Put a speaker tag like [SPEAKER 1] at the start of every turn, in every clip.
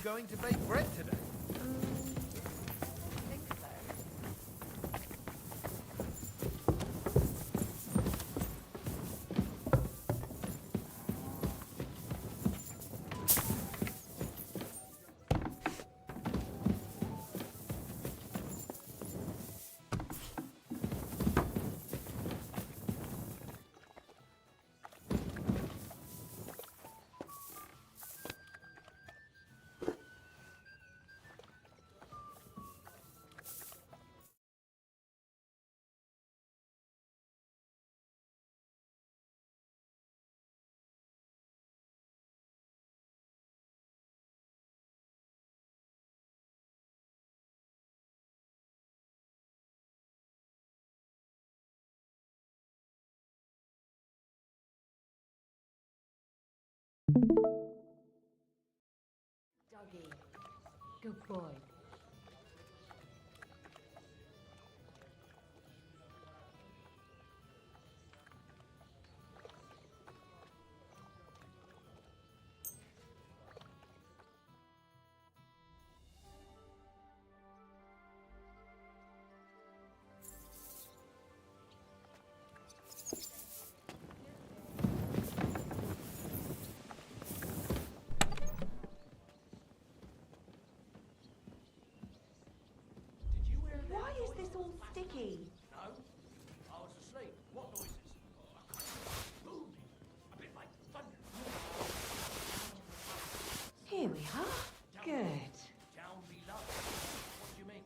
[SPEAKER 1] going to bake bread today?
[SPEAKER 2] I think so.
[SPEAKER 3] Doggy. Good boy.
[SPEAKER 2] Why is this all sticky?
[SPEAKER 4] No, I was asleep. What noises? Boom! A bit like thunder.
[SPEAKER 2] Here we are. Good.
[SPEAKER 4] Down below. What do you mean?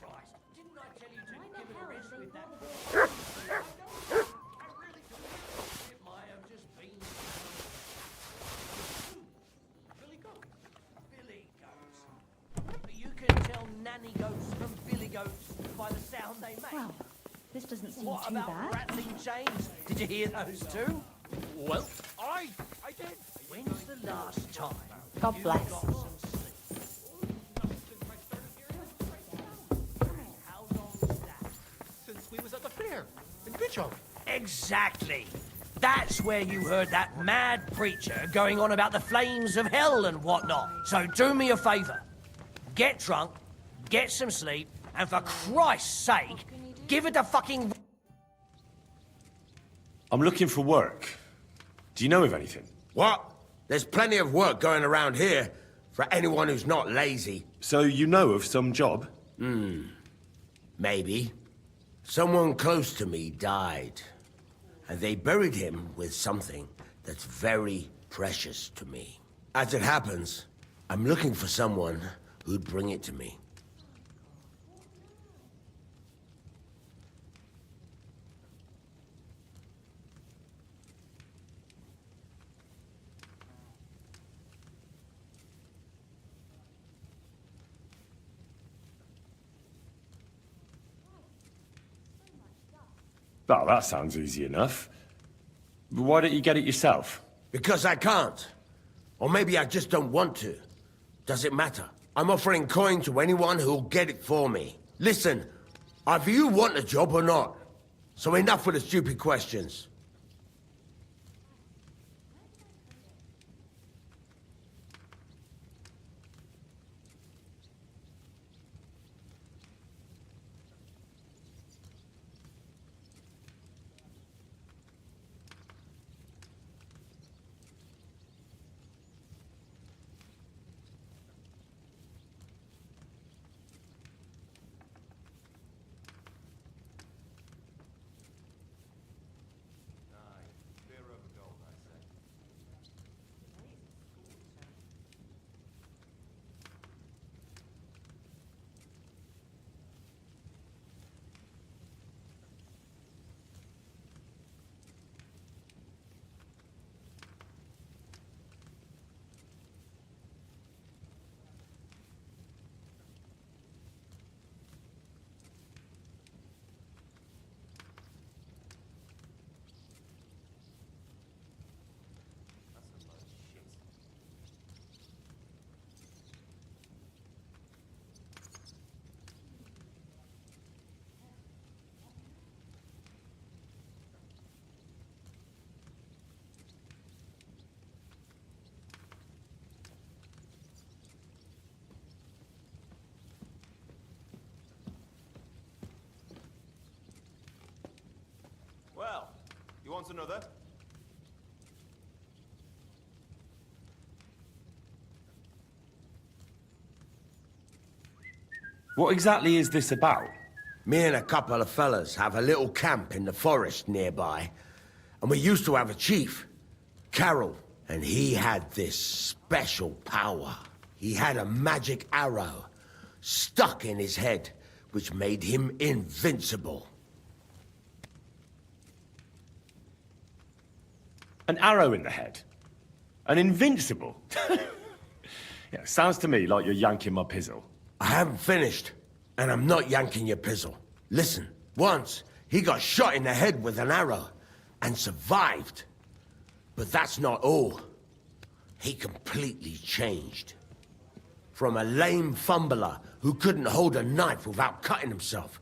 [SPEAKER 4] Christ, didn't I tell you to give it a rest with that? I really do. It might have just been. Billy Goat. Billy Goats. You can tell nanny goats from billy goats by the sound they make.
[SPEAKER 3] Well, this doesn't seem
[SPEAKER 4] What
[SPEAKER 3] too
[SPEAKER 4] about
[SPEAKER 3] bad.
[SPEAKER 4] rattling chains? Did you hear those too? Well, I did. When's the last time?
[SPEAKER 3] God
[SPEAKER 4] you
[SPEAKER 3] bless.
[SPEAKER 4] got some sleep? How long was that?
[SPEAKER 1] Since we was at the fair in Bitcham.
[SPEAKER 4] Exactly. That's where you heard that mad preacher going on about the flames of hell and whatnot. So do me a favour. Get drunk, get some sleep, and for Christ's sake, give it a fucking...
[SPEAKER 5] I'm looking for work. Do you know of anything?
[SPEAKER 6] What? There's plenty of work going around here for anyone who's not lazy.
[SPEAKER 5] So you know of some job?
[SPEAKER 6] Maybe. Someone close to me died, and they buried him with something that's very precious to me. As it happens, I'm looking for someone who'd bring it to me.
[SPEAKER 5] Oh, that sounds easy enough. But why don't you get it yourself?
[SPEAKER 6] Because I can't. Or maybe I just don't want to. Does it matter? I'm offering coin to anyone who'll get it for me. Listen, either you want a job or not. So enough with the stupid questions.
[SPEAKER 7] Want another?
[SPEAKER 5] What exactly is this about?
[SPEAKER 6] Me and a couple of fellas have a little camp in the forest nearby, and we used to have a chief, Carol, and he had this special power. He had a magic arrow stuck in his head, which made him invincible.
[SPEAKER 5] An arrow in the head? An invincible? Yeah, sounds to me like you're yanking my pizzle.
[SPEAKER 6] I haven't finished, and I'm not yanking your pizzle. Listen, once he got shot in the head with an arrow and survived. But that's not all. He completely changed. From a lame fumbler who couldn't hold a knife without cutting himself,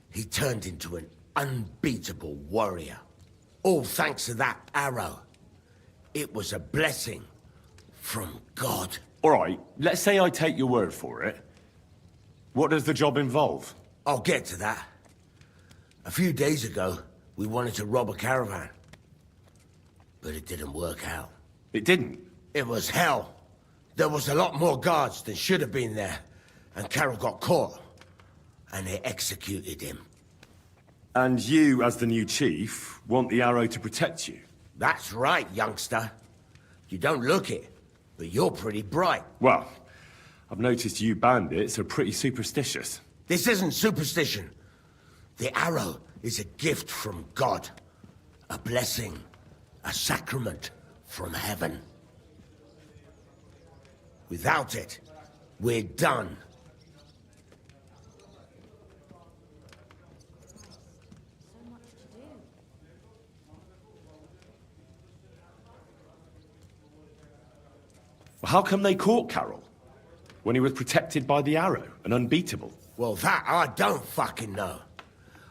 [SPEAKER 6] he turned into an unbeatable warrior. All thanks to that arrow. It was a blessing from God.
[SPEAKER 5] All right, let's say I take your word for it. What does the job involve?
[SPEAKER 6] I'll get to that. A few days ago, we wanted to rob a caravan. But it didn't work out.
[SPEAKER 5] It didn't.
[SPEAKER 6] It was hell. There was a lot more guards than should have been there. And Carol got caught. And they executed him.
[SPEAKER 5] And you, as the new chief, want the arrow to protect you?
[SPEAKER 6] That's right, youngster. You don't look it, but you're pretty bright.
[SPEAKER 5] Well, I've noticed you bandits are pretty superstitious.
[SPEAKER 6] This isn't superstition. The arrow is a gift from God. A blessing. A sacrament from heaven. Without it, we're done.
[SPEAKER 3] So much to do.
[SPEAKER 5] Well, how come they caught Carol? When he was protected by the arrow and unbeatable?
[SPEAKER 6] Well, that I don't fucking know.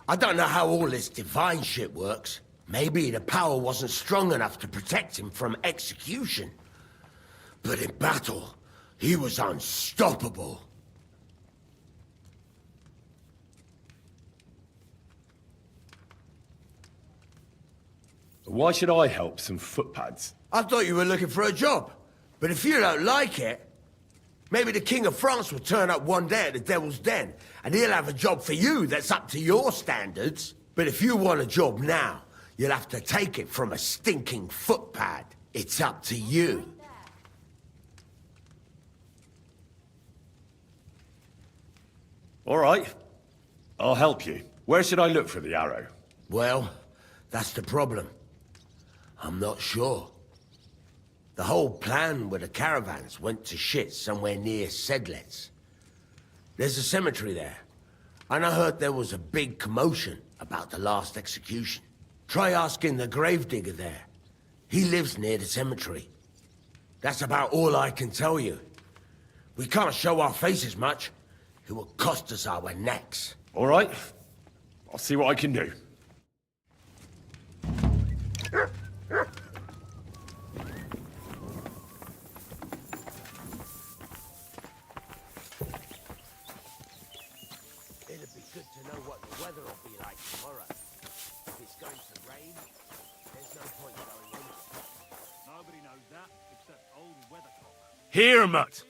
[SPEAKER 6] I don't know how all this divine shit works. Maybe the power wasn't strong enough to protect him from execution. But in battle, he was unstoppable.
[SPEAKER 5] Why should I help some footpads?
[SPEAKER 6] I thought you were looking for a job. But if you don't like it, maybe the King of France will turn up one day at the Devil's Den, and he'll have a job for you that's up to your standards. But if you want a job now, you'll have to take it from a stinking footpad. It's up to you.
[SPEAKER 5] All right. I'll help you. Where should I look for the arrow?
[SPEAKER 6] Well, that's the problem. I'm not sure. The whole plan with the caravans went to shit somewhere near Sedlets. There's a cemetery there, and I heard there was a big commotion about the last execution. Try asking the gravedigger there. He lives near the cemetery. That's about all I can tell you. We can't show our faces much. It will cost us our necks.
[SPEAKER 5] All right. I'll see what I can do.
[SPEAKER 6] It'd be good to know what the weather will be like tomorrow. If it's going to rain, there's no point going anywhere.
[SPEAKER 8] Nobody knows that except old Weathercock.
[SPEAKER 5] Here, mutt.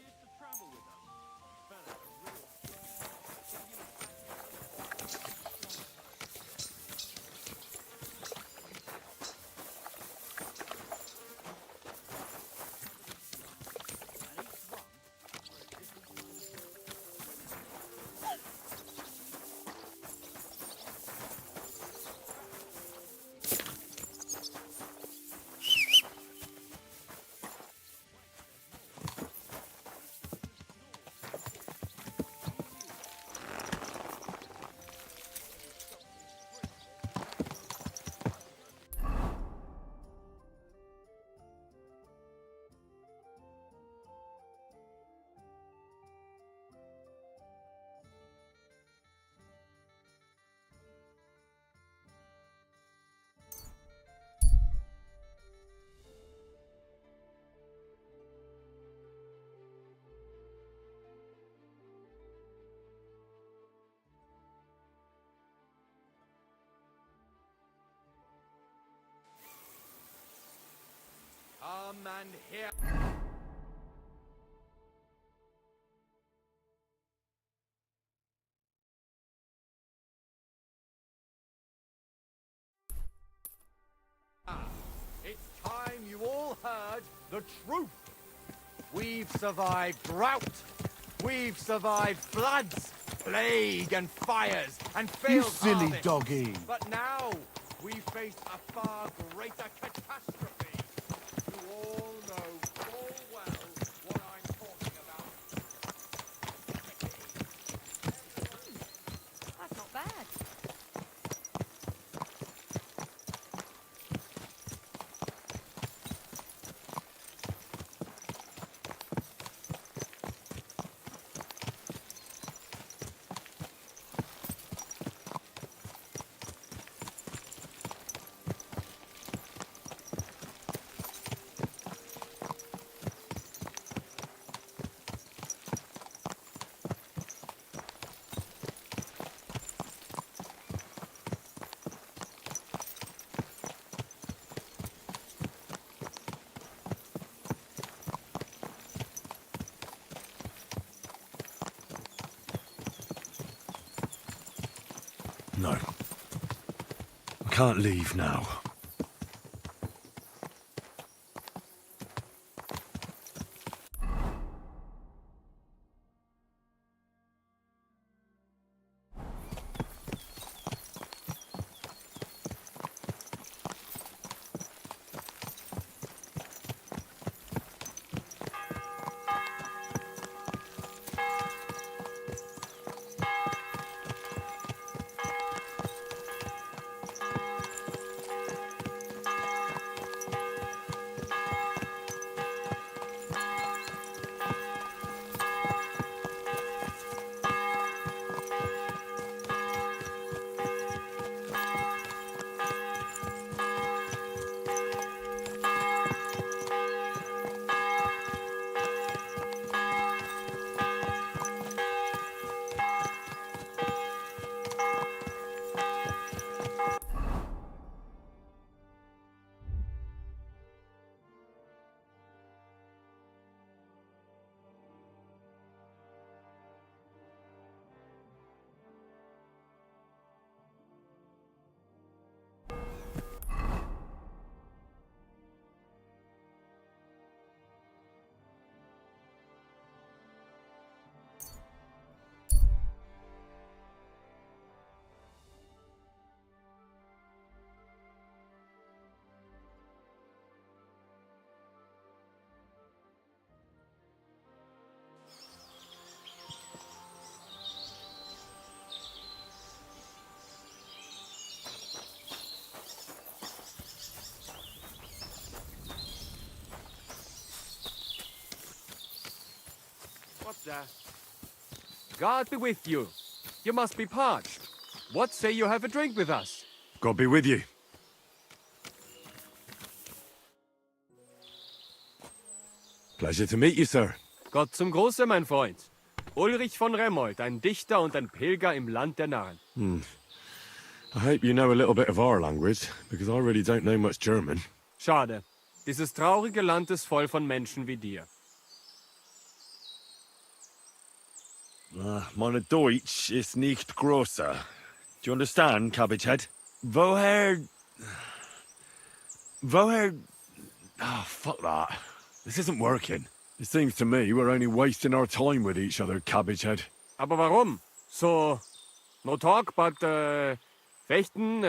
[SPEAKER 1] Come and hear. It's time you all heard the truth. We've survived drought. We've survived floods, plague and fires, and failed harvests.
[SPEAKER 6] doggy.
[SPEAKER 1] But now we face a far greater catastrophe. You all know full well what I'm talking about.
[SPEAKER 3] That's not bad.
[SPEAKER 7] No. I can't leave now.
[SPEAKER 1] What's that? God be with you. You must be parched. What say you have a drink with us?
[SPEAKER 7] God be with you. Pleasure to meet you, sir.
[SPEAKER 1] Gott zum Gruße, mein Freund. Ulrich von Remold, ein Dichter und ein Pilger im Land der Narren.
[SPEAKER 7] I hope you know a little bit of our language, because I really don't know much German.
[SPEAKER 1] Schade. Dieses traurige Land ist voll von Menschen wie dir.
[SPEAKER 7] Meine Deutsch ist nicht grosser. Do you understand, Cabbagehead? Woher... Oh, fuck that. This isn't working. It seems to me we're only wasting our time with each other, Cabbagehead.
[SPEAKER 1] Aber warum? So, no talk, but, fechten,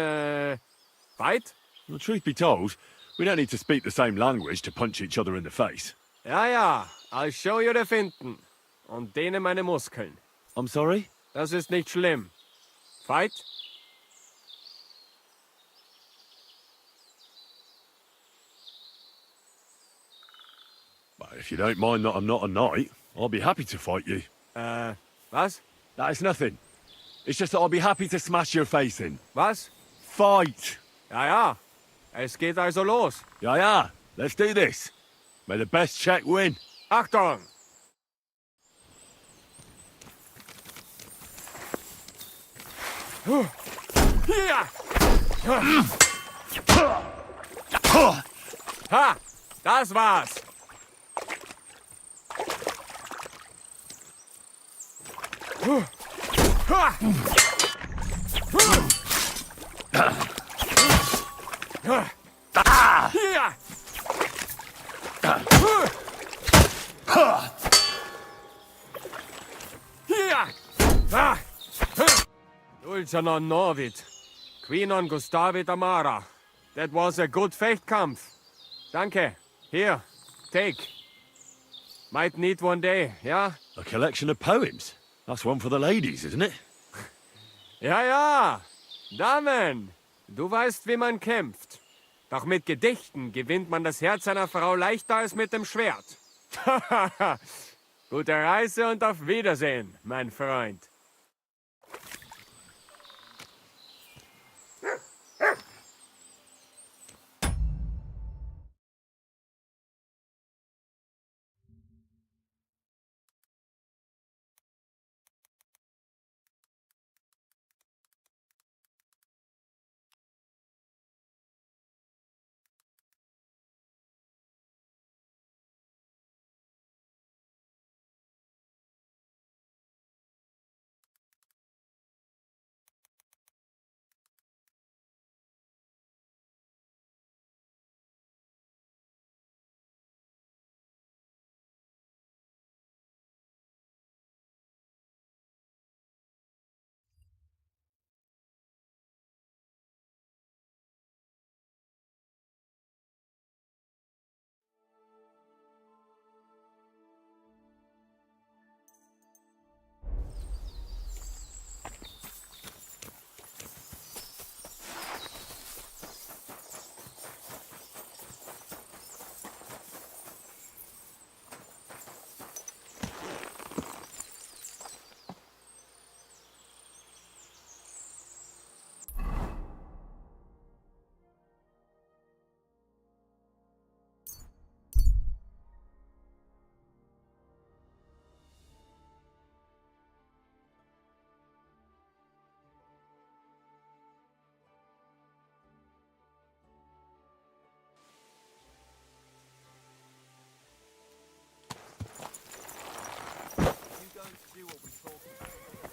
[SPEAKER 1] fight?
[SPEAKER 7] Well, truth be told, we don't need to speak the same language to punch each other in the face.
[SPEAKER 1] Ja, ja, I'll show you the Finten. Und dehne meine Muskeln.
[SPEAKER 7] I'm sorry?
[SPEAKER 1] Das ist nicht schlimm. Fight?
[SPEAKER 7] Well, if you don't mind that I'm not a knight, I'll be happy to fight you.
[SPEAKER 1] Was?
[SPEAKER 7] That is nothing. It's just that I'll be happy to smash your face in.
[SPEAKER 1] Was?
[SPEAKER 7] Fight!
[SPEAKER 1] Ja, ja. Es geht also los.
[SPEAKER 7] Yeah, yeah. Let's do this. May the best check win.
[SPEAKER 1] Achtung! Hier! Ha! Das war's. Hier! Hier! Dulcanon Norvid. Quinon Gustavit Amara. That was a good Fechtkampf. Danke. Here, take. Might need one day, yeah?
[SPEAKER 7] A collection of poems. That's one for the ladies, isn't it?
[SPEAKER 1] Ja, ja. Damen, du weißt, wie man kämpft. Doch mit Gedichten gewinnt man das Herz einer Frau leichter als mit dem Schwert. Gute Reise und auf Wiedersehen, mein Freund.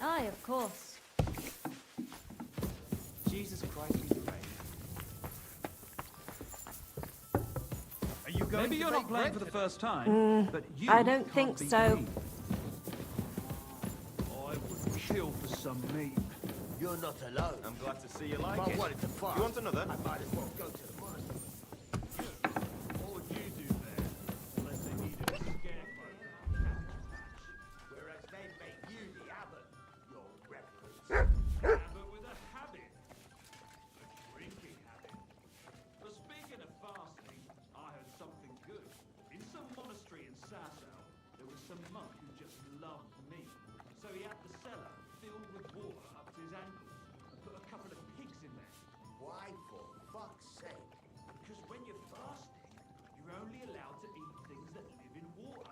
[SPEAKER 3] Aye, of course.
[SPEAKER 1] Jesus Christ, we pray. Are you going
[SPEAKER 8] Maybe
[SPEAKER 1] to
[SPEAKER 8] you're
[SPEAKER 1] bake
[SPEAKER 8] not playing
[SPEAKER 1] bread
[SPEAKER 8] for the
[SPEAKER 1] today?
[SPEAKER 8] first time, but you
[SPEAKER 2] I don't
[SPEAKER 8] can't
[SPEAKER 2] think
[SPEAKER 8] beat
[SPEAKER 2] so.
[SPEAKER 8] me. I would kill for some meat.
[SPEAKER 6] You're not alone.
[SPEAKER 1] I'm glad to see you like
[SPEAKER 6] If I
[SPEAKER 1] it.
[SPEAKER 6] wanted to fight,
[SPEAKER 1] You want another?
[SPEAKER 6] I might as well go to the monastery.
[SPEAKER 8] What would you do there? Unless they needed a scarecrow.
[SPEAKER 6] Whereas they make you the abbot, your reverence.
[SPEAKER 8] But with a habit. A drinking habit. But speaking of fasting, I heard something good. In some monastery in Sasau, there was some monk who just loved meat. So he had the cellar filled with water up to his ankles and put a couple of pigs in there.
[SPEAKER 6] Why, for fuck's sake?
[SPEAKER 8] Because when you're fasting, you're only allowed to eat things that live in water.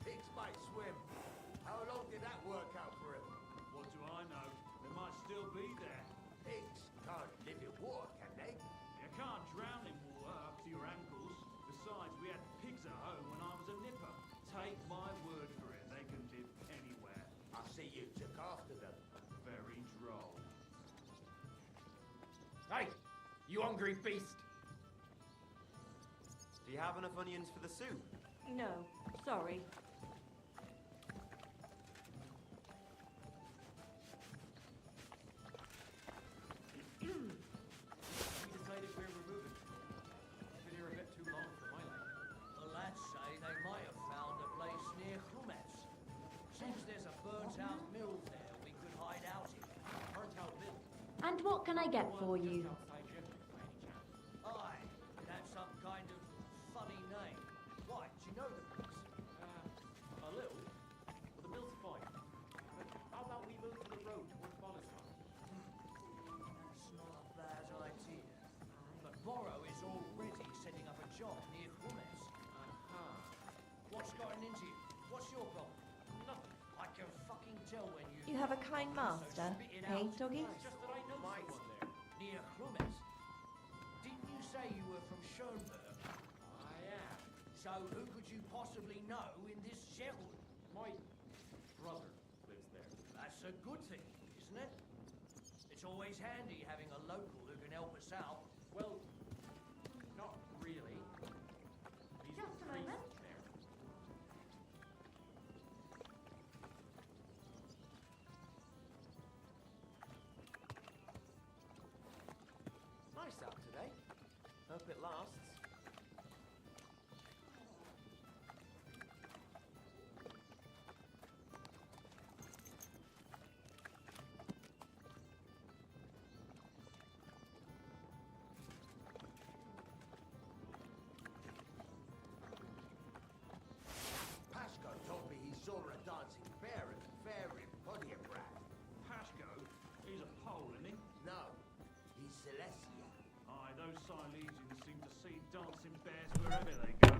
[SPEAKER 6] Pigs might swim. How long did that work out for him?
[SPEAKER 8] What do I know? They might still be there.
[SPEAKER 6] Pigs can't live in water, can they?
[SPEAKER 8] You can't drown in water up to your ankles. Besides, we had pigs at home when I was a nipper. Take my word for it, they can live anywhere.
[SPEAKER 6] I see you took after them.
[SPEAKER 8] Very droll.
[SPEAKER 1] Hey, you hungry beast. Do you have enough onions for the soup?
[SPEAKER 2] No, sorry.
[SPEAKER 1] We decided we're removing. Been here a bit too long for my liking.
[SPEAKER 4] The lads say they might have found a place near Krumets. Seems there's a burnt-out mill there we could hide out in.
[SPEAKER 1] Burnt-out mill.
[SPEAKER 3] And what can I get for you?
[SPEAKER 1] Outside Germany, by any chance?
[SPEAKER 4] Aye, that's some kind of funny name. Why, do you know the place?
[SPEAKER 1] A little. But the mill's fine. But how about we move to the road towards Bolestar?
[SPEAKER 4] That's not a bad idea. But Borrow is already setting up a job near Krumets. What's gotten into you? What's your problem? Nothing. I can fucking tell when
[SPEAKER 2] You have a kind master, hey, doggy?
[SPEAKER 4] It's just that I know someone there, near Krumets. Didn't you say you were from Schoenberg? who could you possibly know in this shithole?
[SPEAKER 8] My brother lives there.
[SPEAKER 4] That's a good thing, isn't it? It's always handy having a local who can help us out.
[SPEAKER 8] Well, not really. He's
[SPEAKER 3] Just a
[SPEAKER 8] priest
[SPEAKER 3] moment.
[SPEAKER 8] there.
[SPEAKER 9] Nice out today. Hope it lasts.
[SPEAKER 6] Pasco told me he saw a dancing bear at the fair in Podiebrad.
[SPEAKER 8] Pashko, he's a Pole, isn't he?
[SPEAKER 6] No, he's Celestia.
[SPEAKER 8] Aye, those Silesians seem to see dancing bears wherever they go.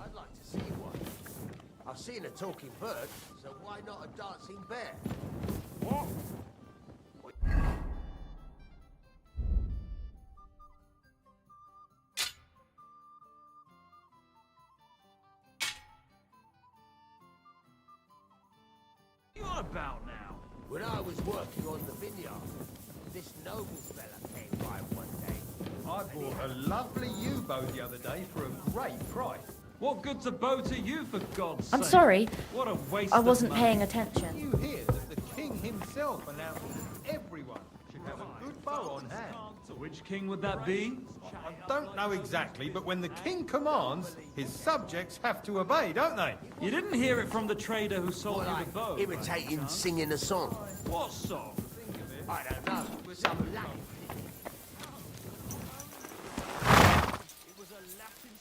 [SPEAKER 6] I'd like to see one. I've seen a talking bird, so why not a dancing bear?
[SPEAKER 8] What? You on about now?
[SPEAKER 6] When I was working on the vineyard, this noble fella came by one day.
[SPEAKER 10] I bought a lovely U-bow the other day for a great price.
[SPEAKER 8] What good's a bow to you, for God's sake?
[SPEAKER 11] I'm sorry,
[SPEAKER 8] What a waste
[SPEAKER 11] I
[SPEAKER 8] of
[SPEAKER 11] wasn't
[SPEAKER 8] money.
[SPEAKER 11] paying attention.
[SPEAKER 10] You hear that the king himself announced that everyone should have a good bow on hand.
[SPEAKER 8] Which king would that be?
[SPEAKER 10] I don't know exactly, but when the king commands, his subjects have to obey, don't they?
[SPEAKER 8] You didn't hear it from the trader who sold
[SPEAKER 6] Or
[SPEAKER 8] you
[SPEAKER 6] like
[SPEAKER 8] the bow.
[SPEAKER 6] imitating singing a song.
[SPEAKER 8] What song?
[SPEAKER 6] I don't know, some Latin.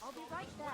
[SPEAKER 2] I'll be right there.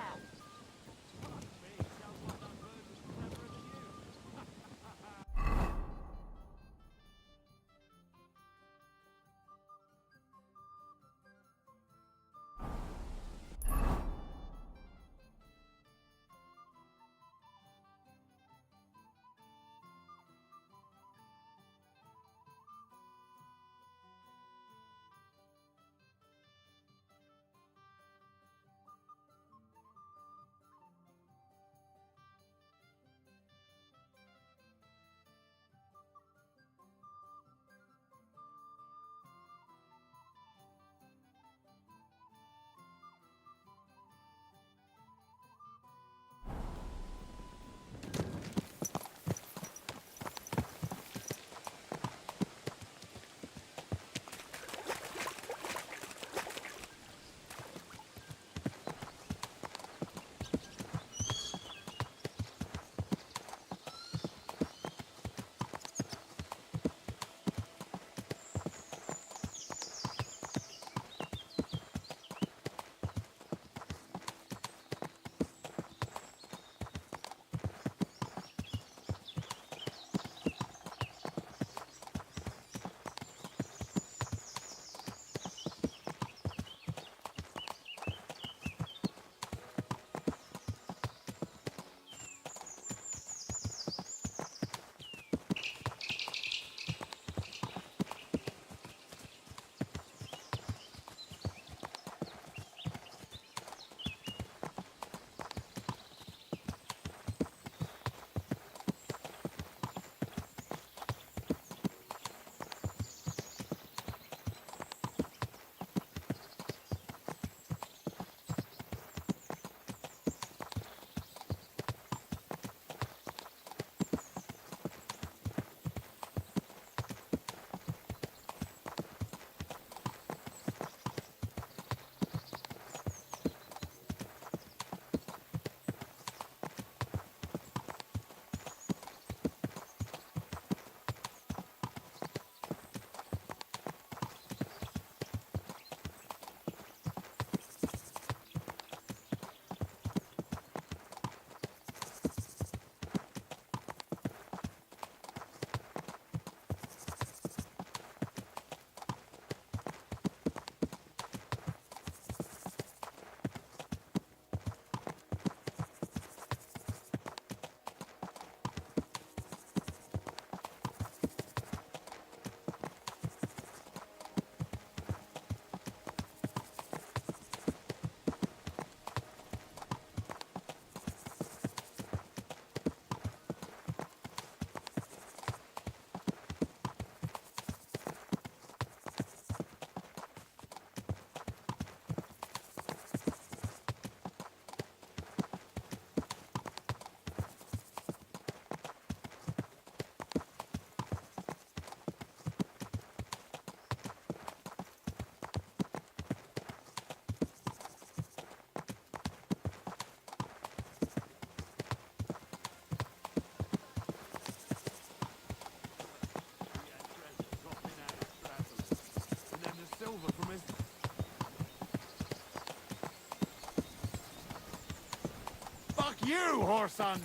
[SPEAKER 1] you, Horson!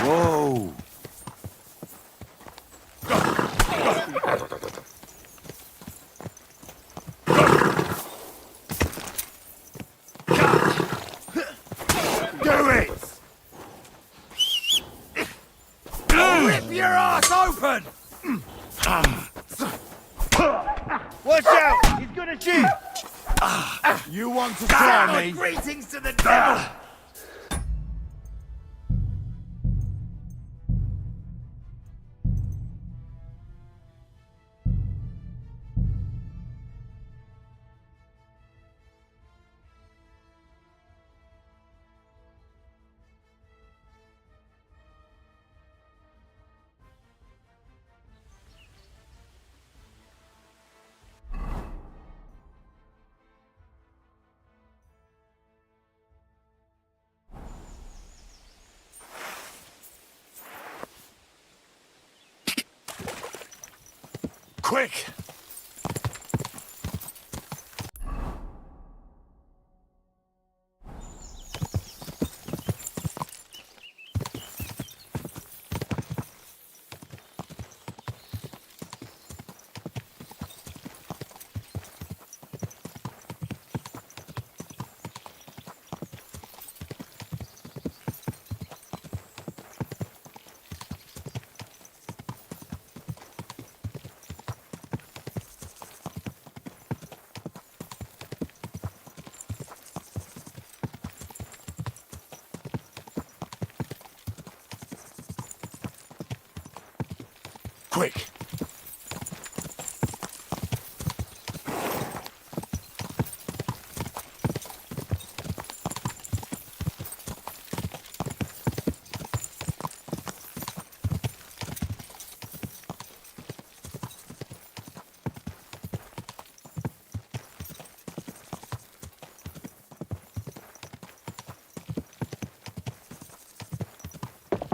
[SPEAKER 7] Whoa!
[SPEAKER 1] Do it! Rip your ass open! Watch out! He's gonna shoot! You want to try me? Greetings to the devil!
[SPEAKER 7] Quick! Quick!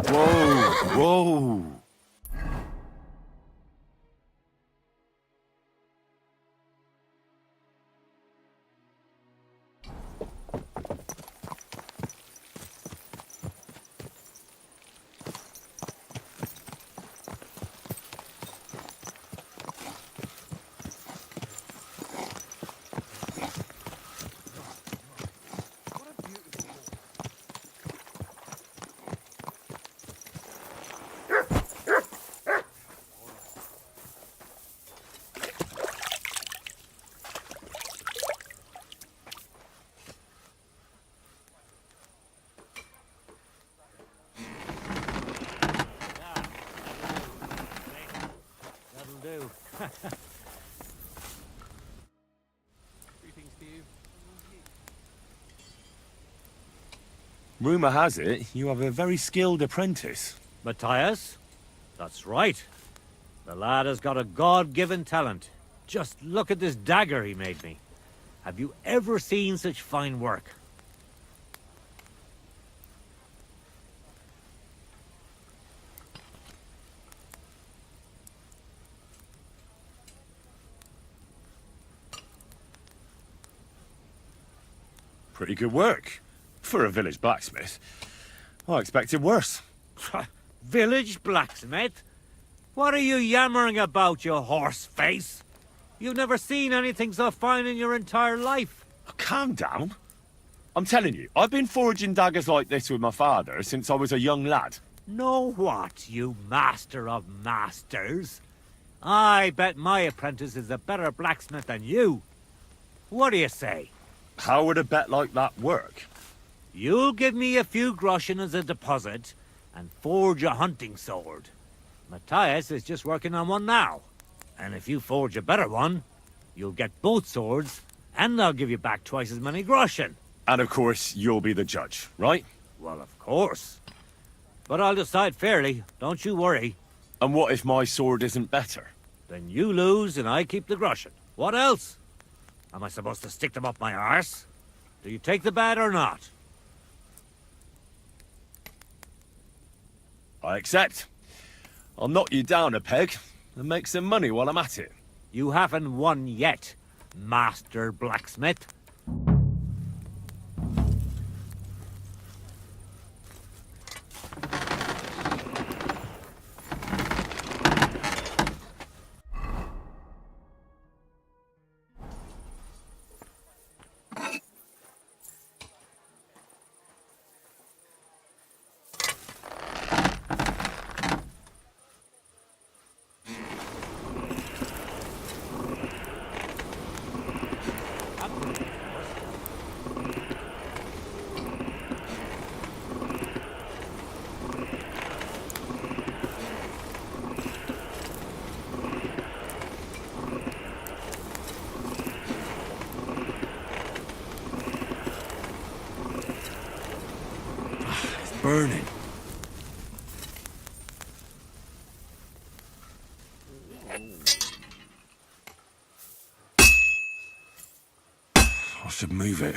[SPEAKER 7] Whoa! Whoa!
[SPEAKER 1] That'll do.
[SPEAKER 5] Rumour has it you have a very skilled apprentice.
[SPEAKER 11] Matthias? That's right. The lad has got a God-given talent. Just look at this dagger he made me. Have you ever seen such fine work?
[SPEAKER 5] Pretty good work. For a village blacksmith. I expected worse.
[SPEAKER 11] Village blacksmith? What are you yammering about, you horse face? You've never seen anything so fine in your entire life.
[SPEAKER 5] Calm down. I'm telling you, I've been forging daggers like this with my father since I was a young lad.
[SPEAKER 11] Know what, you master of masters? I bet my apprentice is a better blacksmith than you. What do you say?
[SPEAKER 5] How would a bet like that work?
[SPEAKER 11] You'll give me a few groschen as a deposit and forge a hunting sword. Matthias is just working on one now. And if you forge a better one, you'll get both swords and I'll give you back twice as many groschen.
[SPEAKER 5] And of course, you'll be the judge, right?
[SPEAKER 11] Well, of course. But I'll decide fairly, don't you worry.
[SPEAKER 5] And what if my sword isn't better?
[SPEAKER 11] Then you lose and I keep the groschen. What else? Am I supposed to stick them up my arse? Do you take the bet or not?
[SPEAKER 5] I accept. I'll knock you down a peg and make some money while I'm at it.
[SPEAKER 11] You haven't won yet. master blacksmith.
[SPEAKER 7] Burning. I should move it.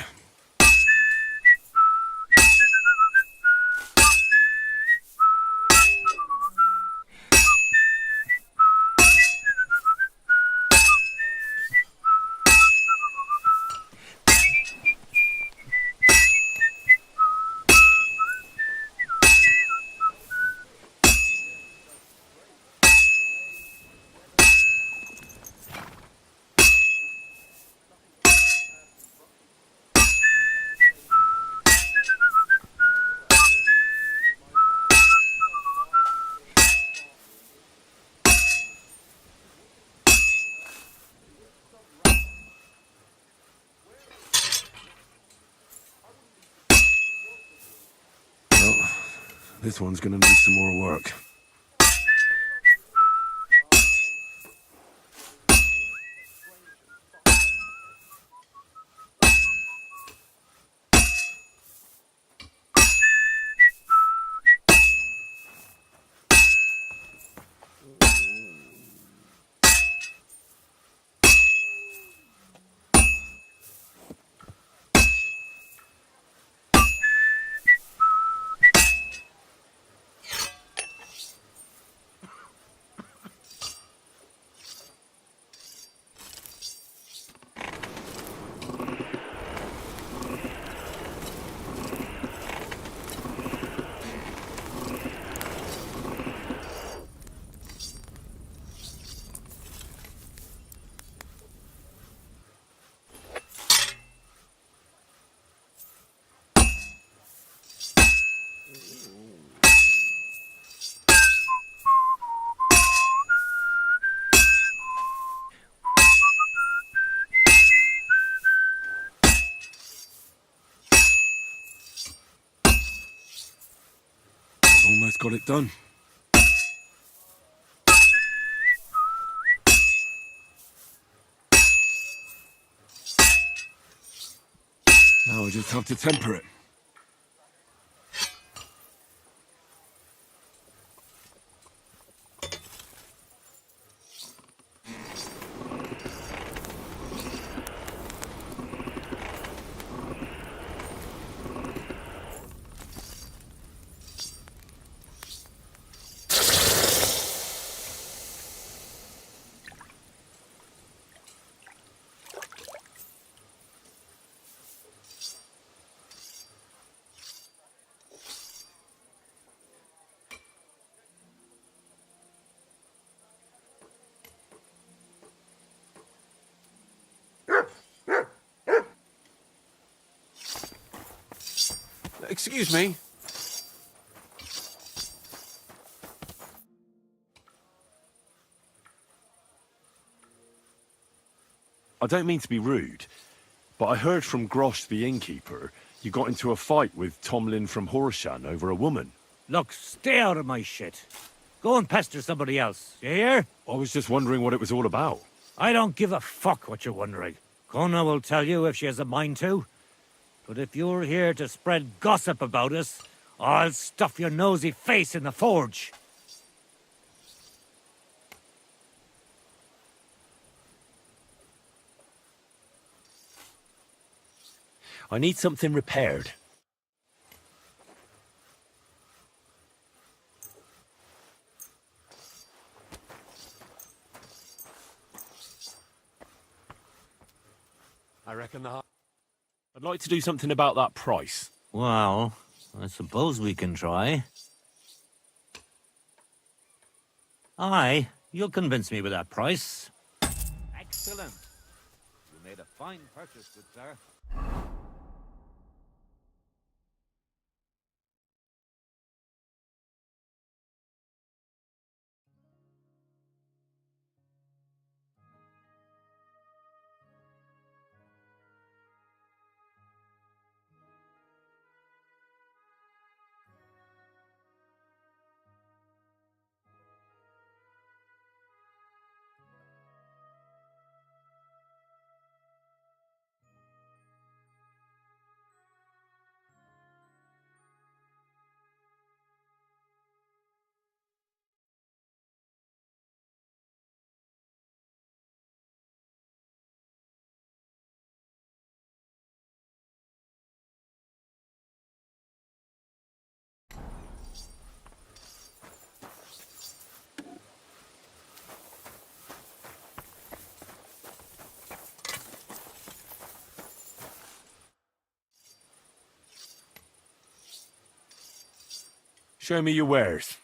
[SPEAKER 7] This one's gonna need some more work. Almost got it done. Now I just have to temper it.
[SPEAKER 12] Excuse me.
[SPEAKER 7] I don't mean to be rude, but I heard from Grosh the innkeeper you got into a fight with Tomlin from Horshan over a woman.
[SPEAKER 11] Look, stay out of my shit. Go and pester somebody else, you hear?
[SPEAKER 7] I was just wondering what it was all about.
[SPEAKER 11] I don't give a fuck what you're wondering. Kona will tell you if she has a mind to. But if you're here to spread gossip about us, I'll stuff your nosy face in the forge.
[SPEAKER 7] I need something repaired.
[SPEAKER 1] I reckon the...
[SPEAKER 7] I'd like to do something about that price.
[SPEAKER 11] Well, I suppose we can try. Aye, you'll convince me with that price. Excellent. You made a fine purchase, good sir.
[SPEAKER 7] Show me your wares.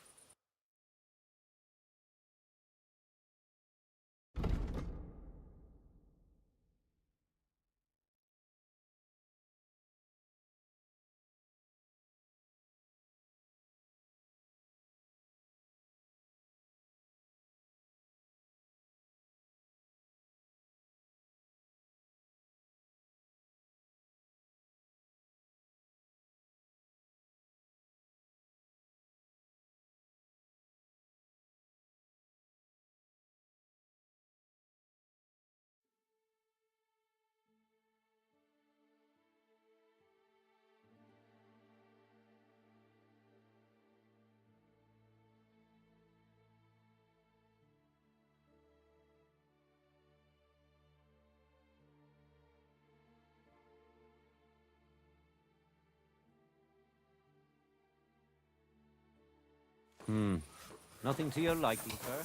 [SPEAKER 11] Nothing to your liking, sir?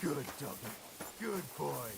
[SPEAKER 1] Good doggy. Good boy.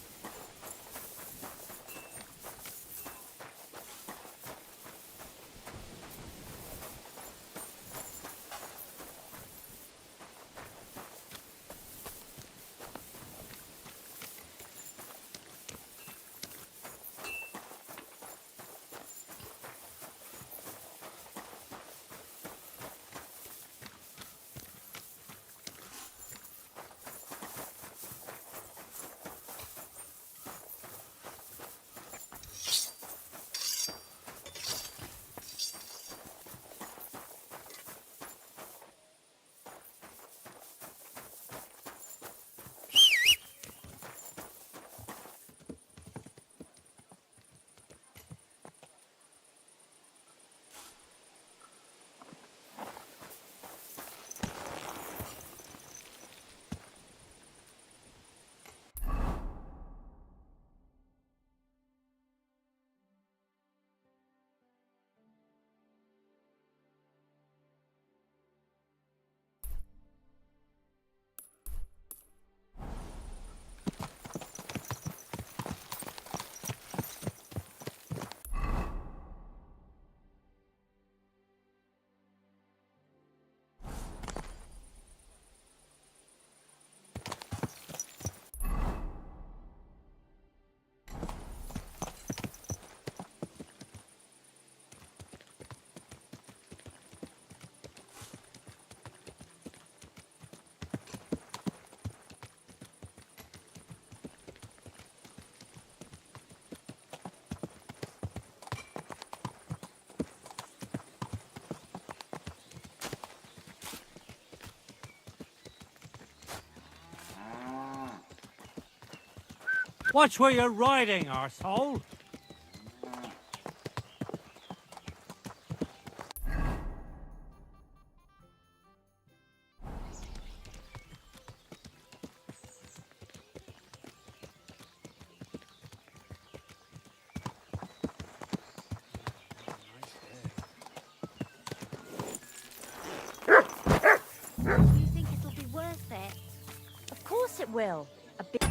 [SPEAKER 11] Watch where you're riding, arsehole.
[SPEAKER 3] Do you think it'll be worth it?
[SPEAKER 2] Of course it will. A bit.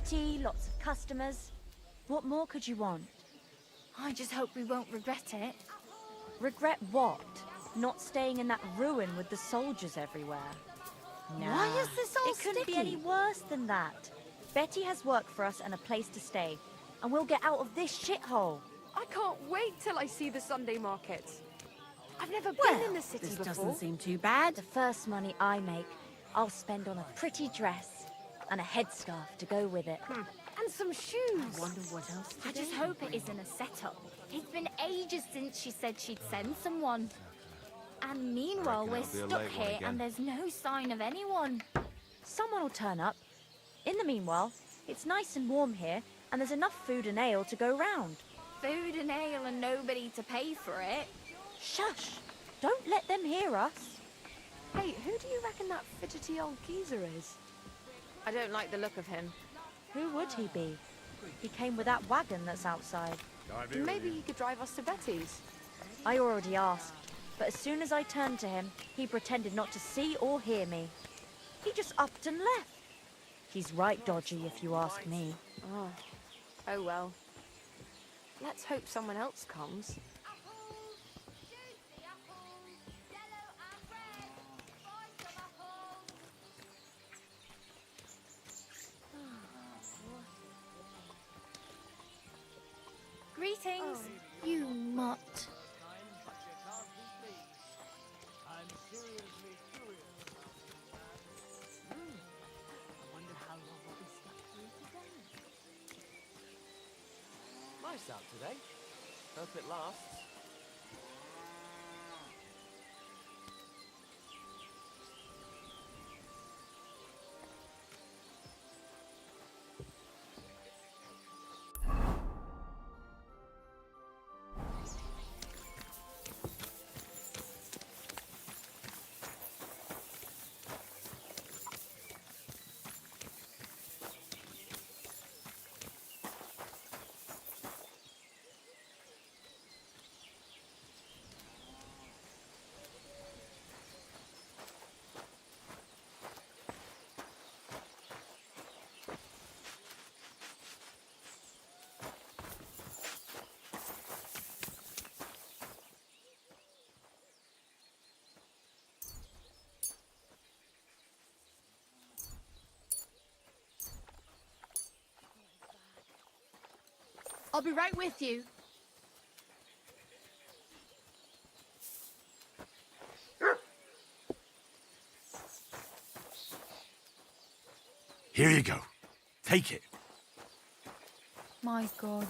[SPEAKER 2] city, lots of customers. What more could you want?
[SPEAKER 3] I just hope we won't regret it.
[SPEAKER 2] Regret what? Not staying in that ruin with the soldiers everywhere.
[SPEAKER 3] Why is this all
[SPEAKER 2] It couldn't be
[SPEAKER 3] sticky?
[SPEAKER 2] any worse than that. Betty has work for us and a place to stay, and we'll get out of this shithole.
[SPEAKER 12] I can't wait till I see the Sunday markets. I've never been in the city
[SPEAKER 3] this
[SPEAKER 12] before.
[SPEAKER 3] doesn't seem too bad.
[SPEAKER 2] The first money I make, I'll spend on a pretty dress and a headscarf to go with it.
[SPEAKER 12] And some shoes.
[SPEAKER 3] I wonder what else to
[SPEAKER 13] I just
[SPEAKER 3] do.
[SPEAKER 13] hope it isn't a setup. It's been ages since she said she'd send someone. And meanwhile, we're stuck here and there's no sign of anyone.
[SPEAKER 2] Someone will turn up. In the meanwhile, it's nice and warm here, and there's enough food and ale to go round.
[SPEAKER 13] Food and ale and nobody to pay for it.
[SPEAKER 2] Shush! Don't let them hear us.
[SPEAKER 12] Hey, who do you reckon that fidgety old geezer is? I don't like the look of him.
[SPEAKER 2] Who would he be? He came with that wagon that's outside.
[SPEAKER 12] Maybe he could drive us to Betty's.
[SPEAKER 2] I already asked, but as soon as I turned to him, he pretended not to see or hear me. He just upped and left. He's right dodgy, if you ask me.
[SPEAKER 12] Oh well. Let's hope someone else comes.
[SPEAKER 13] Greetings, you mutt.
[SPEAKER 9] Nice out today. Hope it lasts.
[SPEAKER 13] I'll be right with you.
[SPEAKER 7] Here you go. Take it.
[SPEAKER 13] My God.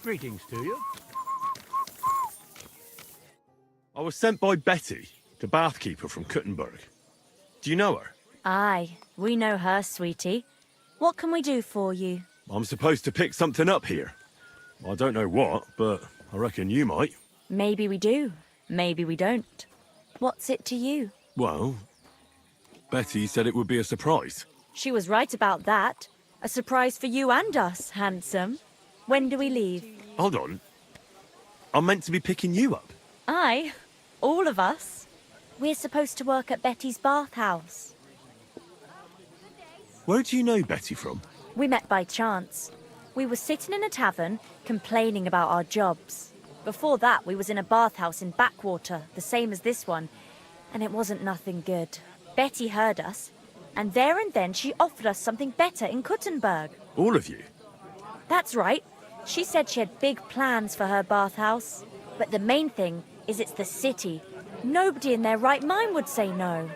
[SPEAKER 11] Greetings to you.
[SPEAKER 7] I was sent by Betty, the bathkeeper from Kuttenberg. Do you know her?
[SPEAKER 2] Aye, we know her, sweetie. What can we do for you?
[SPEAKER 7] I'm supposed to pick something up here. I don't know what, but I reckon you might.
[SPEAKER 2] Maybe we do, maybe we don't. What's it to you?
[SPEAKER 7] Well, Betty said it would be a surprise.
[SPEAKER 2] She was right about that. A surprise for you and us, handsome. When do we leave?
[SPEAKER 7] Hold on. I'm meant to be picking you up.
[SPEAKER 2] Aye, all of us. We're supposed to work at Betty's bathhouse.
[SPEAKER 7] Where do you know Betty from?
[SPEAKER 2] We met by chance. We were sitting in a tavern, complaining about our jobs. Before that, we was in a bathhouse in Backwater, the same as this one, and it wasn't nothing good. Betty heard us, and there and then she offered us something better in Kuttenberg.
[SPEAKER 7] All of you?
[SPEAKER 2] That's right. She said she had big plans for her bathhouse. But the main thing is it's the city. Nobody in their right mind would say no.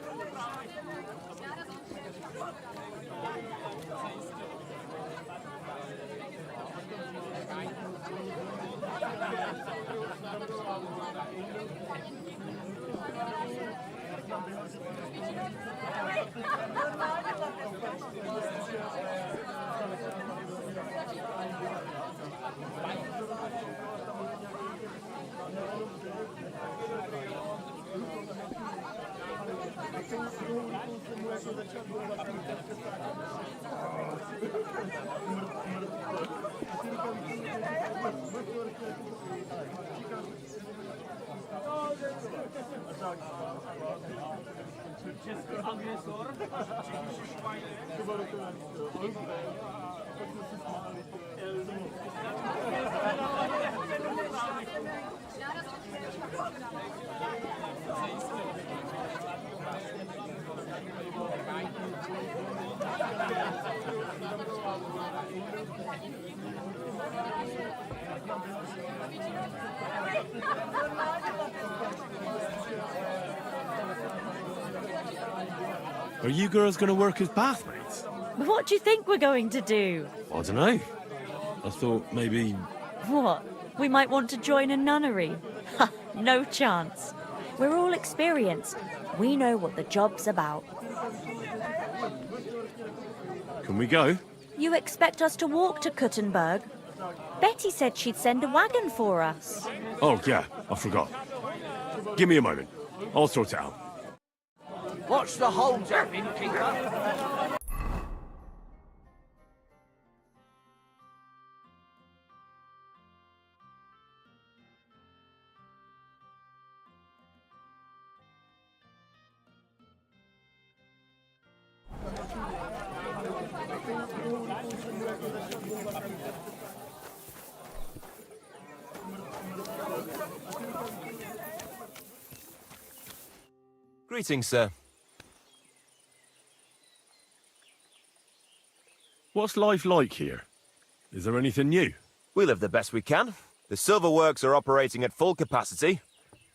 [SPEAKER 7] Are you girls going to work as bathmaids?
[SPEAKER 2] What do you think we're going to do?
[SPEAKER 7] I don't know. I thought maybe...
[SPEAKER 2] What? We might want to join a nunnery? Ha! No chance. We're all experienced. We know what the job's about.
[SPEAKER 7] Can we go?
[SPEAKER 2] You expect us to walk to Kuttenberg? Betty said she'd send a wagon for us.
[SPEAKER 7] Oh, yeah, I forgot. Give me a moment. I'll sort it out.
[SPEAKER 4] What's the hold up, innkeeper?
[SPEAKER 9] Greetings, sir.
[SPEAKER 7] What's life like here? Is there anything new?
[SPEAKER 9] We live the best we can. The silver works are operating at full capacity,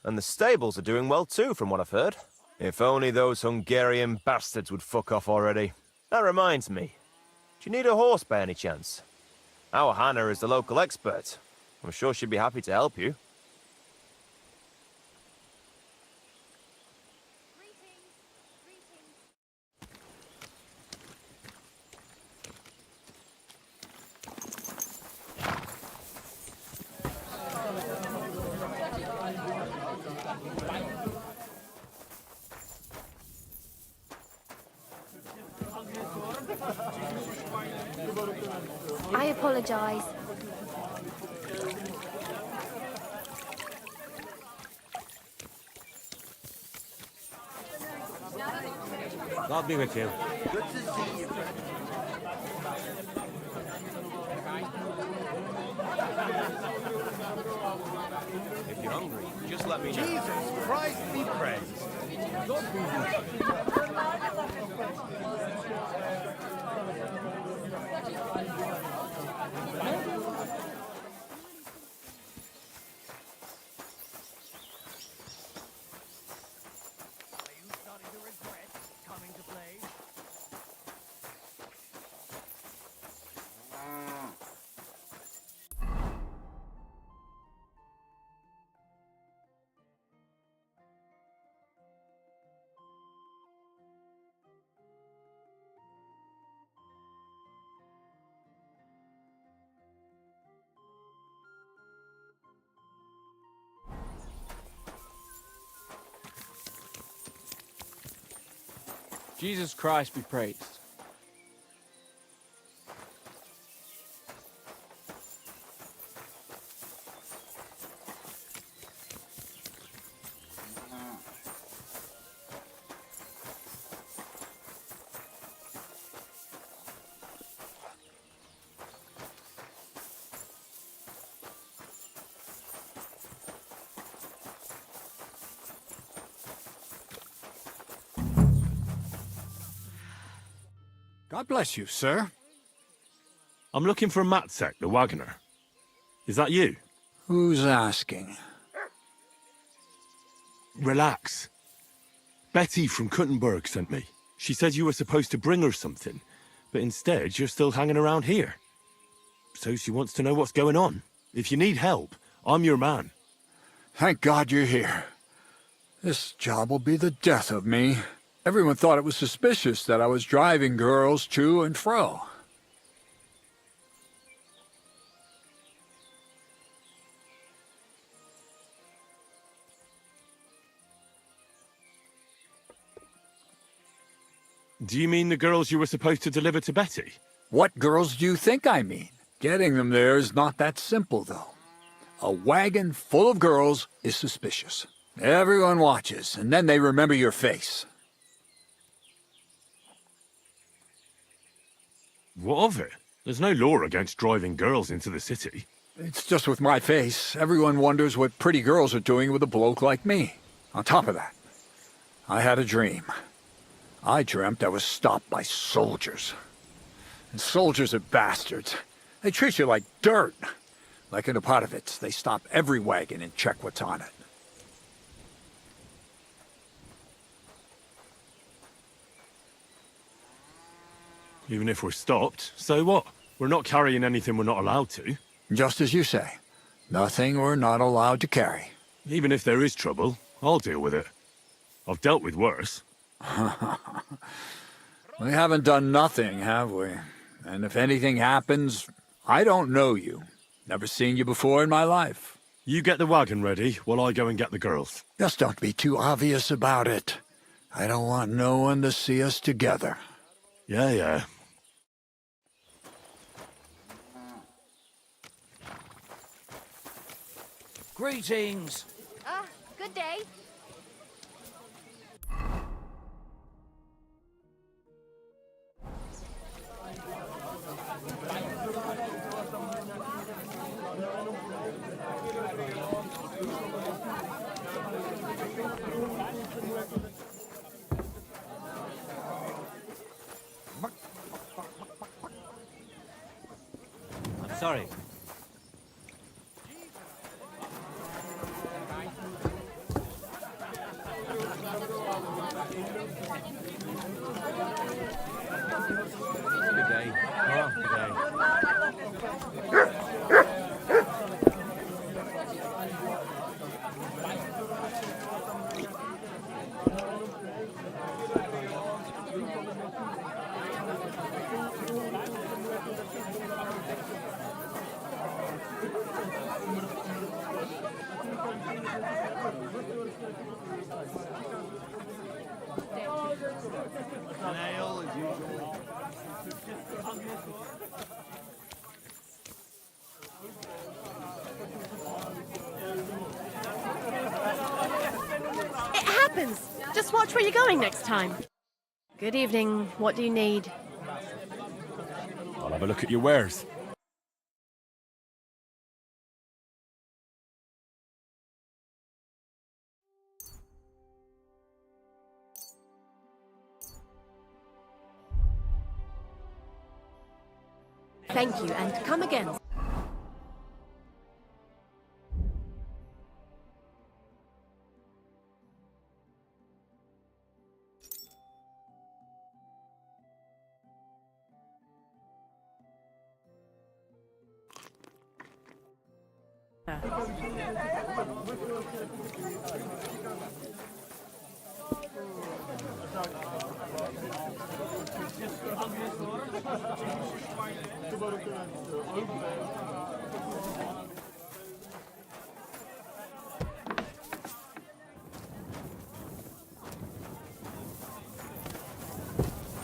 [SPEAKER 9] and the stables are doing well too, from what I've heard. If only those Hungarian bastards would fuck off already. That reminds me. Do you need a horse by any chance? Our Hannah is the local expert. I'm sure she'd be happy to help you.
[SPEAKER 13] I apologize.
[SPEAKER 11] God be with you.
[SPEAKER 6] Good to see you.
[SPEAKER 9] If you're hungry, just let me know.
[SPEAKER 10] Jesus Christ be praised. God be with you.
[SPEAKER 1] Are you starting to regret coming to play?
[SPEAKER 14] Jesus Christ be praised.
[SPEAKER 15] God bless you, sir.
[SPEAKER 7] I'm looking for Matzek, the wagoner. Is that you?
[SPEAKER 15] Who's asking?
[SPEAKER 7] Relax. Betty from Kuttenberg sent me. She said you were supposed to bring her something, but instead you're still hanging around here. So she wants to know what's going on. If you need help, I'm your man.
[SPEAKER 15] Thank God you're here. This job will be the death of me. Everyone thought it was suspicious that I was driving girls to and fro.
[SPEAKER 7] Do you mean the girls you were supposed to deliver to Betty?
[SPEAKER 15] What girls do you think I mean? Getting them there is not that simple, though. A wagon full of girls is suspicious. Everyone watches, and then they remember your face.
[SPEAKER 7] What of it? There's no law against driving girls into the city.
[SPEAKER 15] It's just with my face. Everyone wonders what pretty girls are doing with a bloke like me. On top of that, I had a dream. I dreamt I was stopped by soldiers. And soldiers are bastards. They treat you like dirt. Like in Apotovitz, they stop every wagon and check what's on it.
[SPEAKER 7] Even if we're stopped, so what? We're not carrying anything we're not allowed to.
[SPEAKER 15] Just as you say. Nothing we're not allowed to carry.
[SPEAKER 7] Even if there is trouble, I'll deal with it. I've dealt with worse.
[SPEAKER 15] We haven't done nothing, have we? And if anything happens, I don't know you. Never seen you before in my life.
[SPEAKER 7] You get the wagon ready while I go and get the girls.
[SPEAKER 15] Just don't be too obvious about it. I don't want no one to see us together.
[SPEAKER 7] Yeah.
[SPEAKER 4] Greetings.
[SPEAKER 13] Ah, good day.
[SPEAKER 11] I'm sorry. Good day. Oh, good day.
[SPEAKER 12] It happens. Just watch where you're going next time. Good evening. What do you need?
[SPEAKER 7] I'll have a look at your wares.
[SPEAKER 12] Thank you, and come again.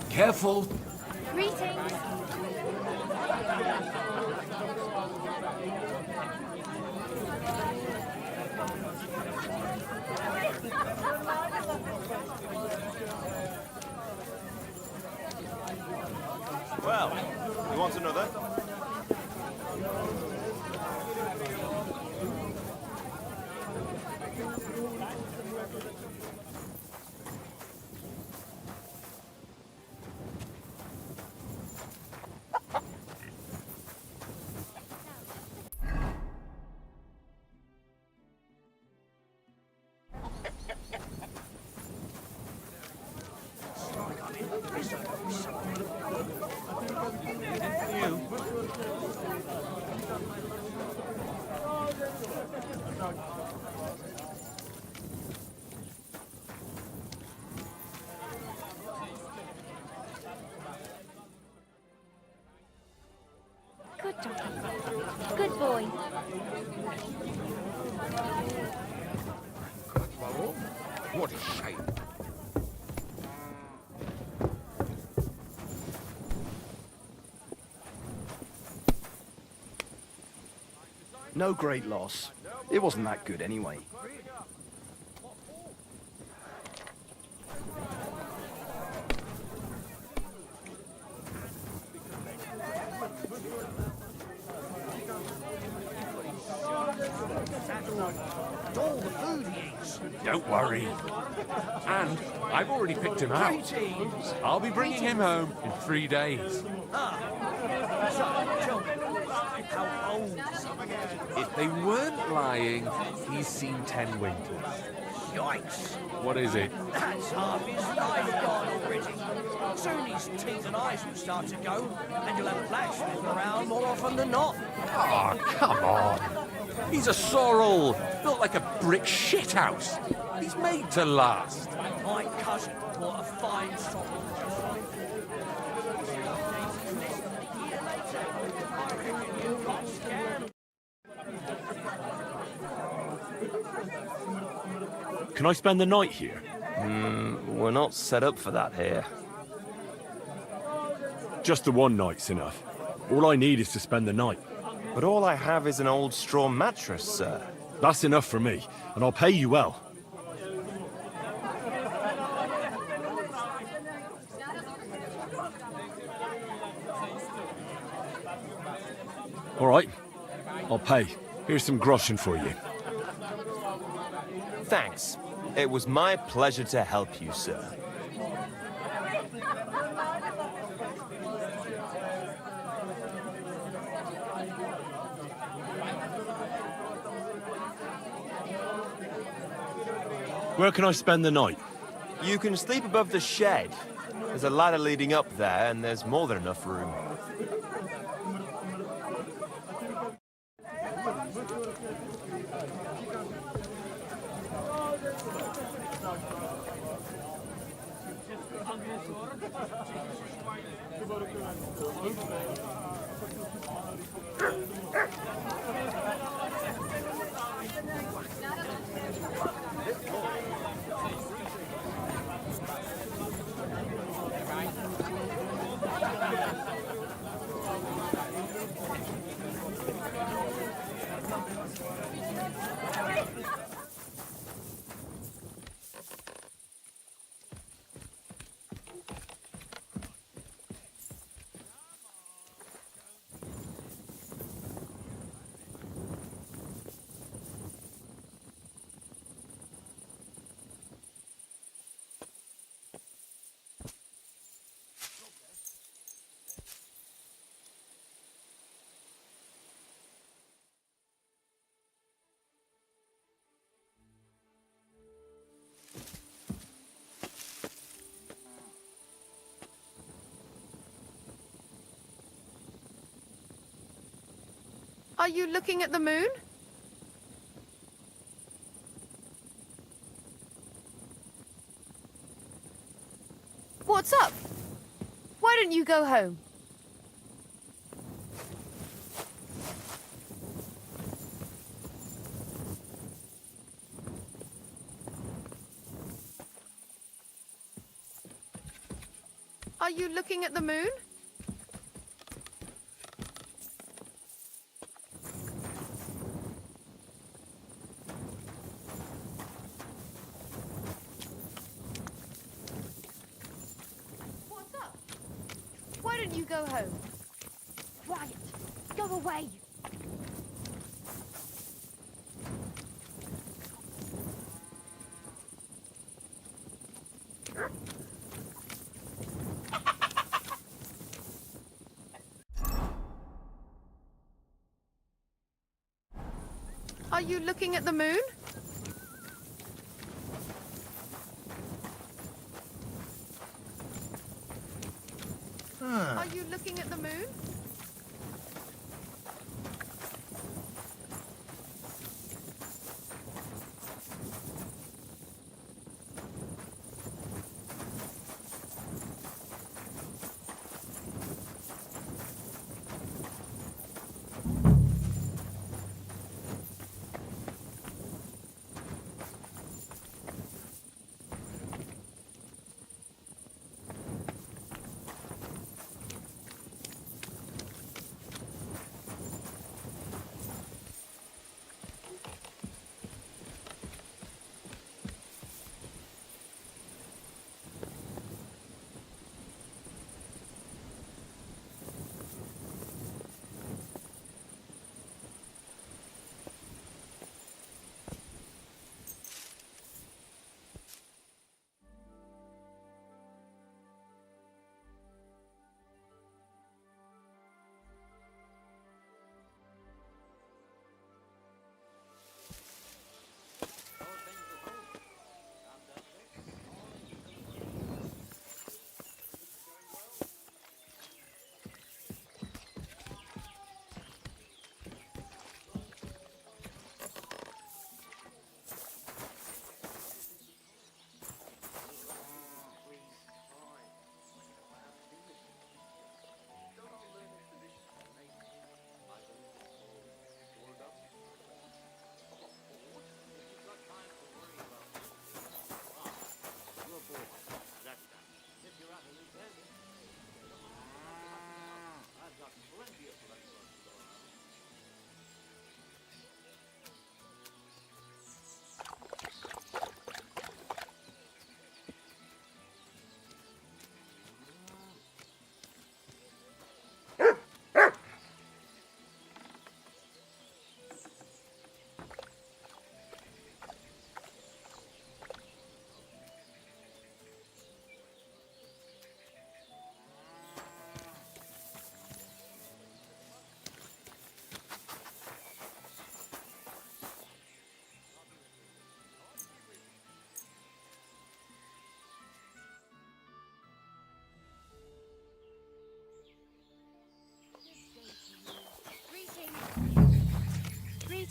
[SPEAKER 6] Careful.
[SPEAKER 13] Greetings.
[SPEAKER 9] Well, you want another?
[SPEAKER 13] Good dog. Good boy.
[SPEAKER 6] What a shame.
[SPEAKER 16] No great loss. It wasn't that good anyway.
[SPEAKER 4] All the food he eats.
[SPEAKER 17] Don't worry. And I've already picked him out.
[SPEAKER 4] Greetings.
[SPEAKER 17] I'll be bringing him home in 3 days.
[SPEAKER 4] So, tell me, how old is he?
[SPEAKER 17] If they weren't lying, he's seen 10 winters.
[SPEAKER 4] Yikes!
[SPEAKER 17] What is it?
[SPEAKER 4] That's half his life gone already. Soon his teeth and eyes will start to go, and you'll have a blacksmith around more often than not.
[SPEAKER 17] Oh, come on. He's a sorrel, built like a brick shithouse. He's made to last.
[SPEAKER 4] My cousin bought a fine sorrel.
[SPEAKER 7] Can I spend the night here?
[SPEAKER 9] We're not set up for that here.
[SPEAKER 7] Just the one night's enough. All I need is to spend the night.
[SPEAKER 9] But all I have is an old straw mattress, sir.
[SPEAKER 7] That's enough for me, and I'll pay you well. All right, I'll pay. Here's some groschen for you.
[SPEAKER 9] Thanks. It was my pleasure to help you, sir.
[SPEAKER 7] Where can I spend the night?
[SPEAKER 9] You can sleep above the shed. There's a ladder leading up there, and there's more than enough room.
[SPEAKER 12] Are you looking at the moon? What's up? Why don't you go home? Are you looking at the moon? Why don't you go home?
[SPEAKER 13] Quiet. Go away.
[SPEAKER 12] Are you looking at the moon? Are you looking at the moon?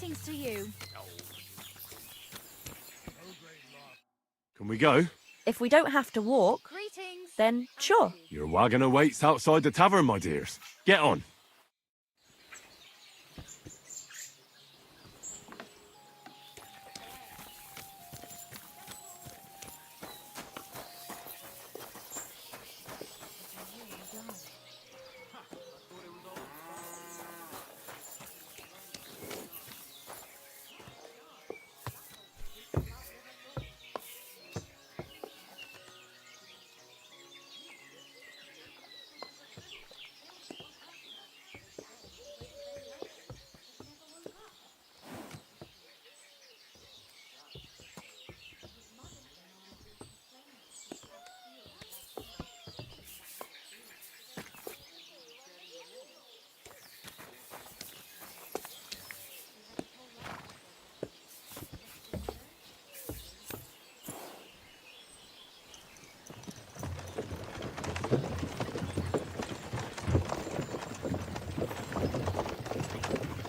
[SPEAKER 13] Greetings to you.
[SPEAKER 7] Can we go?
[SPEAKER 2] If we don't have to walk,
[SPEAKER 13] Greetings.
[SPEAKER 2] then sure.
[SPEAKER 7] Your wagon awaits outside the tavern, my dears. Get on.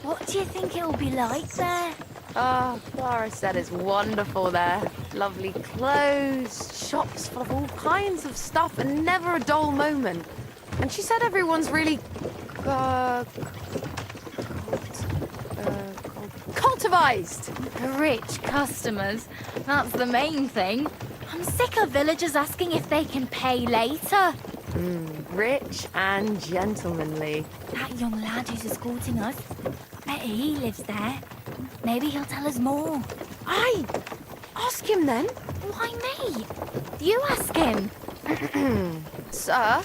[SPEAKER 13] What do you think it'll be like there?
[SPEAKER 12] Oh, Clara said it's wonderful there. Lovely clothes, shops full of all kinds of stuff, and never a dull moment. And she said everyone's really cultivized.
[SPEAKER 13] Rich customers. That's the main thing. I'm sick of villagers asking if they can pay later.
[SPEAKER 12] Rich and gentlemanly.
[SPEAKER 13] That young lad who's escorting us, bet he lives there. Maybe he'll tell us more.
[SPEAKER 12] Aye, ask him then.
[SPEAKER 13] Why me? You ask him.
[SPEAKER 12] Sir?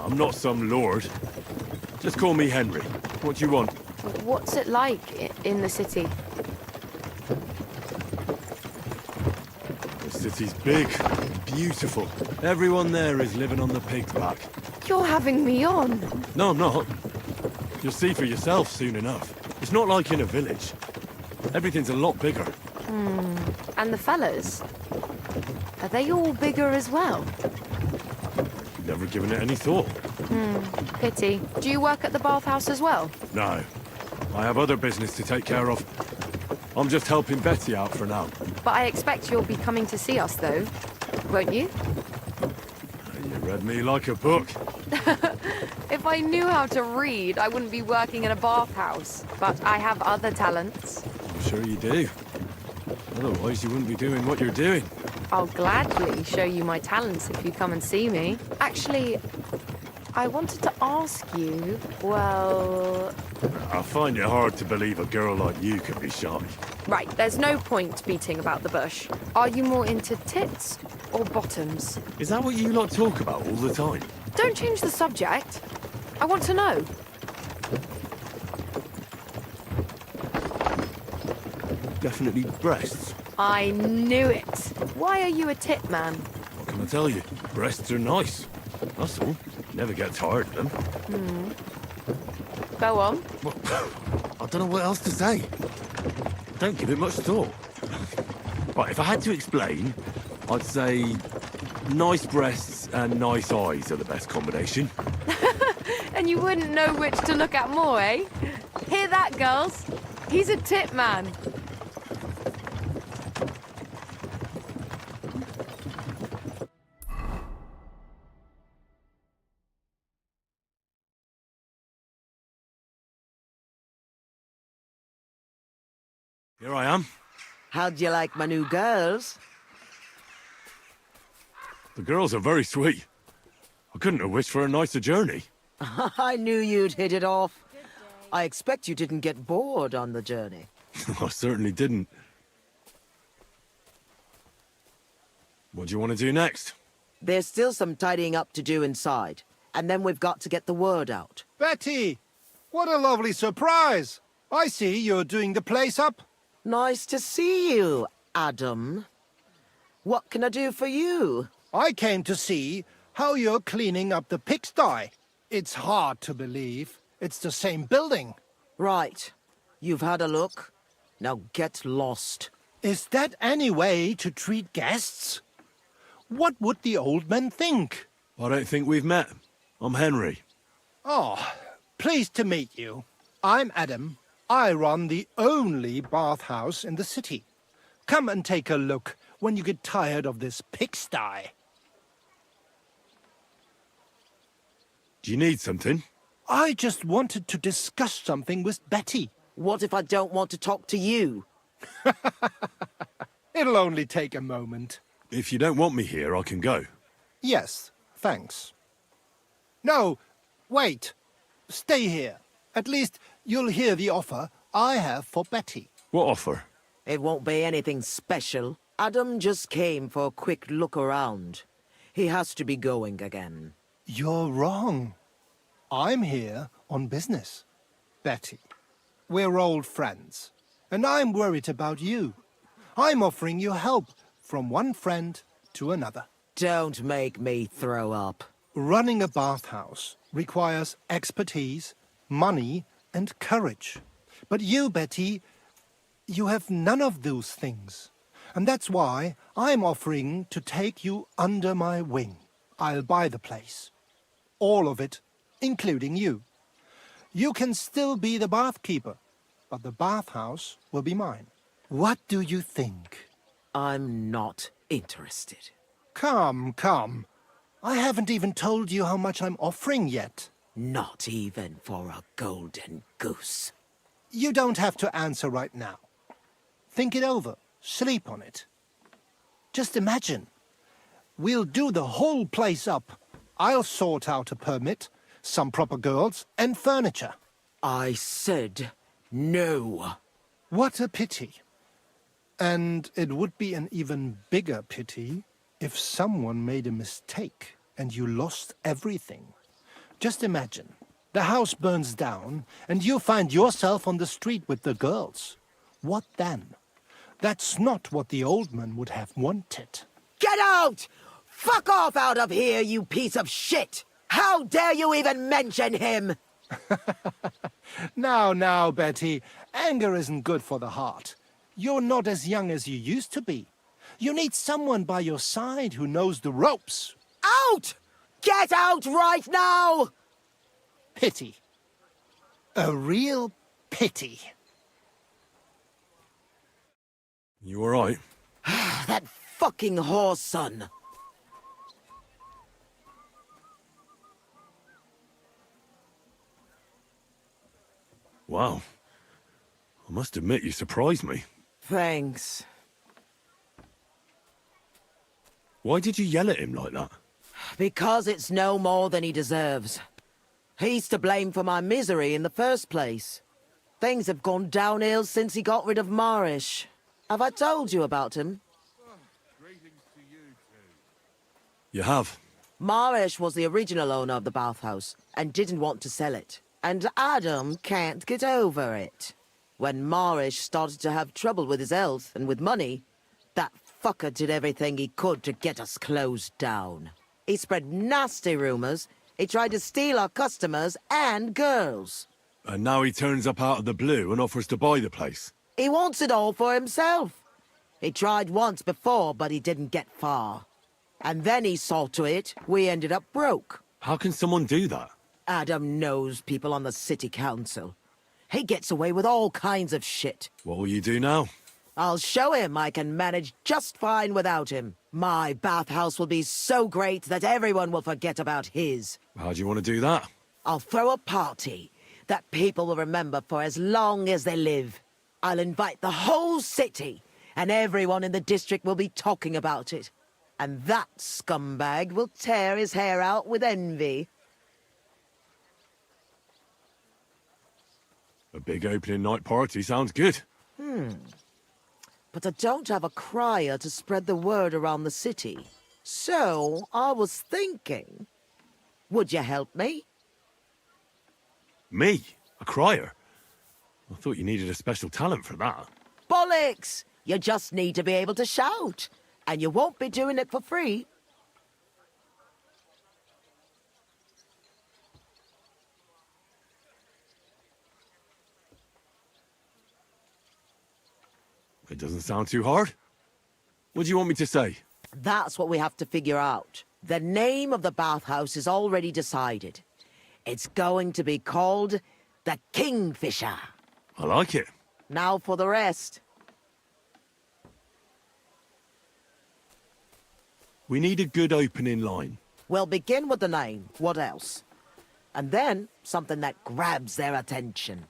[SPEAKER 7] I'm not some lord. Just call me Henry. What do you want?
[SPEAKER 12] What's it like in the city?
[SPEAKER 7] The city's big, beautiful. Everyone there is living on the pig's back.
[SPEAKER 12] You're having me on.
[SPEAKER 7] No, I'm not. You'll see for yourself soon enough. It's not like in a village. Everything's a lot bigger.
[SPEAKER 12] And the fellas? Are they all bigger as well?
[SPEAKER 7] Never given it any thought.
[SPEAKER 12] Pity. Do you work at the bathhouse as well?
[SPEAKER 7] No. I have other business to take care of. I'm just helping Betty out for now.
[SPEAKER 12] But I expect you'll be coming to see us, though. Won't you?
[SPEAKER 7] You read me like a book.
[SPEAKER 12] If I knew how to read, I wouldn't be working in a bathhouse. But I have other talents.
[SPEAKER 7] I'm sure you do. Otherwise, you wouldn't be doing what you're doing.
[SPEAKER 12] I'll gladly show you my talents if you come and see me. Actually, I wanted to ask you, well...
[SPEAKER 7] I find it hard to believe a girl like you can be shy.
[SPEAKER 12] Right, there's no point beating about the bush. Are you more into tits or bottoms?
[SPEAKER 7] Is that what you lot talk about all the time?
[SPEAKER 12] Don't change the subject. I want to know.
[SPEAKER 7] Definitely breasts.
[SPEAKER 12] I knew it. Why are you a tit man?
[SPEAKER 7] What can I tell you? Breasts are nice. That's all. Never get tired of them.
[SPEAKER 12] Go on.
[SPEAKER 7] Well, I don't know what else to say. Don't give it much thought. Right, if I had to explain, I'd say nice breasts and nice eyes are the best combination.
[SPEAKER 12] And you wouldn't know which to look at more, eh? Hear that, girls? He's a tit man.
[SPEAKER 7] Here I am.
[SPEAKER 18] How'd you like my new girls?
[SPEAKER 7] The girls are very sweet. I couldn't have wished for a nicer journey.
[SPEAKER 18] I knew you'd hit it off. I expect you didn't get bored on the journey.
[SPEAKER 7] I certainly didn't. What do you want to do next?
[SPEAKER 18] There's still some tidying up to do inside, and then we've got to get the word out.
[SPEAKER 10] Betty! What a lovely surprise! I see you're doing the place up.
[SPEAKER 18] Nice to see you, Adam. What can I do for you?
[SPEAKER 10] I came to see how you're cleaning up the pigsty. It's hard to believe. It's the same building.
[SPEAKER 18] Right. You've had a look. Now get lost.
[SPEAKER 10] Is that any way to treat guests? What would the old men think?
[SPEAKER 7] I don't think we've met. I'm Henry.
[SPEAKER 10] Oh, Pleased to meet you. I'm Adam. I run the only bathhouse in the city. Come and take a look when you get tired of this pigsty.
[SPEAKER 7] Do you need something?
[SPEAKER 10] I just wanted to discuss something with Betty.
[SPEAKER 18] What if I don't want to talk to you?
[SPEAKER 10] It'll only take a moment.
[SPEAKER 7] If you don't want me here, I can go.
[SPEAKER 10] Yes, thanks. No, wait. Stay here. At least you'll hear the offer I have for Betty.
[SPEAKER 7] What offer?
[SPEAKER 18] It won't be anything special. Adam just came for a quick look around. He has to be going again.
[SPEAKER 10] You're wrong. I'm here on business. Betty, we're old friends, and I'm worried about you. I'm offering you help from one friend to another.
[SPEAKER 18] Don't make me throw up.
[SPEAKER 10] Running a bathhouse requires expertise, money, and courage. But you, Betty, you have none of those things. And that's why I'm offering to take you under my wing. I'll buy the place. All of it, including you. You can still be the bathkeeper, but the bathhouse will be mine. What do you think?
[SPEAKER 18] I'm not interested.
[SPEAKER 10] Come, come. I haven't even told you how much I'm offering yet.
[SPEAKER 18] Not even for a golden goose.
[SPEAKER 10] You don't have to answer right now. Think it over. Sleep on it. Just imagine. We'll do the whole place up. I'll sort out a permit, some proper girls, and furniture.
[SPEAKER 18] I said no.
[SPEAKER 10] What a pity. And it would be an even bigger pity if someone made a mistake and you lost everything. Just imagine. The house burns down and you find yourself on the street with the girls. What then? That's not what the old man would have wanted.
[SPEAKER 18] Get out! Fuck off out of here, you piece of shit! How dare you even mention him?
[SPEAKER 10] Now, Betty, anger isn't good for the heart. You're not as young as you used to be. You need someone by your side who knows the ropes.
[SPEAKER 18] Out! Get out right now!
[SPEAKER 10] Pity. A real pity.
[SPEAKER 7] You all right?
[SPEAKER 18] That fucking whore's son.
[SPEAKER 7] Wow. I must admit you surprised me.
[SPEAKER 18] Thanks.
[SPEAKER 7] Why did you yell at him like that?
[SPEAKER 18] Because it's no more than he deserves. He's to blame for my misery in the first place. Things have gone downhill since he got rid of Marish. Have I told you about him?
[SPEAKER 7] You have.
[SPEAKER 18] Marish was the original owner of the bathhouse and didn't want to sell it. And Adam can't get over it. When Marish started to have trouble with his health and with money, that fucker did everything he could to get us closed down. He spread nasty rumors. He tried to steal our customers and girls.
[SPEAKER 7] And now he turns up out of the blue and offers to buy the place.
[SPEAKER 18] He wants it all for himself. He tried once before, but he didn't get far. And then he saw to it we ended up broke.
[SPEAKER 7] How can someone do that?
[SPEAKER 18] Adam knows people on the city council. He gets away with all kinds of shit.
[SPEAKER 7] What will you do now?
[SPEAKER 18] I'll show him I can manage just fine without him. My bathhouse will be so great that everyone will forget about his.
[SPEAKER 7] How do you want to do that?
[SPEAKER 18] I'll throw a party that people will remember for as long as they live. I'll invite the whole city, and everyone in the district will be talking about it. And that scumbag will tear his hair out with envy.
[SPEAKER 7] A big opening night party sounds good.
[SPEAKER 18] But I don't have a crier to spread the word around the city. So, I was thinking, would you help me?
[SPEAKER 7] Me? A crier? I thought you needed a special talent for that.
[SPEAKER 18] Bollocks! You just need to be able to shout. And you won't be doing it for free.
[SPEAKER 7] It doesn't sound too hard. What do you want me to say?
[SPEAKER 18] That's what we have to figure out. The name of the bathhouse is already decided. It's going to be called the Kingfisher.
[SPEAKER 7] I like it.
[SPEAKER 18] Now for the rest.
[SPEAKER 7] We need a good opening line.
[SPEAKER 18] We'll begin with the name. What else? And then something that grabs their attention.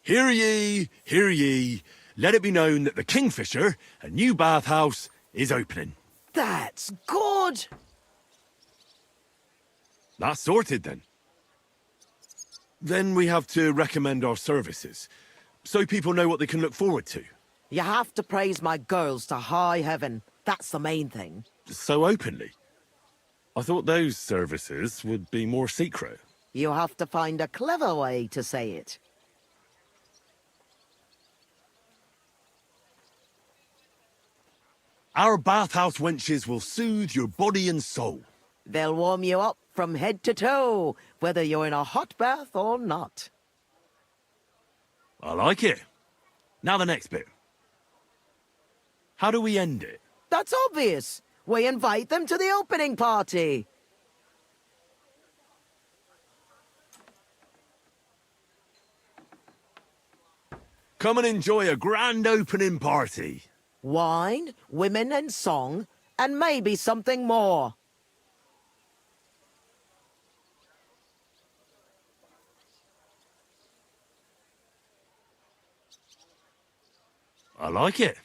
[SPEAKER 7] Hear ye, hear ye. Let it be known that the Kingfisher, a new bathhouse, is opening.
[SPEAKER 18] That's good!
[SPEAKER 7] That's sorted then. Then we have to recommend our services, so people know what they can look forward to.
[SPEAKER 18] You have to praise my girls to high heaven. That's the main thing.
[SPEAKER 7] So openly. I thought those services would be more secret.
[SPEAKER 18] You have to find a clever way to say it.
[SPEAKER 7] Our bathhouse wenches will soothe your body and soul.
[SPEAKER 18] They'll warm you up from head to toe, whether you're in a hot bath or not.
[SPEAKER 7] I like it. Now the next bit. How do we end it?
[SPEAKER 18] That's obvious. We invite them to the opening party.
[SPEAKER 7] Come and enjoy a grand opening party.
[SPEAKER 18] Wine, women and song, and maybe something more.
[SPEAKER 7] I like it.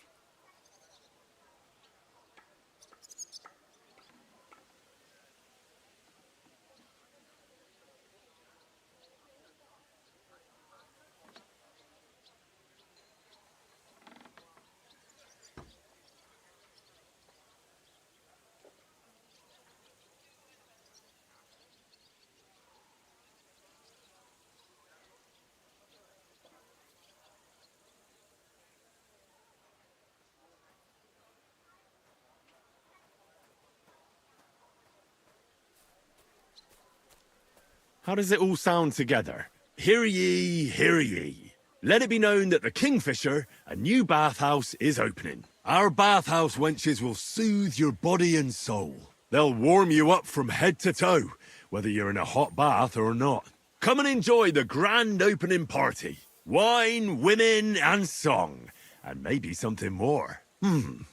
[SPEAKER 7] How does it all sound together? Hear ye, hear ye. Let it be known that the Kingfisher, a new bathhouse, is opening. Our bathhouse wenches will soothe your body and soul. They'll warm you up from head to toe, whether you're in a hot bath or not. Come and enjoy the grand opening party. Wine, women, and song. And maybe something more. I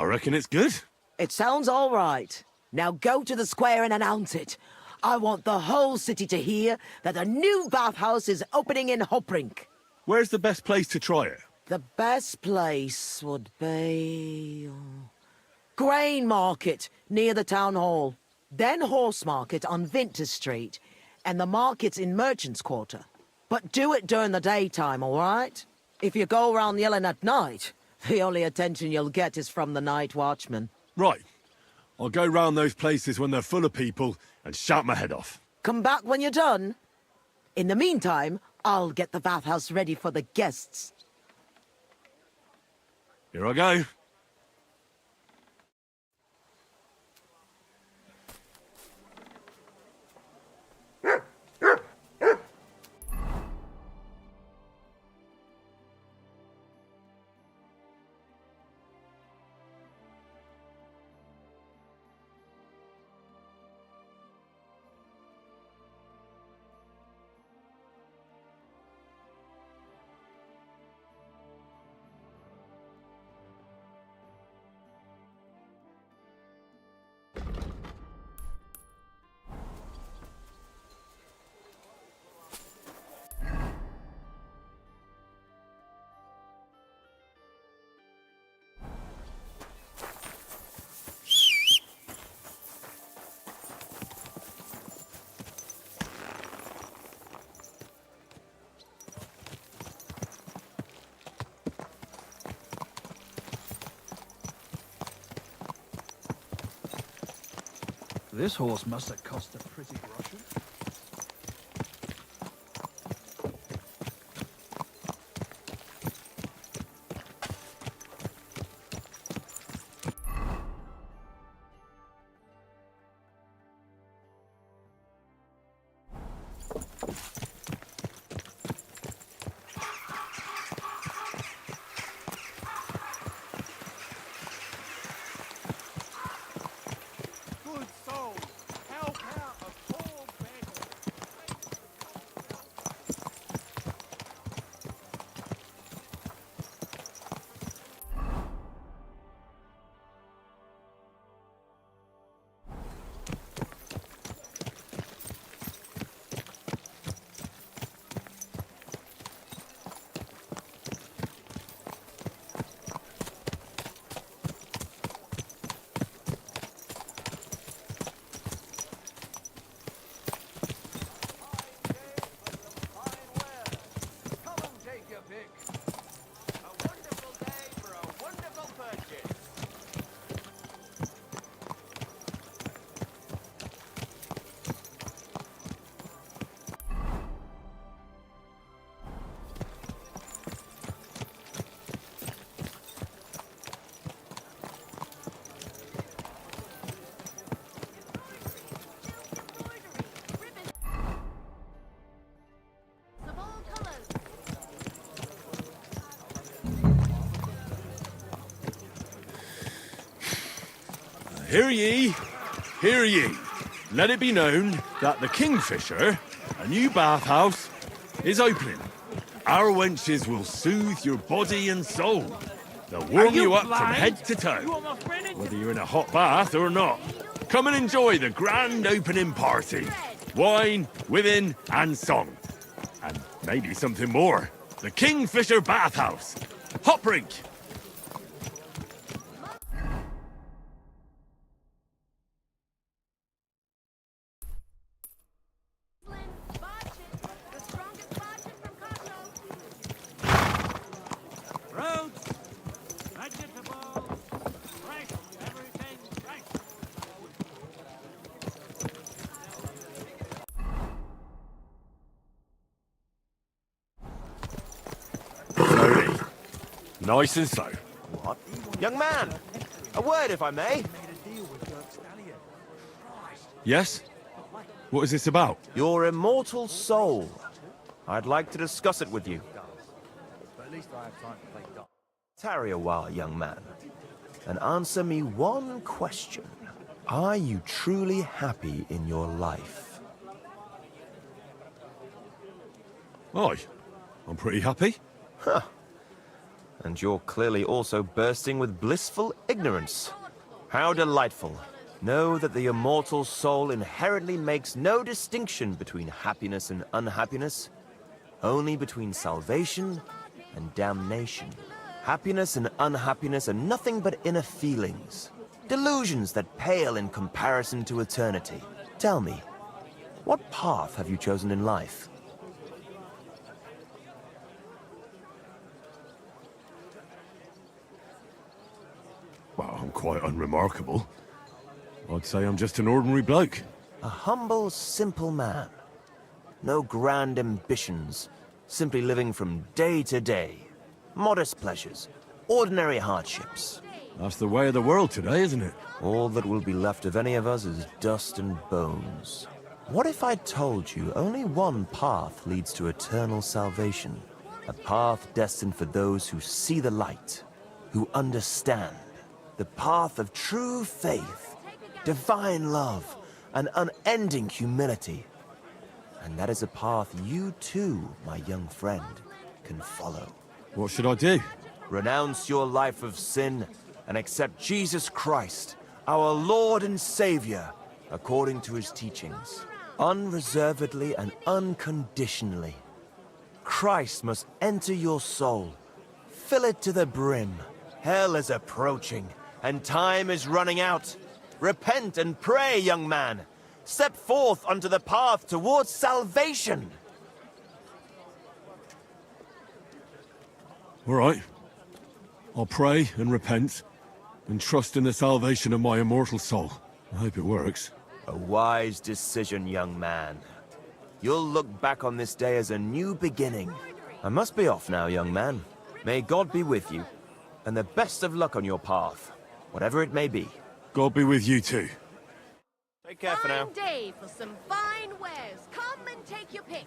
[SPEAKER 7] reckon it's good.
[SPEAKER 18] It sounds all right. Now go to the square and announce it. I want the whole city to hear that a new bathhouse is opening in Hoprink.
[SPEAKER 7] Where's the best place to try it?
[SPEAKER 18] The best place would be... Grain Market, near the town hall. Then Horse Market on Vinter Street. And the markets in Merchant's Quarter. But do it during the daytime, all right? If you go around yelling at night, the only attention you'll get is from the night watchman.
[SPEAKER 7] Right. I'll go round those places when they're full of people and shout my head off.
[SPEAKER 18] Come back when you're done. In the meantime, I'll get the bathhouse ready for the guests.
[SPEAKER 7] Here I go.
[SPEAKER 16] This horse must have cost a pretty groschen.
[SPEAKER 7] Hear ye, hear ye. Let it be known that the Kingfisher, a new bathhouse, is opening. Our wenches will soothe your body and soul. They'll warm you up from head to toe, whether you're in a hot bath or not. Come and enjoy the grand opening party. Wine, women, and song. And maybe something more. The Kingfisher Bathhouse. Hop Rink.
[SPEAKER 11] Roads, vegetables, fresh, everything fresh.
[SPEAKER 7] Slowly. Nice and slow.
[SPEAKER 9] What? Young man! A word, if I may.
[SPEAKER 7] Yes? What is this about?
[SPEAKER 9] Your immortal soul. I'd like to discuss it with you.
[SPEAKER 1] But at least I have time to play golf.
[SPEAKER 9] Tarry a while, young man, and answer me one question. Are you truly happy in your life?
[SPEAKER 7] Aye. I'm pretty happy.
[SPEAKER 9] Huh. And you're clearly also bursting with blissful ignorance. How delightful. Know that the immortal soul inherently makes no distinction between happiness and unhappiness, only between salvation and damnation. Happiness and unhappiness are nothing but inner feelings, delusions that pale in comparison to eternity. Tell me, what path have you chosen in life?
[SPEAKER 7] Well, I'm quite unremarkable. I'd say I'm just an ordinary bloke.
[SPEAKER 9] A humble, simple man. No grand ambitions, simply living from day to day. Modest pleasures, ordinary hardships.
[SPEAKER 7] That's the way of the world today, isn't it?
[SPEAKER 9] All that will be left of any of us is dust and bones. What if I told you only one path leads to eternal salvation? A path destined for those who see the light, who understand. The path of true faith, divine love, and unending humility. And that is a path you too, my young friend, can follow.
[SPEAKER 7] What should I do?
[SPEAKER 9] Renounce your life of sin and accept Jesus Christ, our Lord and Savior, according to his teachings, unreservedly and unconditionally. Christ must enter your soul. Fill it to the brim. Hell is approaching, and time is running out. Repent and pray, young man. Step forth onto the path towards salvation.
[SPEAKER 7] All right. I'll pray and repent and trust in the salvation of my immortal soul. I hope it works.
[SPEAKER 9] A wise decision, young man. You'll look back on this day as a new beginning. I must be off now, young man. May God be with you, and the best of luck on your path, whatever it may be.
[SPEAKER 7] God be with you too.
[SPEAKER 9] Take care for now.
[SPEAKER 12] Fine day for some fine wares. Come and take your pick.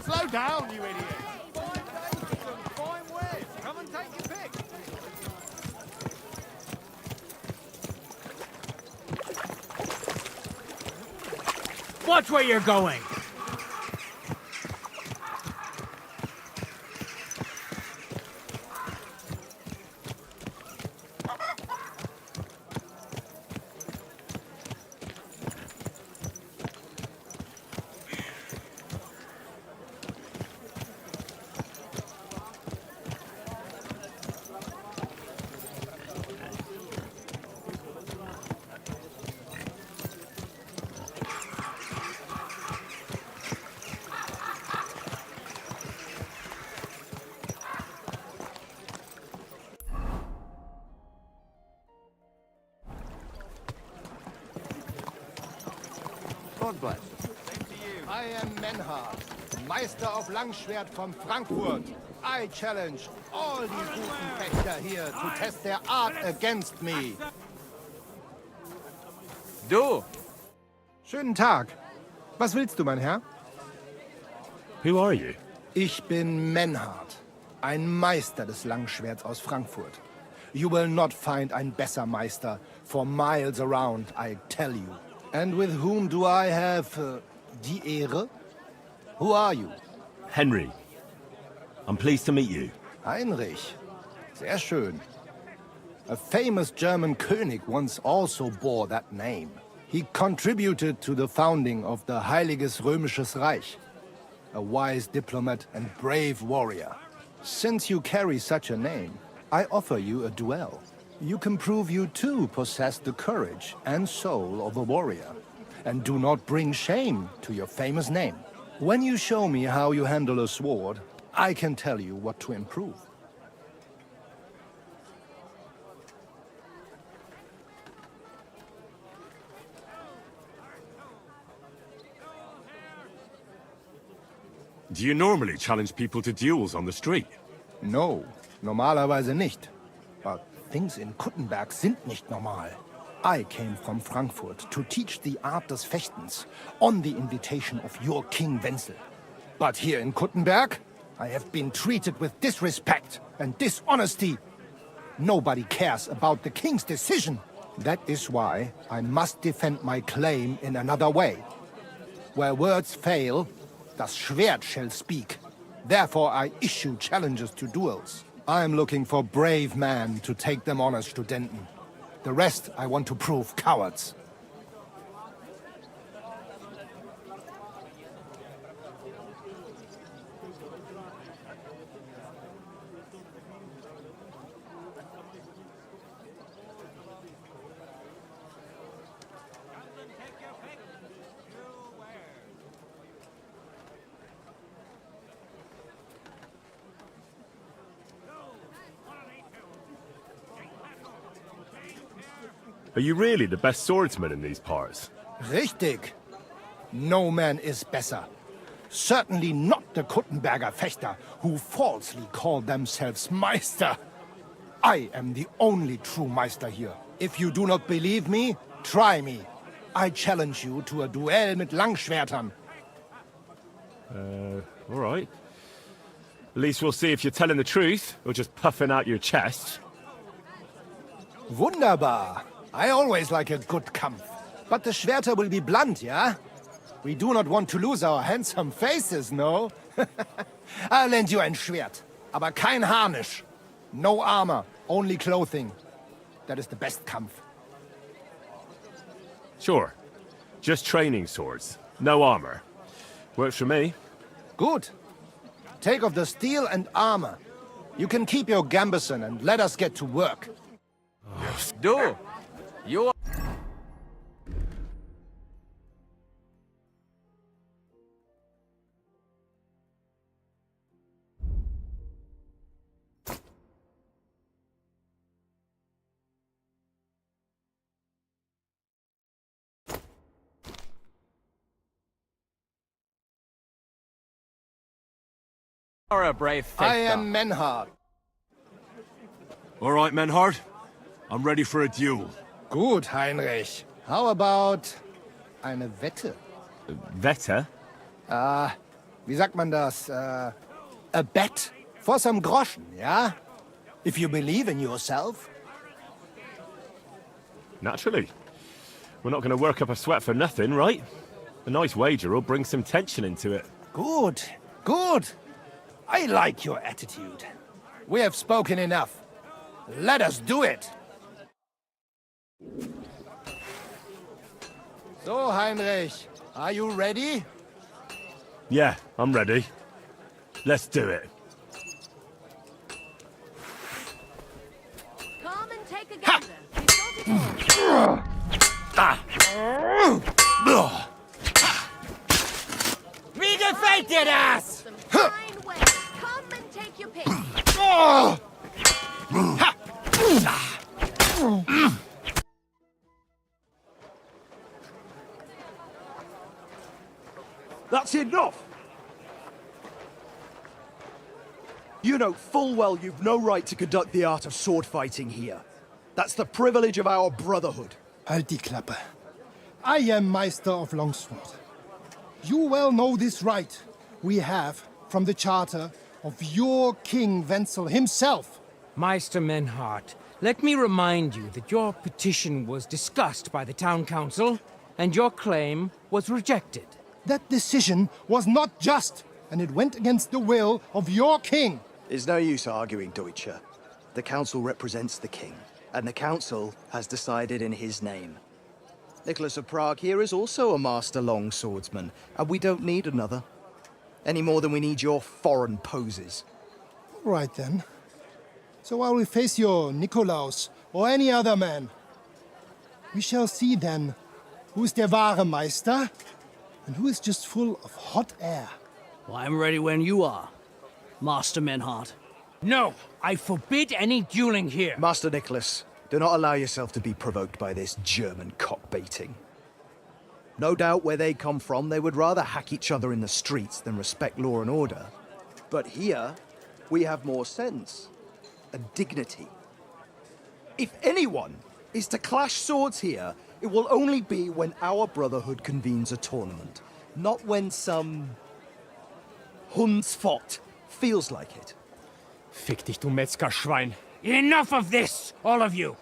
[SPEAKER 1] Slow down, you idiot! Fine day for some fine wares. Come and take your pick.
[SPEAKER 11] Watch where you're going.
[SPEAKER 1] God bless.
[SPEAKER 10] I am Menhard, Meister of Langschwert from Frankfurt. I challenge all die Rufenfechter here to test their art against me.
[SPEAKER 14] Du!
[SPEAKER 10] Schönen Tag. Was willst du, mein Herr?
[SPEAKER 7] Who are you?
[SPEAKER 10] Ich bin Menhard, ein Meister des Langschwerts aus Frankfurt. You will not find ein besser Meister for miles around, I tell you. And with whom do I have die Ehre? Who are you?
[SPEAKER 7] Henry. I'm pleased to meet you.
[SPEAKER 10] Heinrich. Sehr schön. A famous German König once also bore that name. He contributed to the founding of the Heiliges Römisches Reich. A wise diplomat and brave warrior. Since you carry such a name, I offer you a duel. You can prove you too possess the courage and soul of a warrior. And do not bring shame to your famous name. When you show me how you handle a sword, I can tell you what to improve.
[SPEAKER 7] Do you normally challenge people to duels on the street?
[SPEAKER 10] No, normalerweise nicht. But things in Kuttenberg sind nicht normal. I came from Frankfurt to teach the art des Fechtens on the invitation of your King Wenzel. But here in Kuttenberg, I have been treated with disrespect and dishonesty. Nobody cares about the king's decision. That is why I must defend my claim in another way. Where words fail, das Schwert shall speak. Therefore I issue challenges to duels. I am looking for brave men to take them on as Studenten. The rest I want to prove cowards.
[SPEAKER 7] Are you really the best swordsman in these parts?
[SPEAKER 10] Richtig. No man is better. Certainly not the Kuttenberger Fechter, who falsely call themselves Meister. I am the only true Meister here. If you do not believe me, try me. I challenge you to a duel mit Langschwertern.
[SPEAKER 7] All right. At least we'll see if you're telling the truth, or just puffing out your chest.
[SPEAKER 10] Wunderbar. I always like a good Kampf. But the Schwerter will be blunt, yeah? We do not want to lose our handsome faces, no? I'll lend you ein Schwert. Aber kein Harnisch. No armor, only clothing. That is the best Kampf.
[SPEAKER 7] Sure. Just training swords. No armor. Works for me.
[SPEAKER 10] Good. Take off the steel and armor. You can keep your gambeson and let us get to work.
[SPEAKER 17] Do. You
[SPEAKER 14] are a brave fechter.
[SPEAKER 10] I am Menhard.
[SPEAKER 7] All right, Menhard. I'm ready for a duel.
[SPEAKER 10] Gut, Heinrich. How about eine Wette?
[SPEAKER 7] Wette?
[SPEAKER 10] Wie sagt man das? A bet for some Groschen, yeah? If you believe in yourself.
[SPEAKER 7] Naturally. We're not going to work up a sweat for nothing, right? A nice wager will bring some tension into it.
[SPEAKER 10] Good, good. I like your attitude. We have spoken enough. Let us do it. So, Heinrich, are you ready?
[SPEAKER 7] Yeah, I'm ready. Let's do it.
[SPEAKER 12] Come and take a gander.
[SPEAKER 4] Wie gefällt dir das?
[SPEAKER 12] Fine way. Come and take your pick.
[SPEAKER 16] That's enough! You know full well you've no right to conduct the art of sword fighting here. That's the privilege of our brotherhood.
[SPEAKER 10] Halt die Klappe. I am Meister of Longsword. You well know this right. we have from the charter of your King Wenzel himself.
[SPEAKER 19] Meister Menhart, let me remind you that your petition was discussed by the town council, and your claim was rejected.
[SPEAKER 10] That decision was not just, and it went against the will of your king.
[SPEAKER 16] There's no use arguing, Deutscher. The council represents the king, and the council has decided in his name. Nicholas of Prague here is also a master longswordsman, and we don't need another. Any more than we need your foreign poses.
[SPEAKER 10] All right then. So I will face your Nikolaus or any other man. We shall see then who is der wahre Meister and who is just full of hot air.
[SPEAKER 20] Well, I'm ready when you are, Master Menhart.
[SPEAKER 19] No, I forbid any dueling here.
[SPEAKER 16] Master Nicholas, do not allow yourself to be provoked by this German cock-baiting. No doubt where they come from, they would rather hack each other in the streets than respect law and order. But here, we have more sense and dignity. If anyone is to clash swords here, it will only be when our brotherhood convenes a tournament, not when some Hundsfott feels like it.
[SPEAKER 19] Fick dich, du Metzgerschwein. Enough of this, all of you!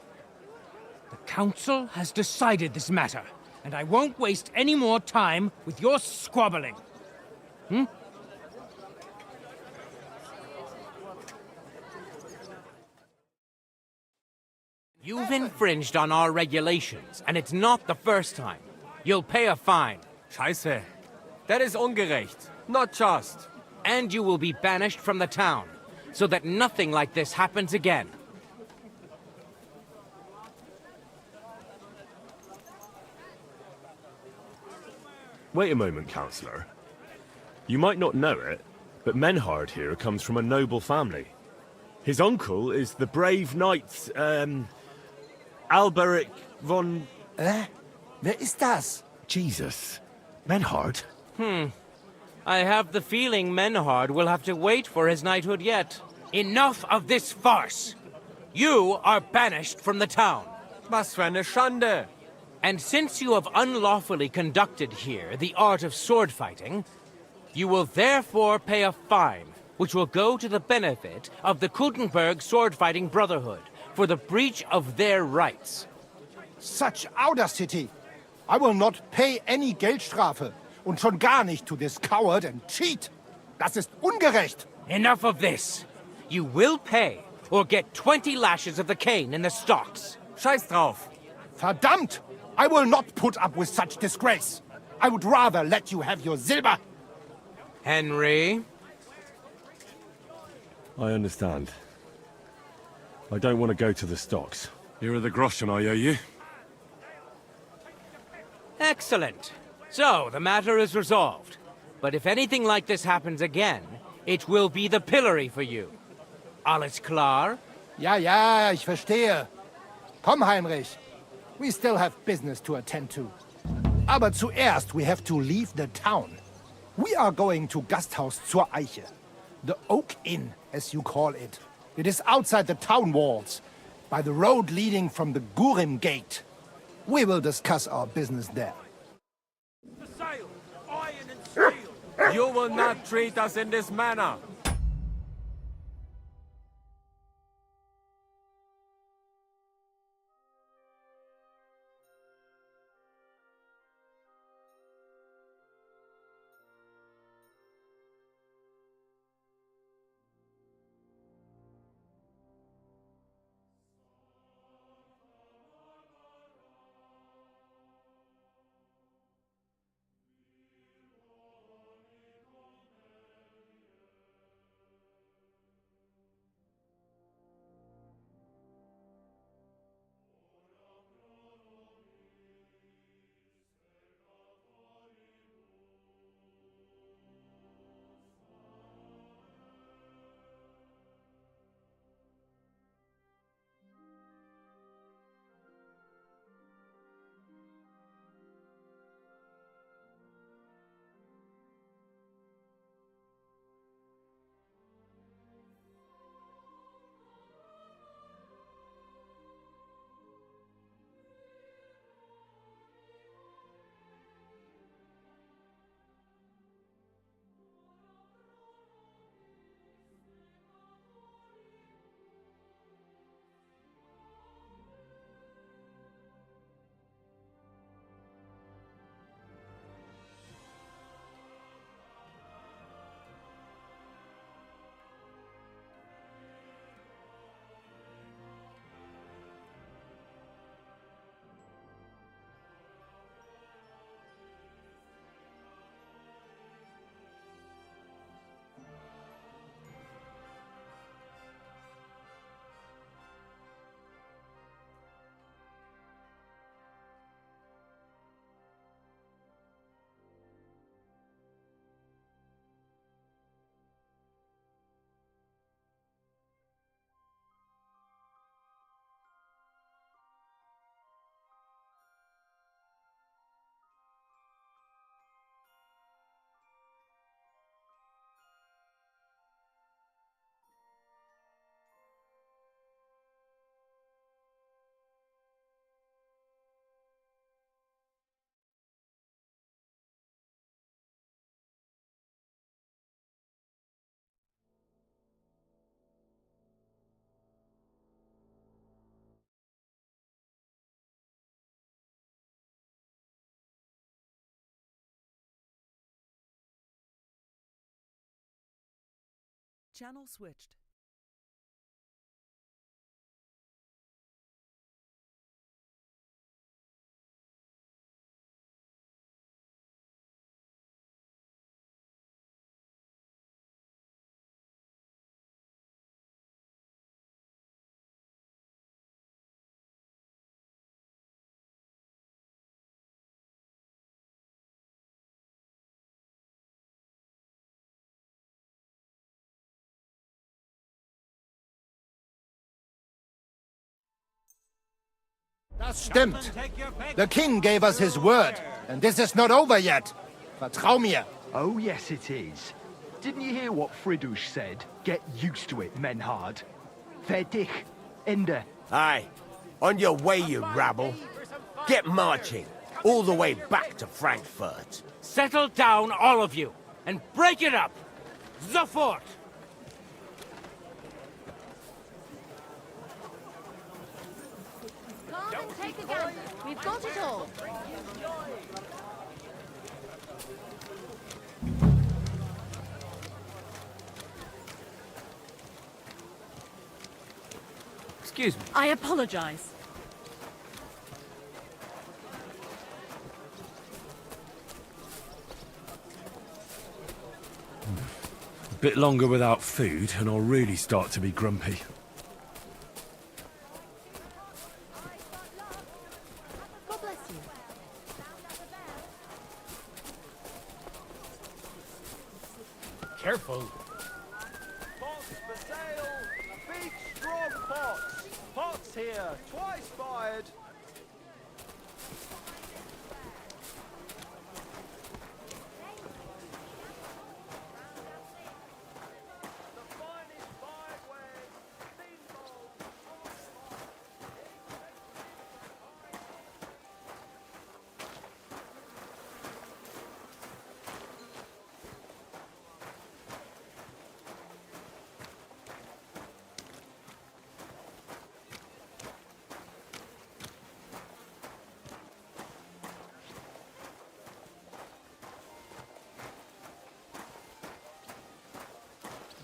[SPEAKER 19] The council has decided this matter, and I won't waste any more time with your squabbling. You've infringed on our regulations, and it's not the first time. You'll pay a fine.
[SPEAKER 14] Scheiße. That is ungerecht. Not just.
[SPEAKER 19] And you will be banished from the town, so that nothing like this happens again.
[SPEAKER 7] Wait a moment, Counselor. You might not know it, but Menhard here comes from a noble family. His uncle is the brave knight, Alberic von...
[SPEAKER 6] Wer ist das?
[SPEAKER 7] Jesus. Menhard?
[SPEAKER 19] I have the feeling Menhard will have to wait for his knighthood yet. Enough of this farce! You are banished from the town.
[SPEAKER 14] Was für eine Schande!
[SPEAKER 19] And since you have unlawfully conducted here the art of sword fighting, you will therefore pay a fine, which will go to the benefit of the Kuttenberg Sword-Fighting Brotherhood for the breach of their rights.
[SPEAKER 10] Such audacity! I will not pay any Geldstrafe, und schon gar nicht to this coward and cheat. Das ist ungerecht.
[SPEAKER 19] Enough of this. You will pay, or get 20 lashes of the cane in the stocks.
[SPEAKER 14] Scheiß drauf.
[SPEAKER 10] Verdammt! I will not put up with such disgrace. I would rather let you have your silver.
[SPEAKER 19] Henry?
[SPEAKER 7] I understand. I don't want to go to the stocks. Here are the groschen I owe you.
[SPEAKER 19] Excellent. So, the matter is resolved. But if anything like this happens again, it will be the pillory for you. Alles klar?
[SPEAKER 10] Ja, ich verstehe. Komm, Heinrich. We still have business to attend to. Aber zuerst we have to leave the town. We are going to Gasthaus zur Eiche. The Oak Inn, as you call it. It is outside the town walls, by the road leading from the Gurim Gate. We will discuss our business there.
[SPEAKER 14] The sail! Iron and steel! You will not treat us in this manner!
[SPEAKER 21] Channel switched.
[SPEAKER 10] Das stimmt. The king gave us his word, and this is not over yet. Vertrau mir.
[SPEAKER 22] Oh, yes, it is. Didn't you hear what Fridush said? Get used to it, Menhard. Fertig. Ende.
[SPEAKER 6] Aye. On your way, you rabble. Get marching. All the way back to Frankfurt.
[SPEAKER 19] Settle down, all of you, and break it up! Sofort!
[SPEAKER 3] Come and take a gander. We've got it all.
[SPEAKER 19] Excuse me.
[SPEAKER 21] I apologize.
[SPEAKER 7] A bit longer without food, and I'll really start to be grumpy.
[SPEAKER 3] God bless you.
[SPEAKER 19] Careful.
[SPEAKER 1] Pots for sale! Big, strong pots! Pots here, twice fired!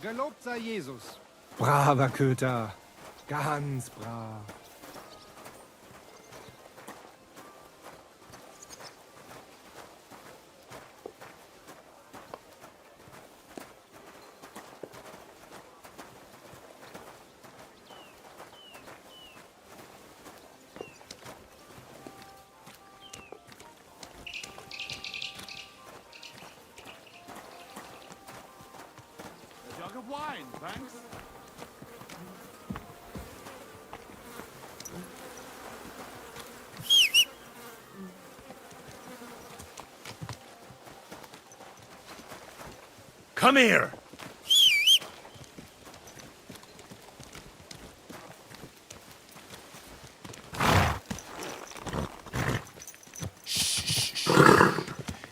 [SPEAKER 10] Gelobt sei Jesus. Braver Köter. Ganz brav.
[SPEAKER 14] A jug of wine, thanks.
[SPEAKER 7] Come here!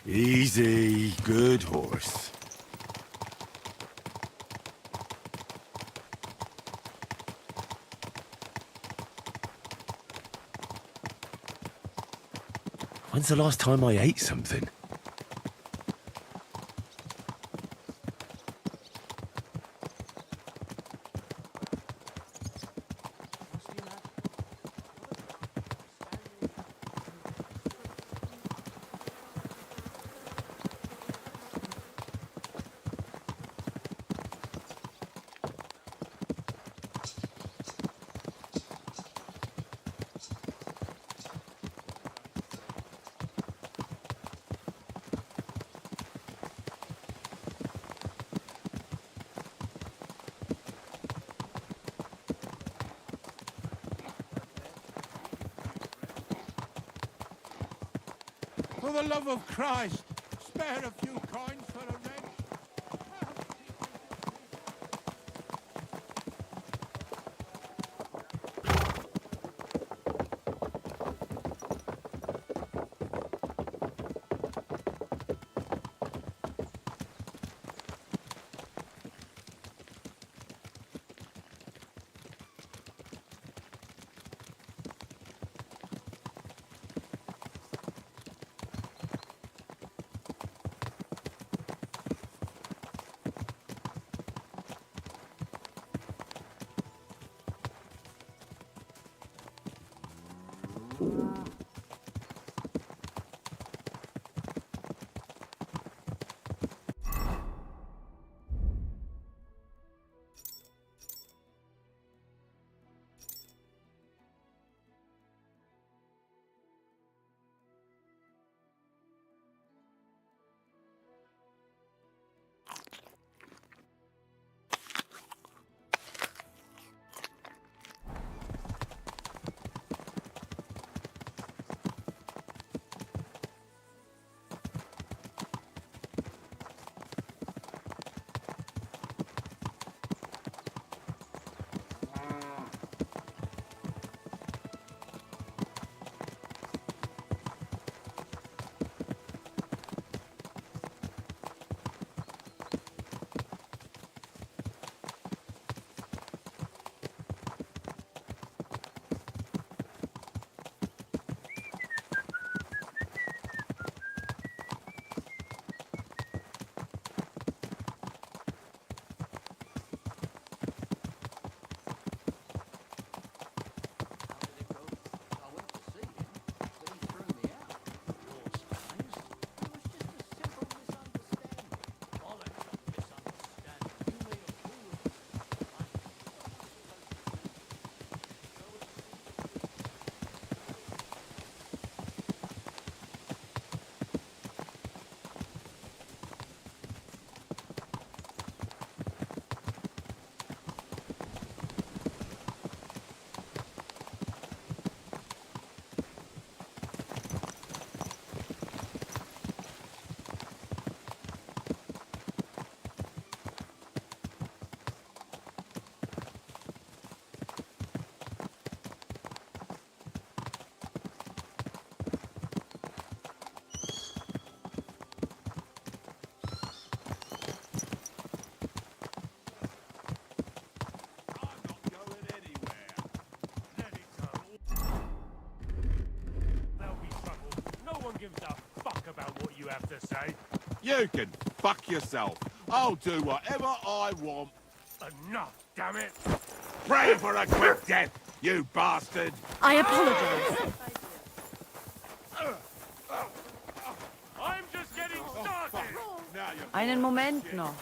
[SPEAKER 7] Easy, good horse. When's the last time I ate something?
[SPEAKER 14] For the love of Christ, spare a few coins for a wrench. have to say?
[SPEAKER 8] You can fuck yourself. I'll do whatever I want.
[SPEAKER 14] Enough, damn it!
[SPEAKER 8] Pray for a quick death, you bastard!
[SPEAKER 3] I apologize.
[SPEAKER 14] I'm just getting started!
[SPEAKER 21] Einen Moment noch.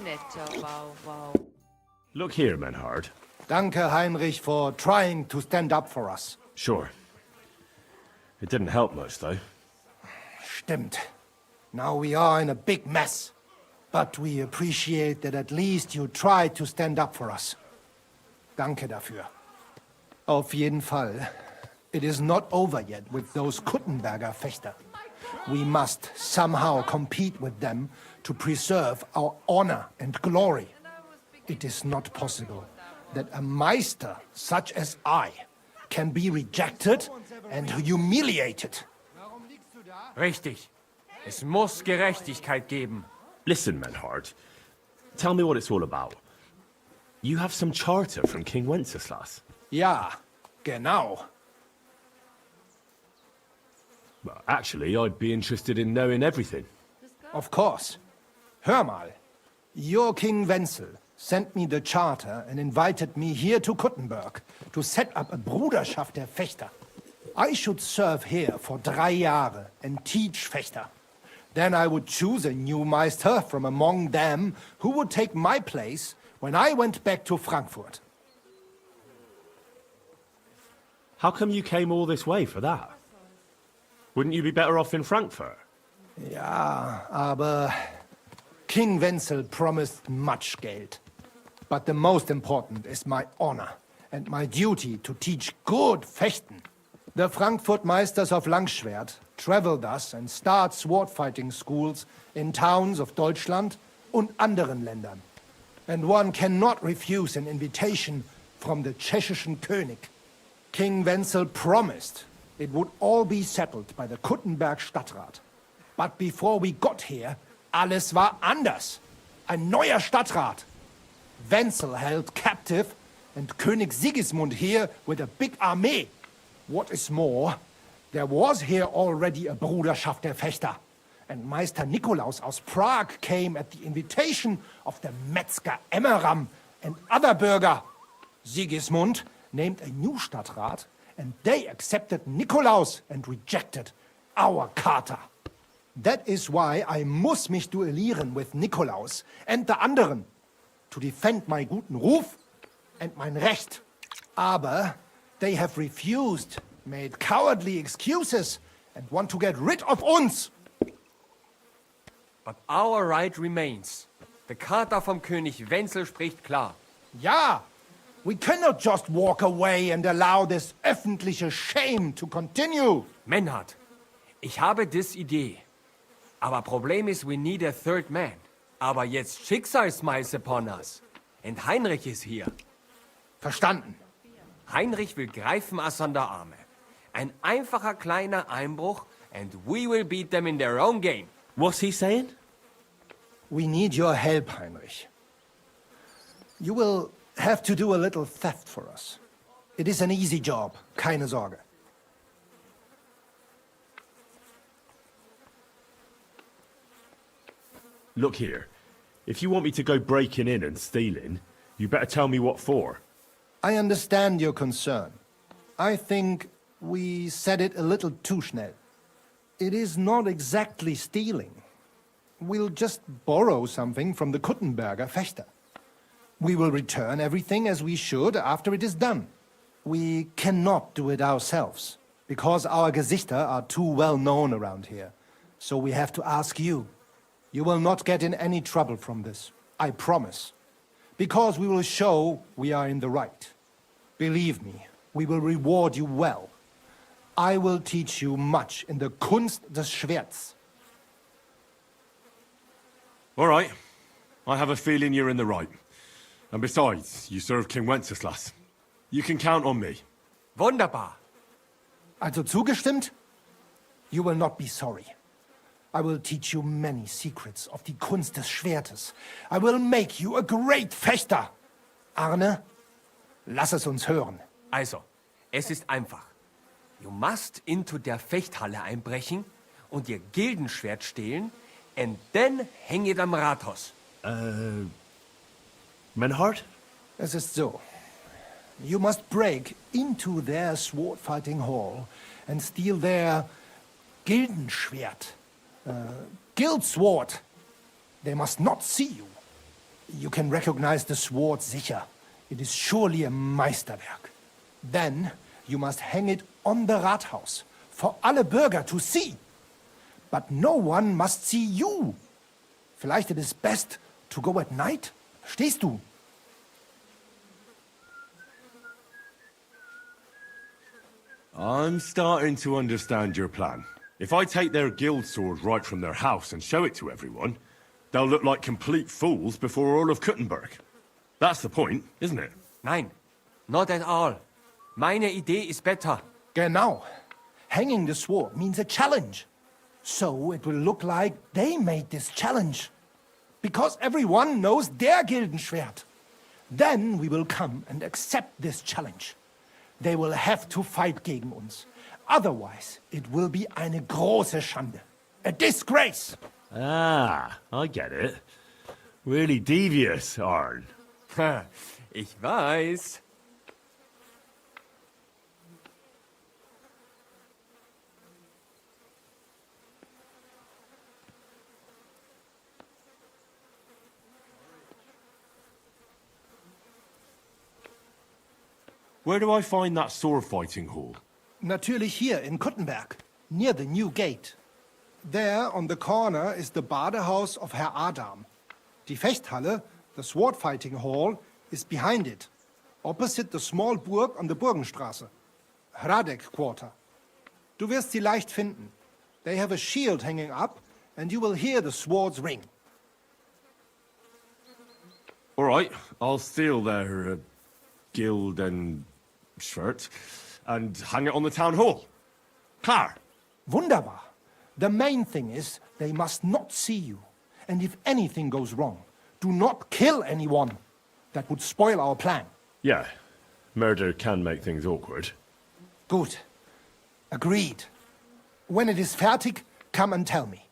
[SPEAKER 12] Netter Wauwau.
[SPEAKER 5] Look here, Menhard.
[SPEAKER 10] Danke, Heinrich, for trying to stand up for us.
[SPEAKER 5] Sure. It didn't help much, though.
[SPEAKER 10] Stimmt. Now we are in a big mess. But we appreciate that at least you tried to stand up for us. Danke dafür. Auf jeden Fall. It is not over yet with those Kuttenberger Fechter. We must somehow compete with them to preserve our honor and glory. It is not possible that a Meister such as I can be rejected and humiliated.
[SPEAKER 14] Richtig. Es muss Gerechtigkeit geben.
[SPEAKER 5] Listen, Menhard. Tell me what it's all about. You have some charter from King Wenceslas.
[SPEAKER 10] Ja, genau.
[SPEAKER 5] Well, actually, I'd be interested in knowing everything.
[SPEAKER 10] Of course. Hör mal. Your King Wenzel sent me the charter and invited me here to Kuttenberg to set up a Bruderschaft der Fechter. I should serve here for 3 Jahre and teach Fechter. Then I would choose a new Meister from among them who would take my place when I went back to Frankfurt.
[SPEAKER 5] How come you came all this way for that? Wouldn't you be better off in Frankfurt?
[SPEAKER 10] Ja, aber King Wenzel promised much Geld. But the most important is my honor and my duty to teach good Fechten. The Frankfurt Meisters of Langschwert travel thus and start sword fighting schools in towns of Deutschland und anderen Ländern. And one cannot refuse an invitation from the tschechischen König. King Wenzel promised it would all be settled by the Kuttenberg Stadtrat. But before we got here, alles war anders. Ein neuer Stadtrat. Wenzel held captive and König Sigismund here with a big army. What is more, there was here already a Bruderschaft der Fechter. And Meister Nikolaus aus Prague came at the invitation of the Metzger Emmeram and other Bürger. Sigismund named a new Stadtrat, and they accepted Nikolaus and rejected our Charta. That is why I muss mich duellieren with Nikolaus and the anderen, to defend my guten Ruf and mein Recht. Aber they have refused, made cowardly excuses, and want to get rid of uns.
[SPEAKER 14] But our right remains. The Charta vom König Wenzel spricht klar.
[SPEAKER 10] Ja, we cannot just walk away and allow this öffentliche shame to continue.
[SPEAKER 14] Menhard, ich habe dis Idee. Aber Problem ist, we need a third man. Aber jetzt Schicksalsmeis upon us. And Heinrich is here.
[SPEAKER 10] Verstanden.
[SPEAKER 14] Heinrich will greifen us an der Arme. Ein einfacher kleiner Einbruch and we will beat them in their own game.
[SPEAKER 5] What's he saying?
[SPEAKER 10] We need your help, Heinrich. You will have to do a little theft for us. It is an easy job, keine Sorge.
[SPEAKER 5] Look here. If you want me to go breaking in and stealing, you better tell me what for.
[SPEAKER 10] I understand your concern. I think we said it a little too schnell. It is not exactly stealing. We'll just borrow something from the Kuttenberger Fechter. We will return everything as we should after it is done. We cannot do it ourselves, because our Gesichter are too well known around here. So we have to ask you. You will not get in any trouble from this, I promise. Because we will show we are in the right. Believe me, we will reward you well. I will teach you much in the Kunst des Schwerts.
[SPEAKER 5] All right. I have a feeling you're in the right. And besides, you serve King Wenceslas. You can count on me.
[SPEAKER 14] Wunderbar.
[SPEAKER 10] Also zugestimmt? You will not be sorry. I will teach you many secrets of die Kunst des Schwertes. I will make you a great Fechter. Arne, lass es uns hören.
[SPEAKER 14] Also, Es ist einfach. You must into der Fechthalle einbrechen und ihr Gildenschwert stehlen and then hang it am Rathaus.
[SPEAKER 7] Menhard?
[SPEAKER 10] Es ist so. You must break into their sword fighting hall and steal their Gildenschwert. Guild sword. They must not see you. You can recognize the sword sicher. It is surely a Meisterwerk. Then you must hang it on the Rathaus for alle Bürger to see. But no one must see you. Vielleicht it is best to go at night? Verstehst du?
[SPEAKER 5] I'm starting to understand your plan. If I take their guild sword right from their house and show it to everyone, they'll look like complete fools before all of Kuttenberg. That's the point, isn't it?
[SPEAKER 14] Nein, not at all. Meine Idee ist better.
[SPEAKER 10] Genau. Hanging the sword means a challenge. So it will look like they made this challenge. Because everyone knows their Gildenschwert. Then we will come and accept this challenge. They will have to fight gegen uns. Otherwise, it will be eine große Schande. A disgrace!
[SPEAKER 5] Ah, I get it. Really devious, Arn.
[SPEAKER 14] Ich weiß.
[SPEAKER 5] Where do I find that sword fighting hall?
[SPEAKER 10] Natürlich hier in Kuttenberg, near the new gate. There, on the corner, is the Badehaus of Herr Adam. Die Fechthalle, the sword fighting hall, is behind it, opposite the small Burg on the Burgenstraße. Hradek Quarter. Du wirst sie leicht finden. They have a shield hanging up, and you will hear the swords ring.
[SPEAKER 5] All right, I'll steal their guild and shirt and hang it on the town hall. Klar.
[SPEAKER 10] Wunderbar. The main thing is they must not see you. And if anything goes wrong, do not kill anyone. That would spoil our plan.
[SPEAKER 5] Yeah, murder can make things awkward.
[SPEAKER 10] Gut. Agreed. When it is fertig, come and tell me.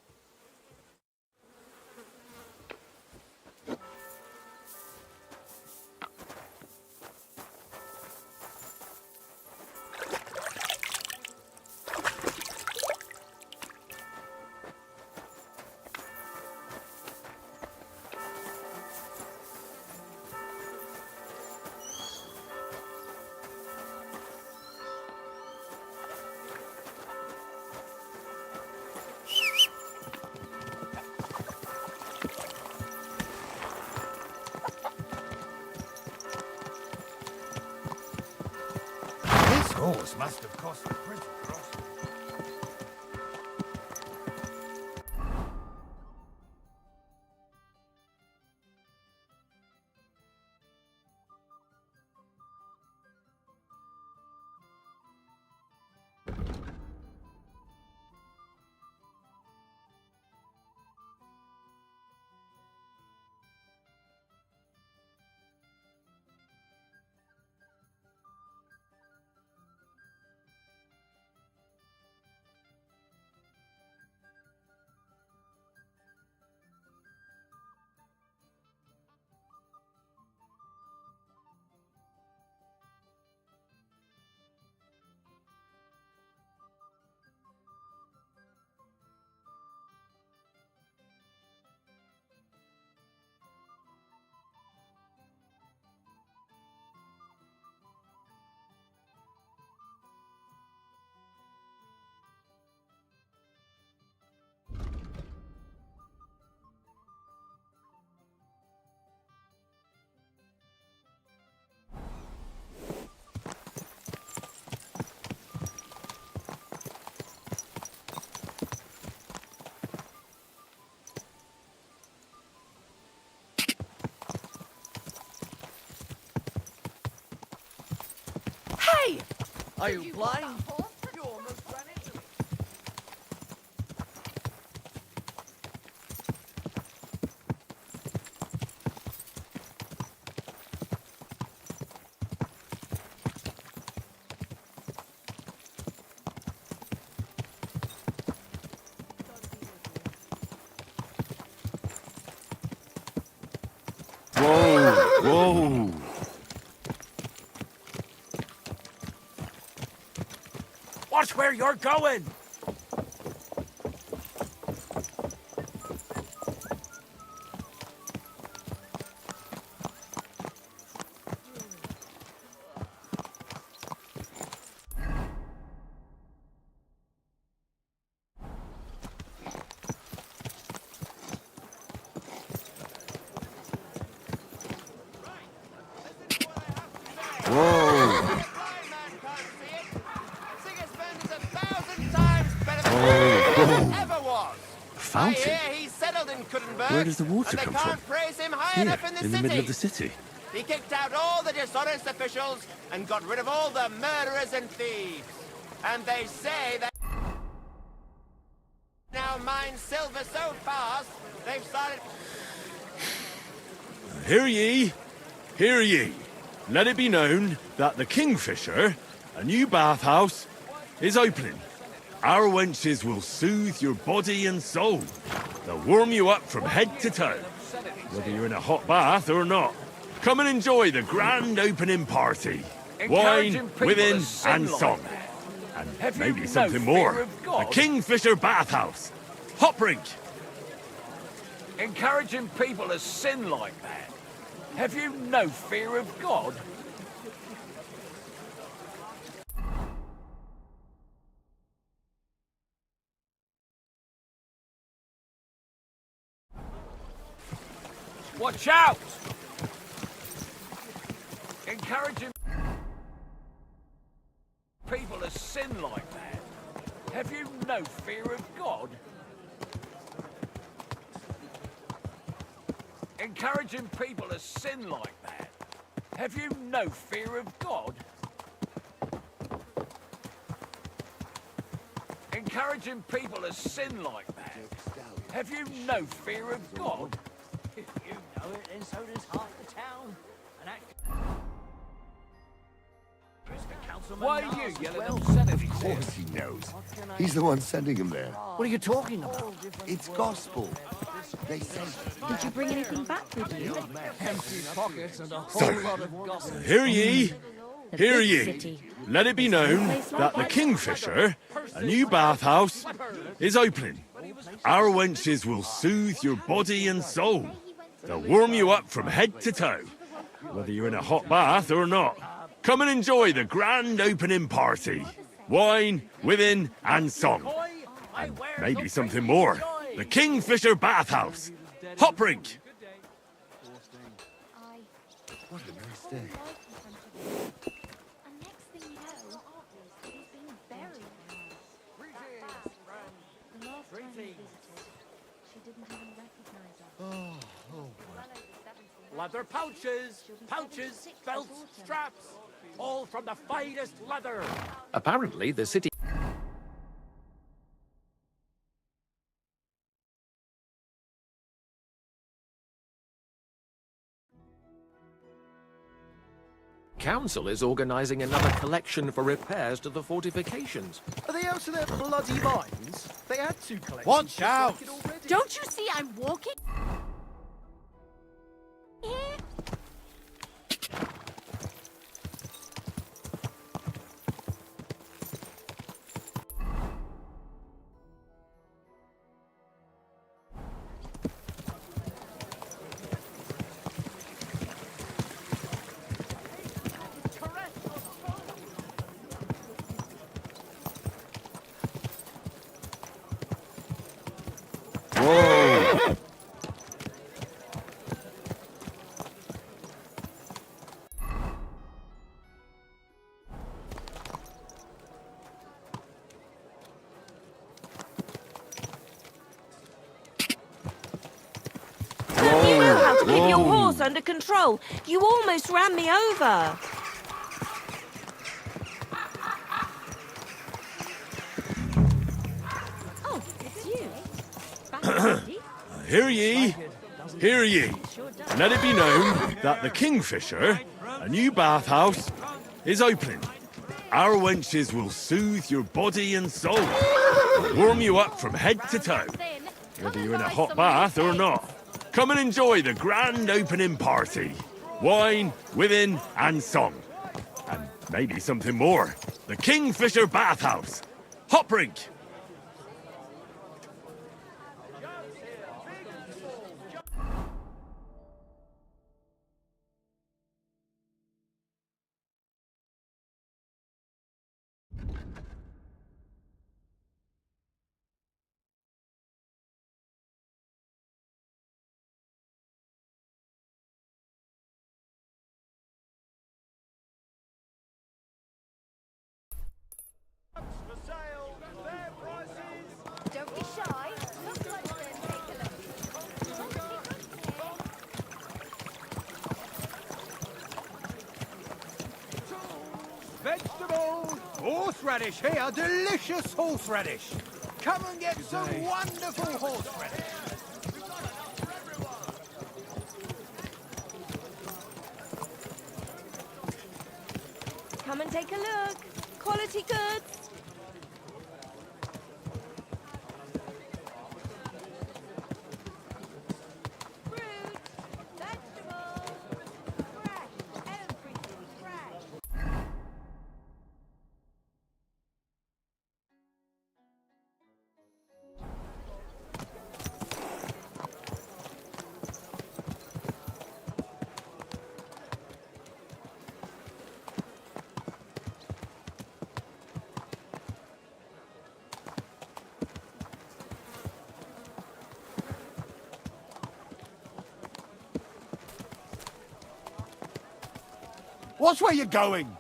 [SPEAKER 1] This horse must have cost a pretty cross.
[SPEAKER 18] Hey!
[SPEAKER 4] Are you blind?
[SPEAKER 18] You almost ran into it.
[SPEAKER 5] Whoa!
[SPEAKER 4] Watch where you're going!
[SPEAKER 5] Whoa!
[SPEAKER 1] Ever was.
[SPEAKER 5] Fountain?
[SPEAKER 1] I hear he's settled in Kuttenberg.
[SPEAKER 5] Where does the water
[SPEAKER 1] and
[SPEAKER 5] come
[SPEAKER 1] they
[SPEAKER 5] from?
[SPEAKER 1] can't praise him high
[SPEAKER 5] Here,
[SPEAKER 1] enough in the city.
[SPEAKER 5] middle of the city.
[SPEAKER 1] He kicked out all the dishonest officials and got rid of all the murderers and thieves. And they say that now mine silver so fast they've started.
[SPEAKER 5] Hear ye! Hear ye! Let it be known that the Kingfisher, a new bathhouse, is opening. Our wenches will soothe your body and soul. They'll warm you up from head to toe, whether you're in a hot bath or not. Come and enjoy the grand opening party. Wine, women, and song. And maybe something more. The Kingfisher Bathhouse. Hot brink.
[SPEAKER 17] Encouraging people to sin like that. Have you no fear of God? Watch out! Encouraging people to sin like that. Have you no fear of God? Encouraging people to sin like that. Have you no fear of God? Encouraging people to sin like that. Have you no fear of God?
[SPEAKER 4] If you know it, then so does half the town.
[SPEAKER 17] Why are you yelling upset at
[SPEAKER 2] Of course he knows. He's the one sending him there.
[SPEAKER 4] What are you talking about?
[SPEAKER 2] It's gospel. They say.
[SPEAKER 3] Did you bring anything back with you?
[SPEAKER 4] Empty pockets and a whole
[SPEAKER 5] So,
[SPEAKER 4] lot of gossip.
[SPEAKER 5] Hear ye!
[SPEAKER 3] The
[SPEAKER 5] Hear
[SPEAKER 3] big
[SPEAKER 5] ye!
[SPEAKER 3] city.
[SPEAKER 5] Let it be known that the Kingfisher, a new bathhouse, is opening. Our wenches will soothe your body and soul. They'll warm you up from head to toe, whether you're in a hot bath or not. Come and enjoy the grand opening party. Wine, women, and song. And maybe something more. The Kingfisher Bathhouse. Hot brink.
[SPEAKER 2] What a nice day.
[SPEAKER 13] And next thing you know, he's been buried. The last time we visited, she didn't even recognize us.
[SPEAKER 4] Leather pouches, belts, straps, all from the finest leather.
[SPEAKER 17] Apparently, the city... Council is organising another collection for repairs to the fortifications.
[SPEAKER 16] Are they out of their bloody minds? They had two collections.
[SPEAKER 1] Watch out!
[SPEAKER 3] Don't you see I'm walking?
[SPEAKER 13] Here?
[SPEAKER 5] Whoa!
[SPEAKER 15] You know how to keep your horse under control. You almost ran me over.
[SPEAKER 3] Oh, it's you.
[SPEAKER 5] Hear ye! Hear ye! Let it be known that the Kingfisher, a new bathhouse, is opening. Our wenches will soothe your body and soul. Warm you up from head to toe, whether you're in a hot bath or not. Come and enjoy the grand opening party. wine, women, and song. And maybe something more. The Kingfisher Bathhouse. Hoprink!
[SPEAKER 13] Don't be shy. Look like them. Take a look.
[SPEAKER 1] Vegetables! Horseradish here, delicious horseradish. Come and get some wonderful horseradish.
[SPEAKER 15] Come and take a look. Quality goods.
[SPEAKER 1] Watch where you're going.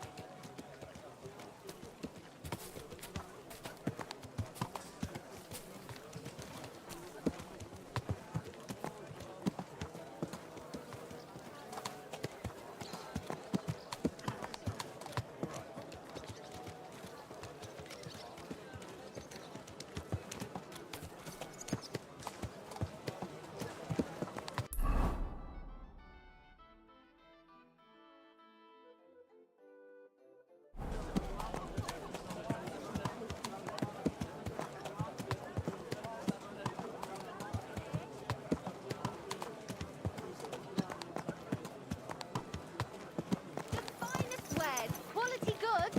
[SPEAKER 13] Finest wares. Quality goods.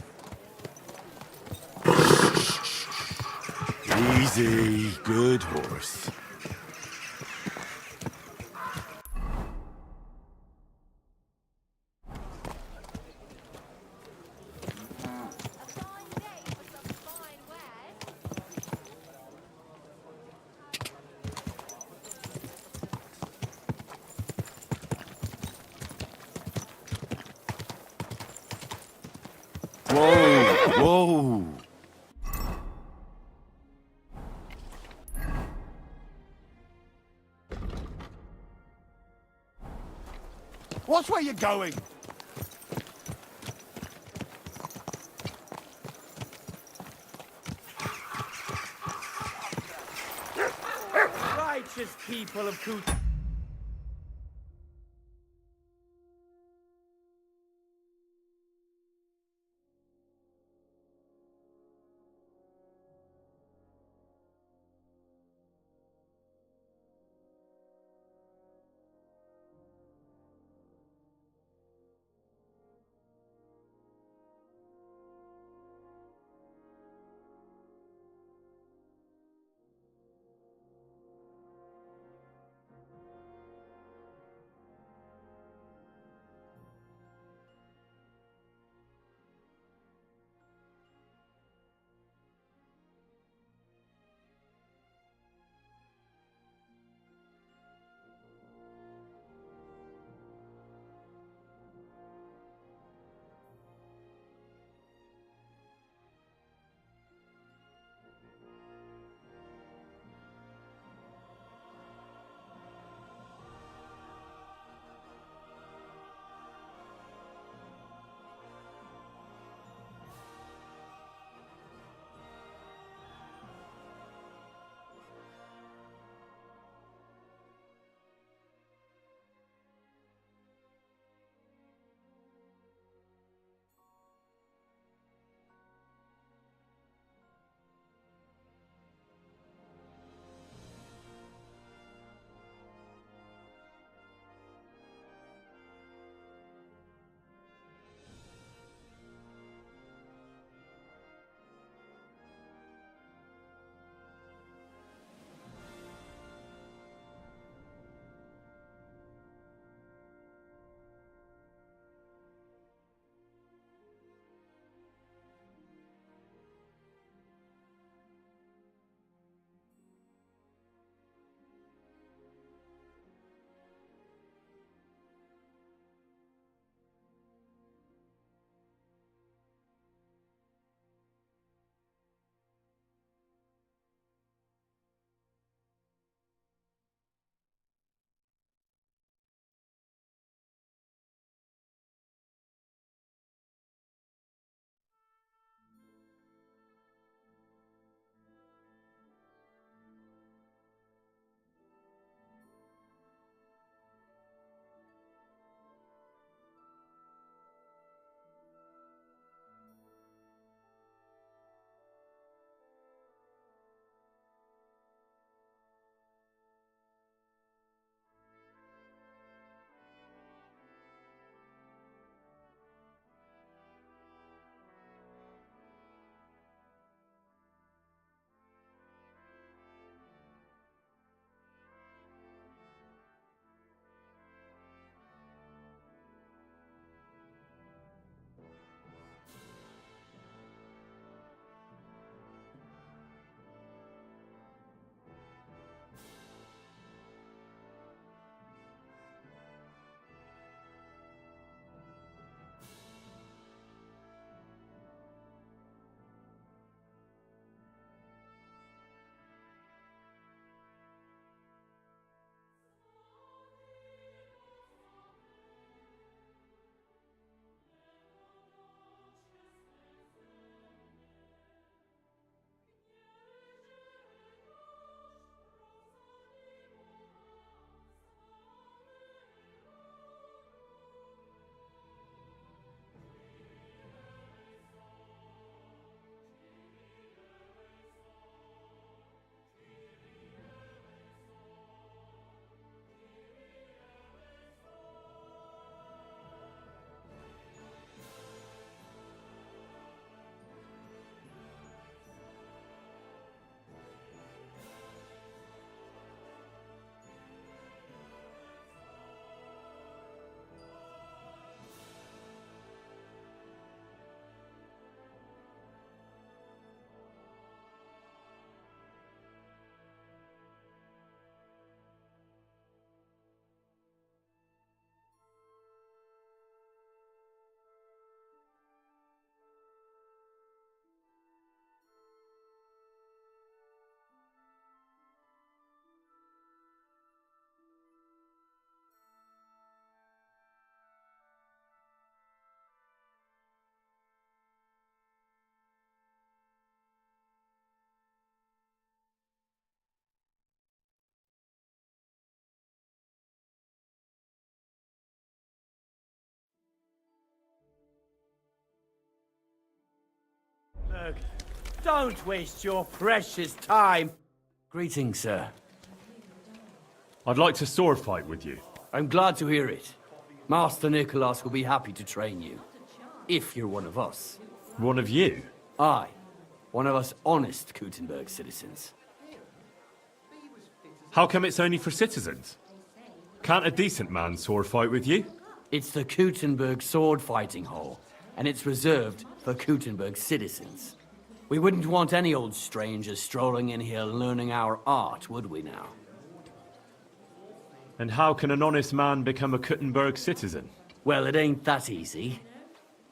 [SPEAKER 5] Easy, good horse. Whoa, whoa.
[SPEAKER 1] Watch where you're going.
[SPEAKER 19] Righteous people of Kut.
[SPEAKER 20] Don't waste your precious time.
[SPEAKER 9] Greetings, sir.
[SPEAKER 5] I'd like to sword fight with you.
[SPEAKER 9] I'm glad to hear it. Master Nicholas will be happy to train you. If you're one of us.
[SPEAKER 5] One of you?
[SPEAKER 9] Aye. One of us honest Kuttenberg citizens.
[SPEAKER 5] How come it's only for citizens? Can't a decent man sword fight with you?
[SPEAKER 9] It's the Kuttenberg sword fighting hall, and it's reserved for Kuttenberg citizens. We wouldn't want any old strangers strolling in here learning our art, would we now?
[SPEAKER 5] And how can an honest man become a Kuttenberg citizen?
[SPEAKER 9] Well, it ain't that easy.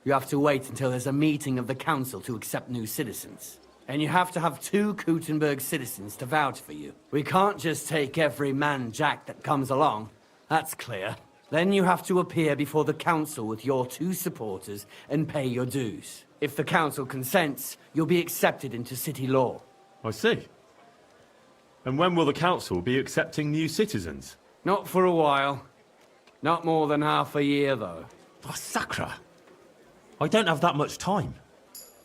[SPEAKER 9] You have to wait until there's a meeting of the council to accept new citizens. And you have to have 2 Kuttenberg citizens to vouch for you. We can't just take every man jack that comes along. That's clear. Then you have to appear before the council with your 2 supporters and pay your dues. If the council consents, you'll be accepted into city law.
[SPEAKER 5] I see. And when will the council be accepting new citizens?
[SPEAKER 9] Not for a while. Not more than half a year, though.
[SPEAKER 5] Oh, Sakra! I don't have that much time.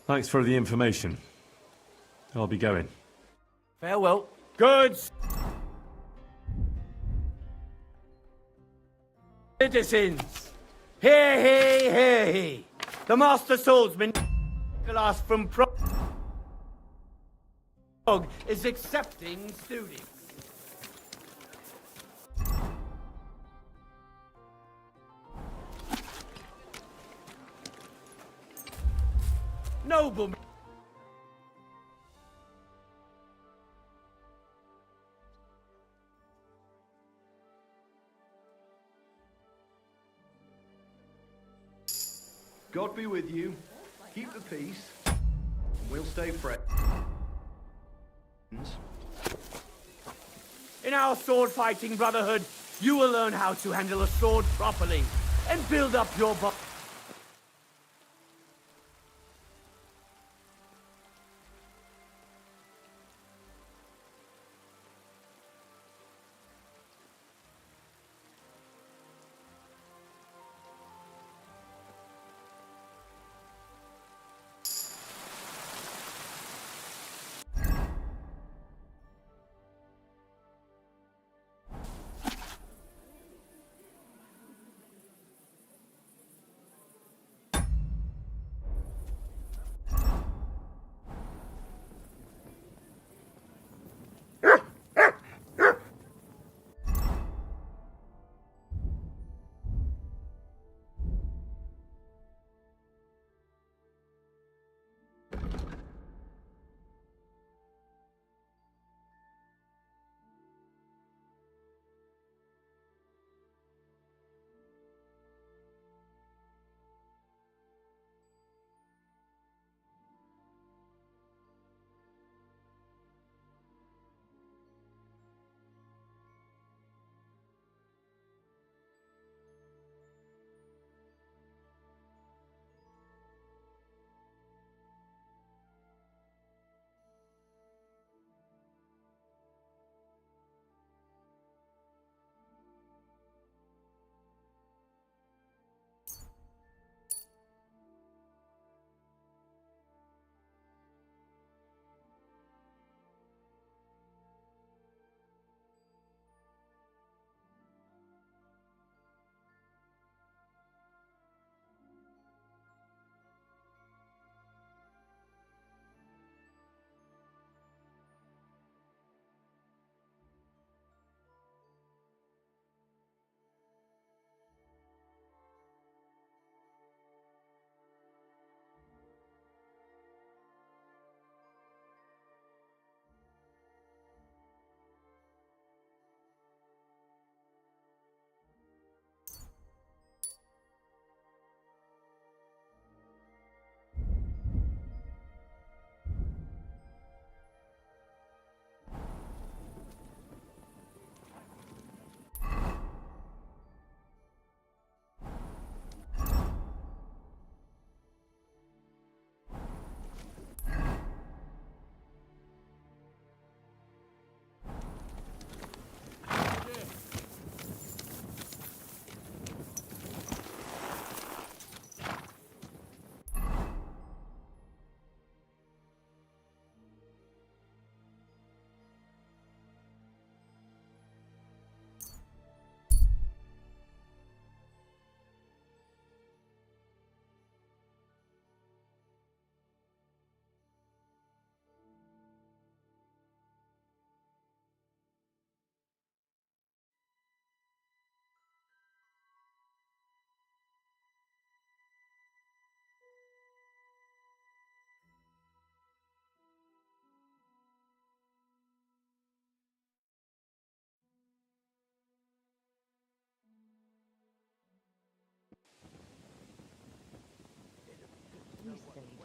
[SPEAKER 5] Thanks for the information. I'll be going.
[SPEAKER 9] Farewell.
[SPEAKER 20] Goods! Citizens! Hear he, hear he! The Master Swordsman Nicholas from Prague is accepting students. Noblemen!
[SPEAKER 16] God be with you. Keep the peace. And we'll stay friends.
[SPEAKER 20] In our sword-fighting brotherhood, you will learn how to handle a sword properly and build up your body.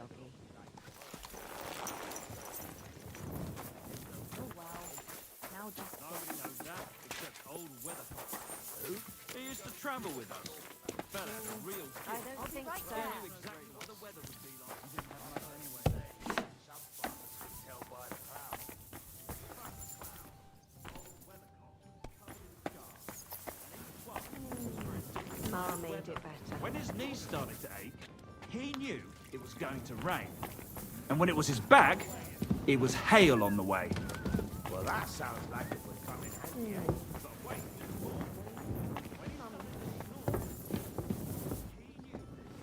[SPEAKER 21] doggy.
[SPEAKER 3] Oh, wow. Now just
[SPEAKER 11] Nobody knows that except old Weathercock. Who? He used to travel with us. Fella had a real
[SPEAKER 21] I don't think so.
[SPEAKER 11] He knew exactly what the weather would be like. He didn't have much anyway.
[SPEAKER 6] Some farmers can tell by the cloud.
[SPEAKER 15] Mara made it better.
[SPEAKER 11] When his knee started to ache, he knew it was going to rain. And when it was his back, it was hail on the way.
[SPEAKER 6] Well, that sounds like it would come in handy. But wait,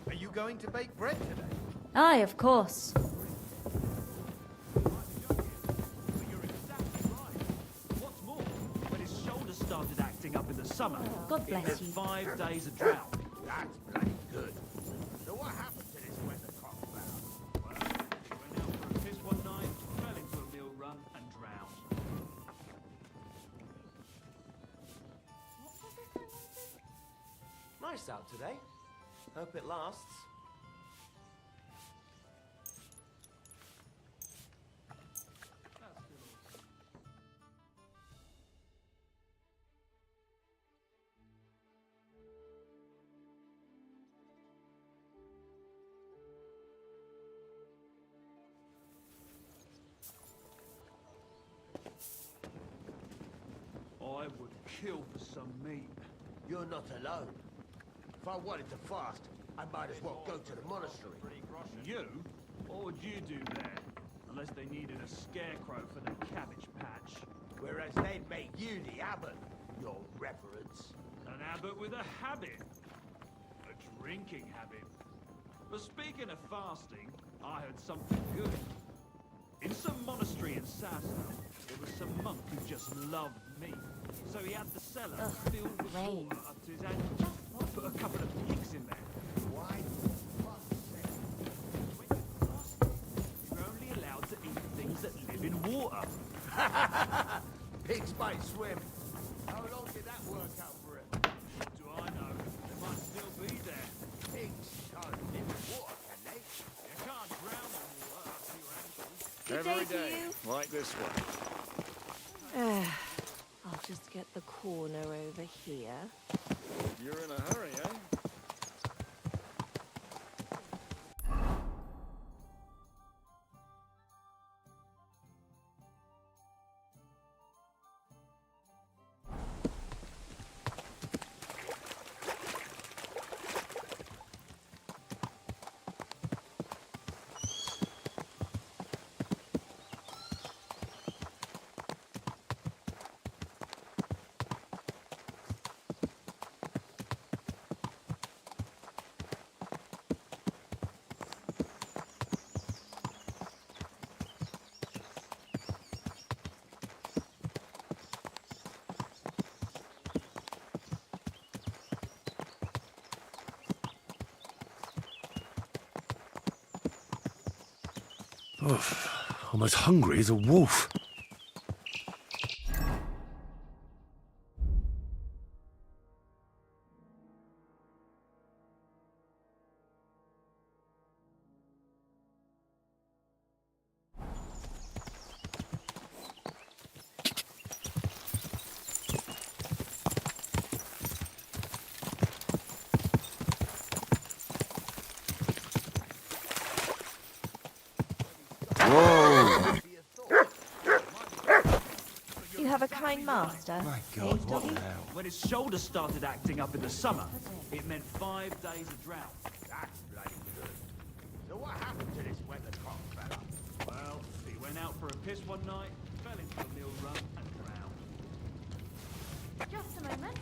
[SPEAKER 1] Are you going to bake bread today?
[SPEAKER 13] Aye, of course.
[SPEAKER 11] What's more, when his shoulder started acting up in the summer,
[SPEAKER 13] God
[SPEAKER 11] it
[SPEAKER 13] bless
[SPEAKER 11] meant
[SPEAKER 13] you.
[SPEAKER 11] 5 days of drought.
[SPEAKER 6] That's bloody good. So what happened to this Weathercock fella?
[SPEAKER 11] Well, he went out for a piss one night, fell into a mill run, and drowned.
[SPEAKER 4] Nice out today. Hope it lasts.
[SPEAKER 11] I would kill for some meat.
[SPEAKER 6] You're not alone. If I wanted to fast, I might as well go to the monastery.
[SPEAKER 11] You? What would you do there? Unless they needed a scarecrow for the cabbage patch.
[SPEAKER 6] Whereas they'd make you the abbot, your reverence.
[SPEAKER 11] An abbot with a habit. A drinking habit. But speaking of fasting, I heard something good. In some monastery in Sassa, there was some monk who just loved meat. So he had the cellar filled with water up to his ankles. Put a couple of pigs in there.
[SPEAKER 6] Why?
[SPEAKER 11] You're only allowed to eat things that live in water.
[SPEAKER 6] Pigs might swim. How long did that work out for him?
[SPEAKER 11] What do I know? They might still be there.
[SPEAKER 6] Pigs can't live in water, can they?
[SPEAKER 11] You can't drown in water up to your ankles.
[SPEAKER 15] Good day to you.
[SPEAKER 17] Like this one.
[SPEAKER 15] I'll just get the corner over here.
[SPEAKER 17] You're in a hurry, eh?
[SPEAKER 7] I'm as hungry as a wolf.
[SPEAKER 15] You have a kind master.
[SPEAKER 11] My
[SPEAKER 15] eh, doggy?
[SPEAKER 11] When his shoulder started acting up in the summer, it meant 5 days of drought.
[SPEAKER 6] That's bloody good. So what happened to this Weathercock fella?
[SPEAKER 11] Well, he went out for a piss one night, fell into a mill run, and drowned.
[SPEAKER 13] Just a moment.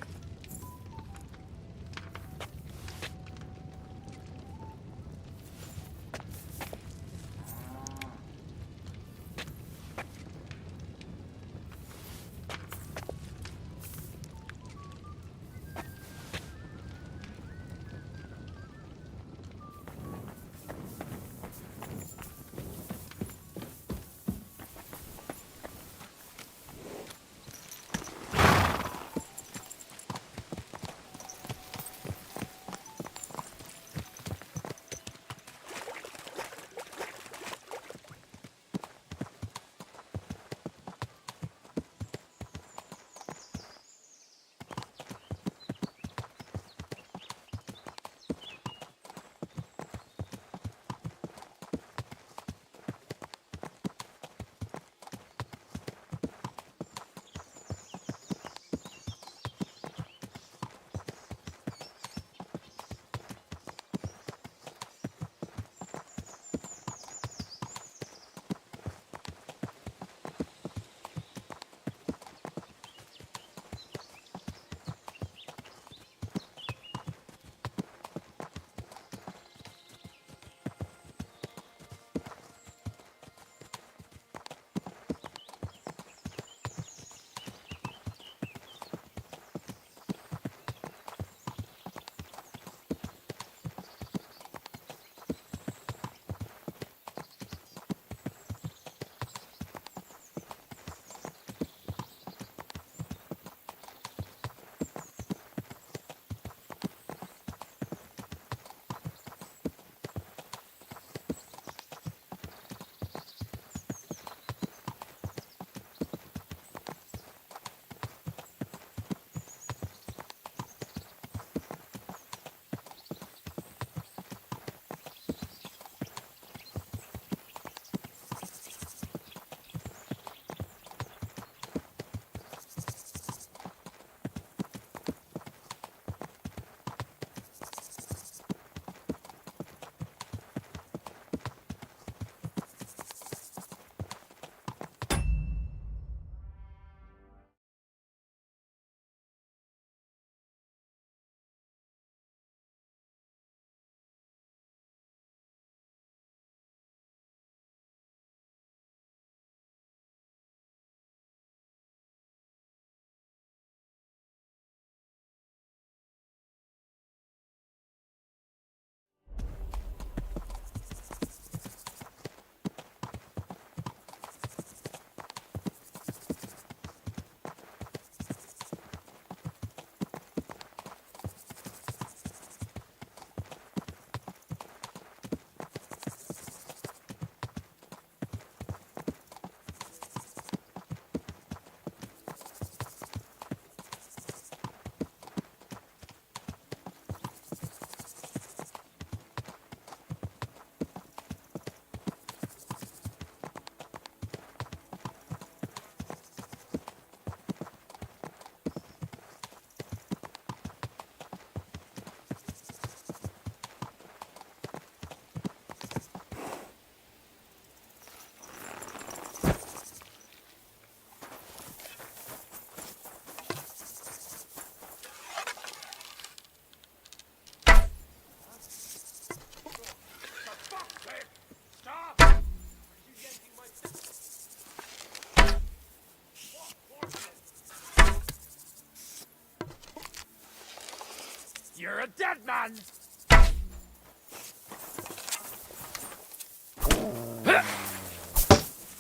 [SPEAKER 1] man!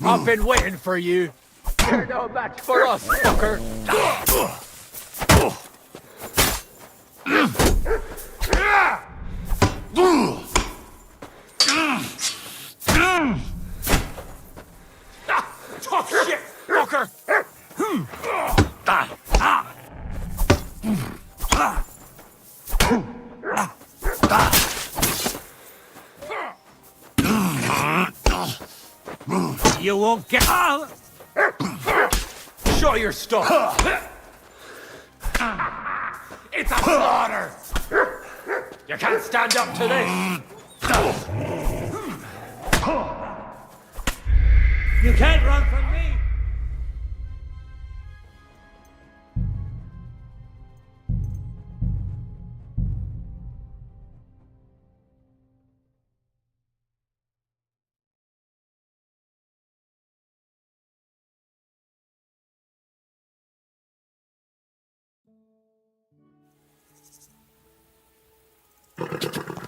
[SPEAKER 1] I've been waiting for you. You're no match for us, fucker. Tough shit, fucker. You won't get out. Show your stuff. It's a slaughter. You can't stand up to this. You can't run from me.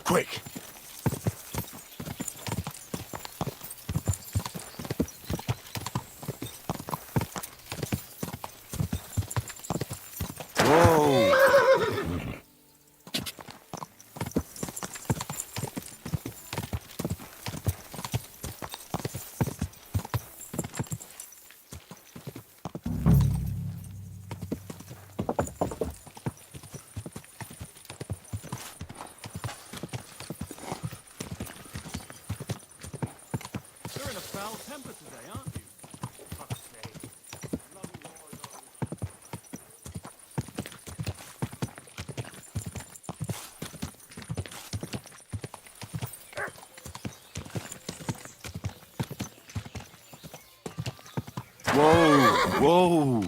[SPEAKER 6] Quick!
[SPEAKER 11] You're in a foul temper today, aren't you? Fuck's sake.
[SPEAKER 5] Whoa, whoa.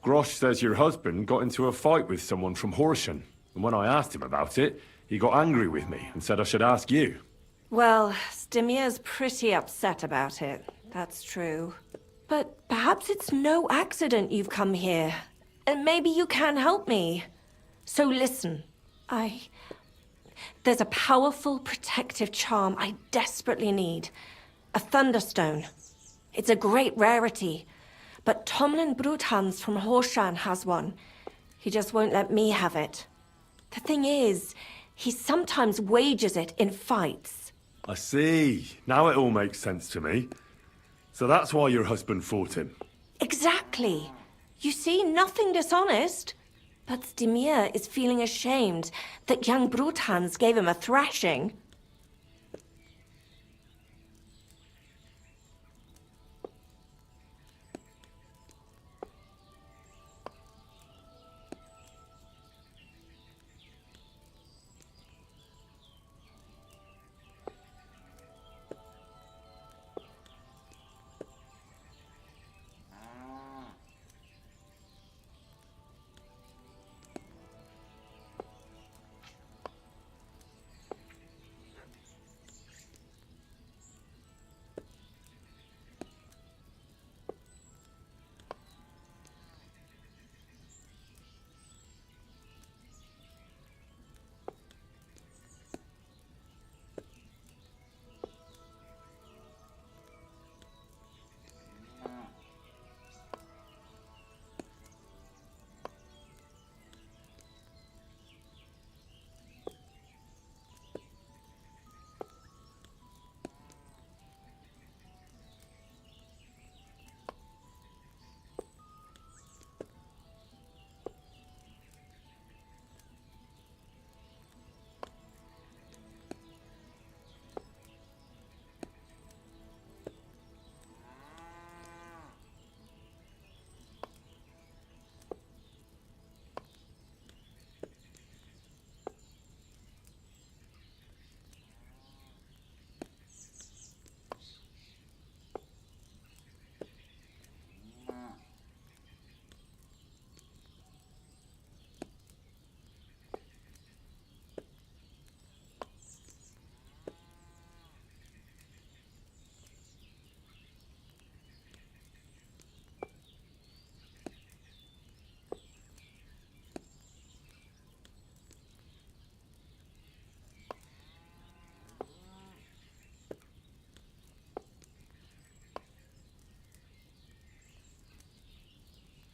[SPEAKER 5] Grosh says your husband got into a fight with someone from Horsham, and when I asked him about it, he got angry with me and said I should ask you.
[SPEAKER 15] Well, Stimir's pretty upset about it. That's true. But perhaps it's no accident you've come here. And maybe you can help me. So listen, there's a powerful protective charm I desperately need. A Thunderstone. It's a great rarity. But Tomlin Bruthans from Horshan has one. He just won't let me have it. The thing is, he sometimes wages it in fights.
[SPEAKER 5] I see. Now it all makes sense to me. So that's why your husband fought him.
[SPEAKER 15] Exactly. You see, nothing dishonest. But Stimir is feeling ashamed that young Bruthans gave him a thrashing.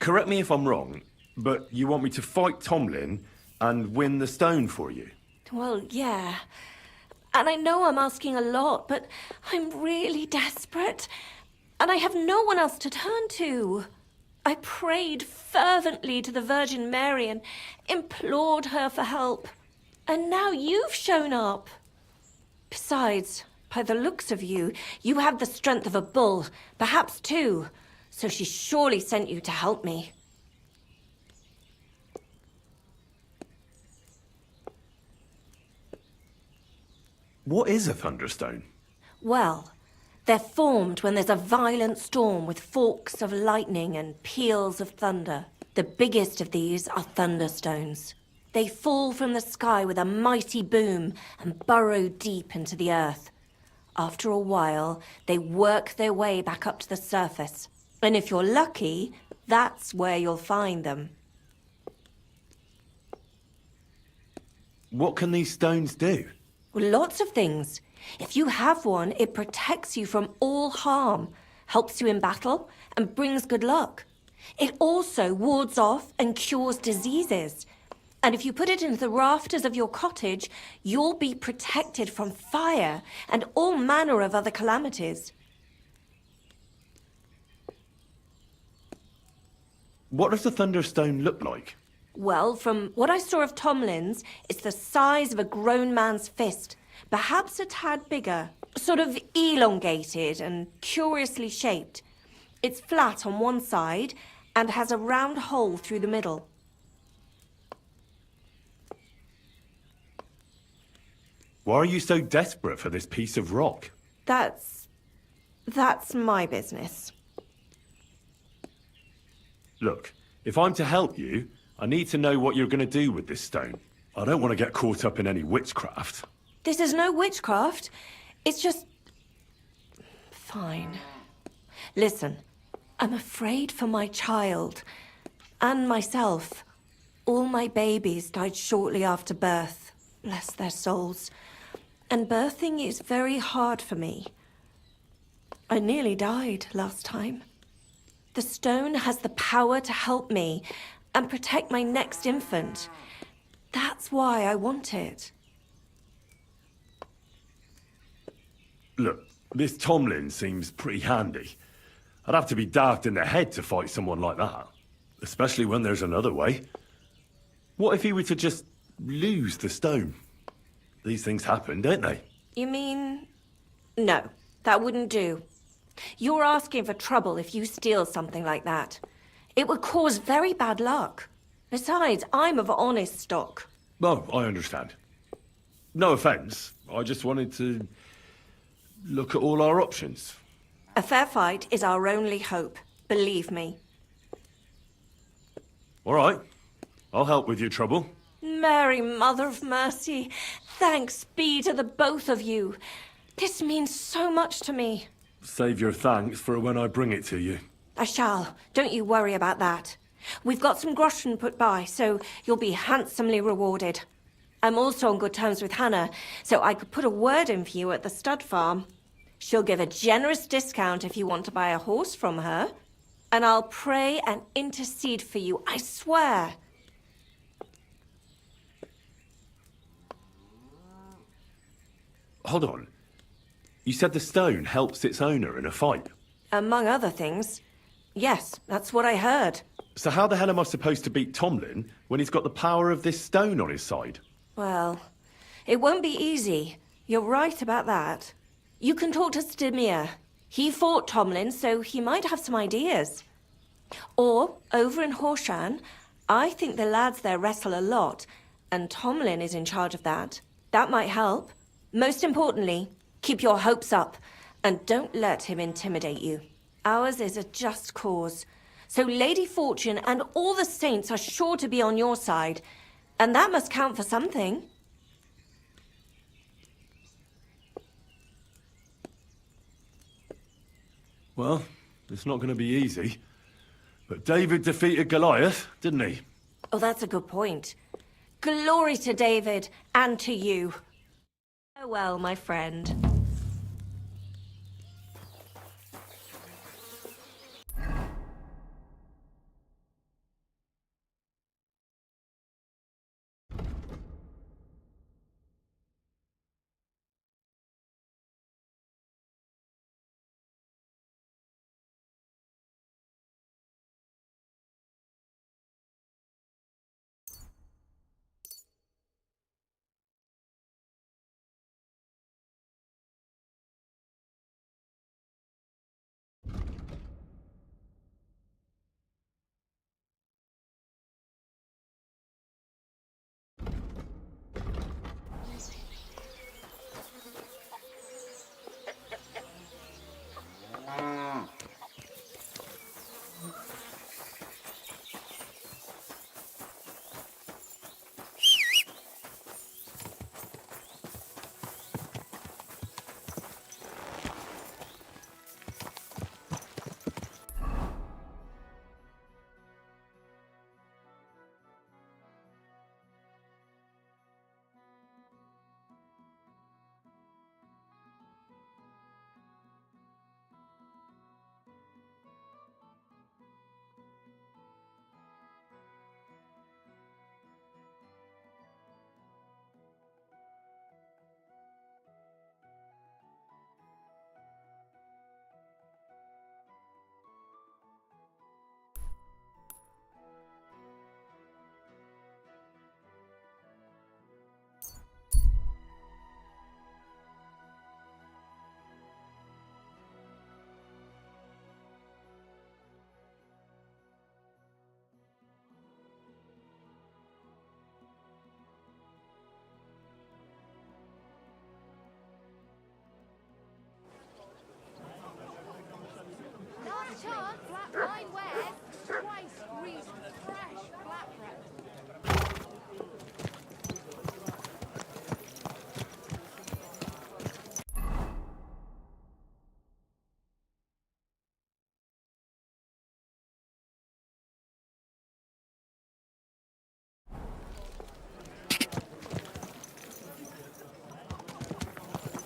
[SPEAKER 5] correct me if I'm wrong, but you want me to fight Tomlin and win the stone for you?
[SPEAKER 15] Well, yeah. And I know I'm asking a lot, but I'm really desperate. And I have no one else to turn to. I prayed fervently to the Virgin Mary and implored her for help. And now you've shown up. Besides, by the looks of you, you have the strength of a bull, perhaps two. So she surely sent you to help me.
[SPEAKER 5] What is a Thunderstone?
[SPEAKER 15] Well, they're formed when there's a violent storm with forks of lightning and peals of thunder. The biggest of these are thunderstones. They fall from the sky with a mighty boom and burrow deep into the earth. After a while, they work their way back up to the surface. And if you're lucky, that's where you'll find them.
[SPEAKER 5] What can these stones do?
[SPEAKER 15] Well, lots of things. If you have one, it protects you from all harm, helps you in battle, and brings good luck. It also wards off and cures diseases. And if you put it into the rafters of your cottage, you'll be protected from fire and all manner of other calamities.
[SPEAKER 5] What does the Thunderstone look like?
[SPEAKER 15] Well, from what I saw of Tomlin's, it's the size of a grown man's fist, perhaps a tad bigger, sort of elongated and curiously shaped. It's flat on one side and has a round hole through the middle.
[SPEAKER 5] Why are you so desperate for this piece of rock?
[SPEAKER 15] That's my business.
[SPEAKER 5] Look, if I'm to help you, I need to know what you're going to do with this stone. I don't want to get caught up in any witchcraft.
[SPEAKER 15] This is no witchcraft. It's just... Fine. Listen, I'm afraid for my child. And myself. All my babies died shortly after birth. Bless their souls. And birthing is very hard for me. I nearly died last time. The stone has the power to help me and protect my next infant. That's why I want it.
[SPEAKER 5] Look, this Tomlin seems pretty handy. I'd have to be daft in the head to fight someone like that. Especially when there's another way. What if he were to just lose the stone? These things happen, don't they?
[SPEAKER 15] You mean... No, that wouldn't do. You're asking for trouble if you steal something like that. It would cause very bad luck. Besides, I'm of honest stock.
[SPEAKER 5] Oh, I understand. No offense. I just wanted to look at all our options.
[SPEAKER 15] A fair fight is our only hope, believe me.
[SPEAKER 5] All right. I'll help with your trouble.
[SPEAKER 15] Mary, Mother of Mercy, thanks be to the both of you. This means so much to me.
[SPEAKER 5] Save your thanks for when I bring it to you.
[SPEAKER 15] I shall. Don't you worry about that. We've got some groschen put by, so you'll be handsomely rewarded. I'm also on good terms with Hannah, so I could put a word in for you at the stud farm. She'll give a generous discount if you want to buy a horse from her. And I'll pray and intercede for you, I swear.
[SPEAKER 5] Hold on. You said the stone helps its owner in a fight.
[SPEAKER 15] Among other things. Yes, that's what I heard.
[SPEAKER 5] So how the hell am I supposed to beat Tomlin when he's got the power of this stone on his side?
[SPEAKER 15] Well, it won't be easy. You're right about that. You can talk to Stimir. He fought Tomlin, so he might have some ideas. Or, over in Horshan, I think the lads there wrestle a lot, and Tomlin is in charge of that. That might help. Most importantly, keep your hopes up, and don't let him intimidate you. Ours is a just cause, so Lady Fortune and all the saints are sure to be on your side, and that must count for something.
[SPEAKER 5] Well, it's not going to be easy. But David defeated Goliath, didn't he?
[SPEAKER 15] Oh, that's a good point. Glory to David, and to you. Farewell, my friend.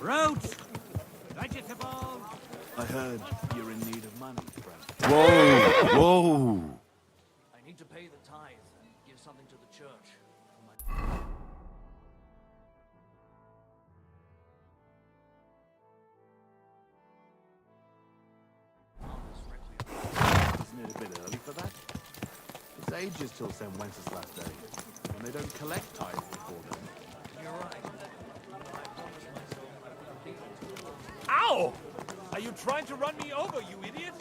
[SPEAKER 11] Roads! Vegetable!
[SPEAKER 8] I heard you're in need of money, friend.
[SPEAKER 5] Whoa! Whoa!
[SPEAKER 4] I need to pay the tithe and give something to the church.
[SPEAKER 8] Isn't it a bit early for that? It's ages till St. Wenceslas Day, and they don't collect tithes before then.
[SPEAKER 4] You're right.
[SPEAKER 11] Ow! Are you trying to run me over, you idiot?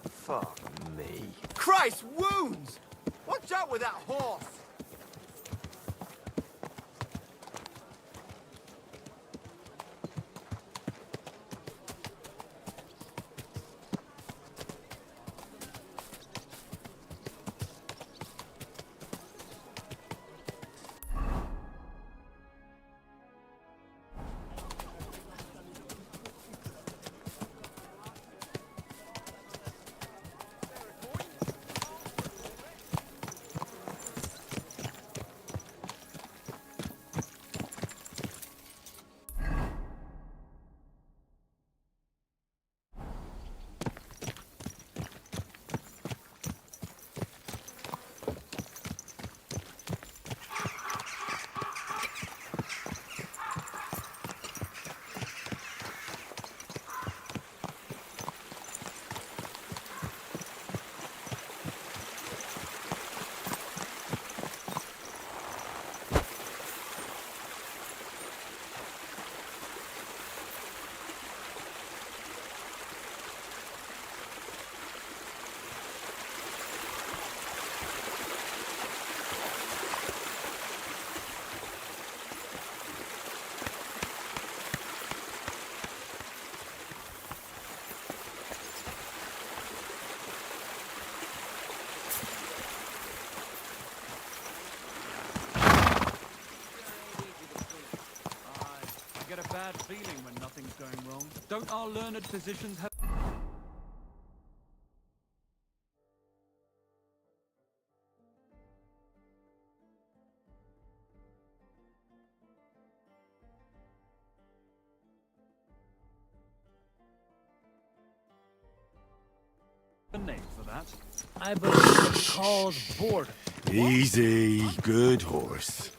[SPEAKER 1] Fuck me. Christ, wounds! Watch out with that horse!
[SPEAKER 11] I get a bad feeling when nothing's going wrong. Don't our learned physicians have... a name for that?
[SPEAKER 19] I believe it's called boredom.
[SPEAKER 5] Easy. Good horse.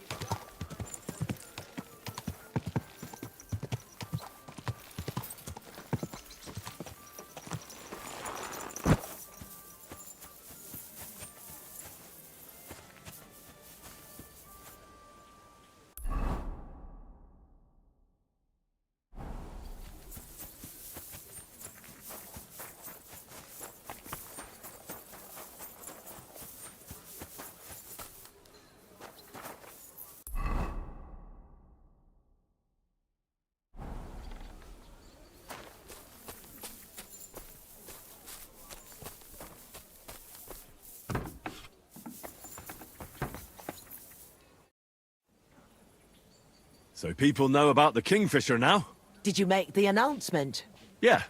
[SPEAKER 5] So people know about the Kingfisher now?
[SPEAKER 18] Did you make the announcement?
[SPEAKER 5] Yeah,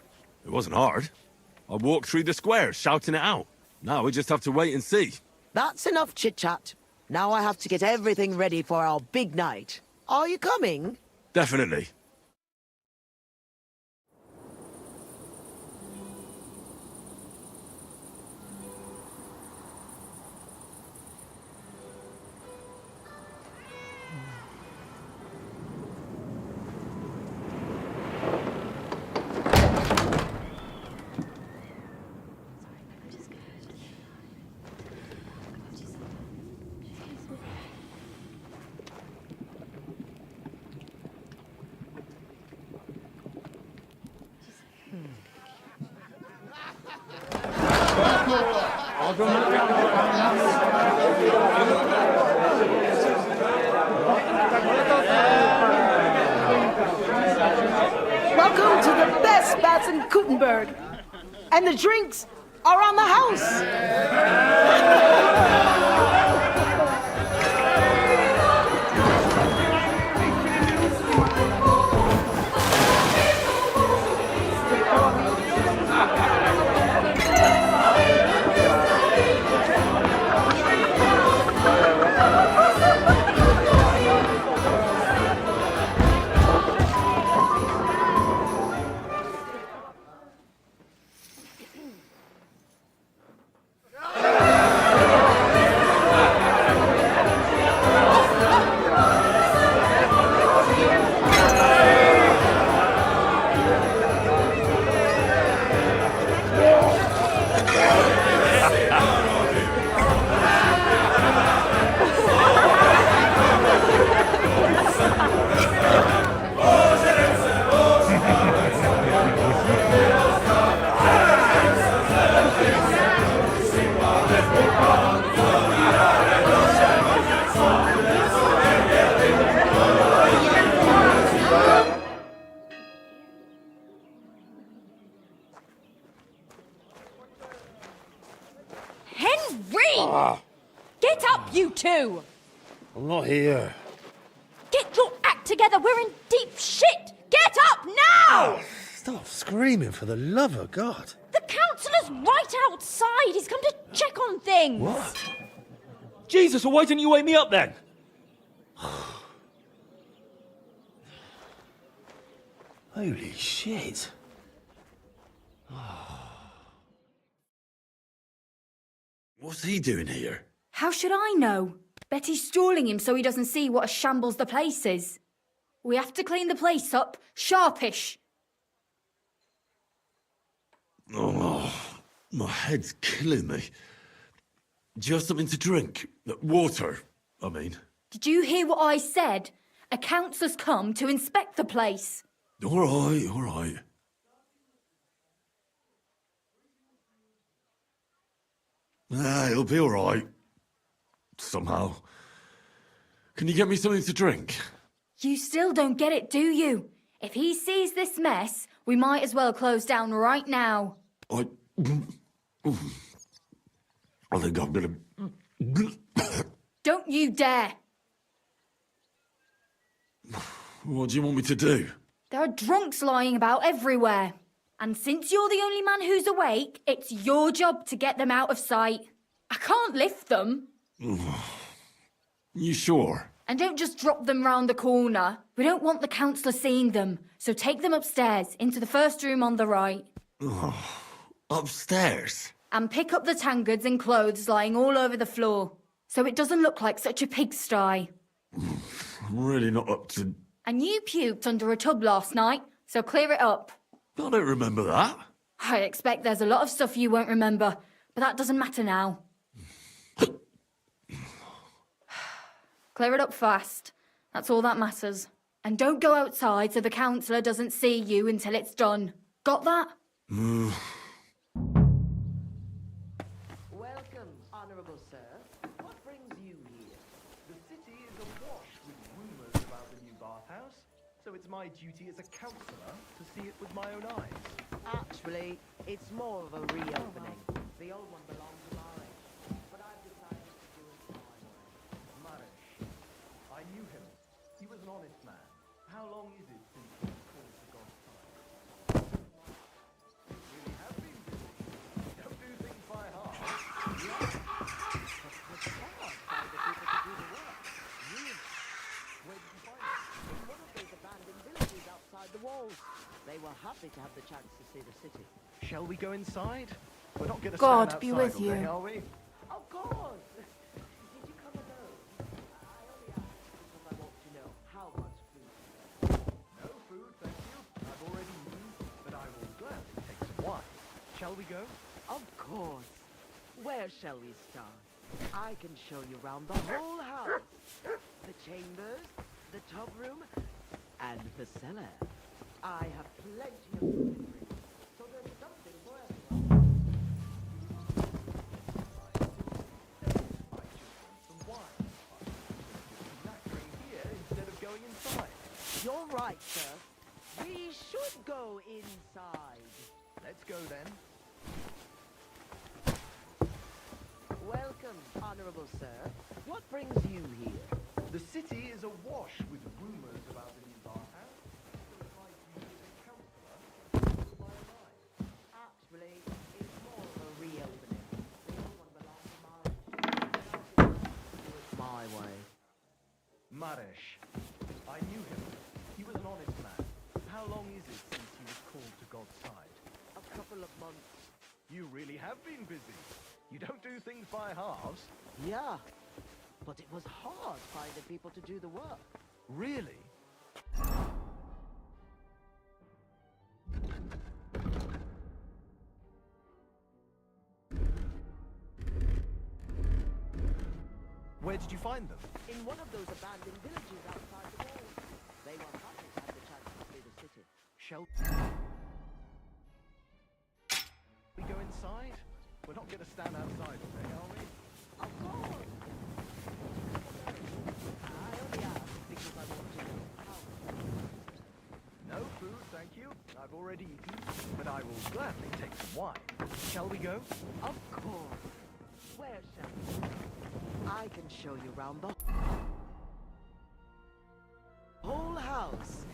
[SPEAKER 5] it wasn't hard. I walked through the square shouting it out. Now we just have to wait and see.
[SPEAKER 18] That's enough chit-chat. Now I have to get everything ready for our big night. Are you coming?
[SPEAKER 5] Definitely.
[SPEAKER 22] Welcome to the best bats in Kuttenberg. And the drinks are on the house.
[SPEAKER 13] Reed! Get up, you two!
[SPEAKER 6] I'm not here.
[SPEAKER 13] Get your act together, we're in deep shit! Get up now!
[SPEAKER 6] Stop screaming, for the love of God.
[SPEAKER 13] The councillor's right outside. He's come to check on things.
[SPEAKER 17] What? Jesus, well, why didn't you wake me up then?
[SPEAKER 6] Holy shit.
[SPEAKER 7] What's he doing here?
[SPEAKER 3] How should I know? Betty's stalling him so he doesn't see what a shambles the place is. We have to clean the place up, sharpish.
[SPEAKER 7] Oh, my head's killing me. Do you have something to drink? Water, I mean.
[SPEAKER 3] Did you hear what I said? A councillor's come to inspect the place.
[SPEAKER 7] All right, all right. It'll be all right. Somehow. Can you get me something to drink?
[SPEAKER 3] You still don't get it, do you? If he sees this mess, we might as well close down right now.
[SPEAKER 7] I think I'm gonna...
[SPEAKER 3] Don't you dare!
[SPEAKER 7] What do you want me to do?
[SPEAKER 3] There are drunks lying about everywhere. And since you're the only man who's awake, it's your job to get them out of sight. I can't lift them.
[SPEAKER 7] You sure?
[SPEAKER 3] And don't just drop them round the corner. We don't want the councillor seeing them. So take them upstairs, into the first room on the right.
[SPEAKER 7] Upstairs?
[SPEAKER 3] And pick up the tankards and clothes lying all over the floor. So it doesn't look like such a pigsty.
[SPEAKER 7] I'm really not up to...
[SPEAKER 3] And you puked under a tub last night, so clear it up.
[SPEAKER 7] I don't remember that.
[SPEAKER 3] I expect there's a lot of stuff you won't remember, but that doesn't matter now. Clear it up fast. That's all that matters. And don't go outside so the councillor doesn't see you until it's done. Got that?
[SPEAKER 12] Welcome, honorable sir. What brings you here?
[SPEAKER 14] The city is awash with rumors about the new bathhouse, so it's my duty as a councillor to see it with my own eyes.
[SPEAKER 18] Actually, it's more of a reopening. The old one belongs to Marish, but I've decided to do it my way.
[SPEAKER 14] Marish. I knew him. He was an honest man. How long is it since he was called to God's side? You really have been busy. Don't do things by half.
[SPEAKER 18] It's hard finding people to do the work. Really? Where did you find them? In one of those abandoned villages outside the walls. They were happy to have the chance to see the city.
[SPEAKER 14] Shall we go inside? We're not going to
[SPEAKER 3] God
[SPEAKER 14] stand
[SPEAKER 3] be
[SPEAKER 14] outside
[SPEAKER 3] with
[SPEAKER 14] all
[SPEAKER 3] you.
[SPEAKER 14] day, are we?
[SPEAKER 18] Of course! Did you come alone? I only asked because I want to know how much food.
[SPEAKER 14] No food, thank you. I've already eaten, but I will gladly take some wine. Shall we go?
[SPEAKER 18] Of course. Where shall we start? I can show you around the whole house. The chambers, the tub room, and the cellar. I have plenty of food, so there's something for everyone.
[SPEAKER 14] Some wine. Knackering here instead of going inside.
[SPEAKER 18] You're right, sir. We should go inside.
[SPEAKER 14] Let's go then.
[SPEAKER 18] Welcome, honorable sir. What brings you here?
[SPEAKER 14] The city is awash with rumors about the new bathhouse. So it's my duty as a councillor to keep my own eyes.
[SPEAKER 18] Actually, it's more of a reopening. The old one belongs to Marish. Do it my way.
[SPEAKER 14] Marish. I knew him. He was an honest man. How long is it since he was called to God's side?
[SPEAKER 18] A couple of months.
[SPEAKER 14] You really have been busy. You don't do things by halves.
[SPEAKER 18] Yeah, but it was hard finding people to do the work.
[SPEAKER 14] Really? Where did you find them?
[SPEAKER 18] In one of those abandoned villages outside the walls. They were happy to have the chance to see the city.
[SPEAKER 14] Shall we go inside? We're not going to stand outside all day, are we?
[SPEAKER 18] Of course. I only asked because I want to know how.
[SPEAKER 14] No food, thank you. I've already eaten, but I will gladly take some wine. Shall we go?
[SPEAKER 18] Of course. Where shall we? I can show you round the whole house.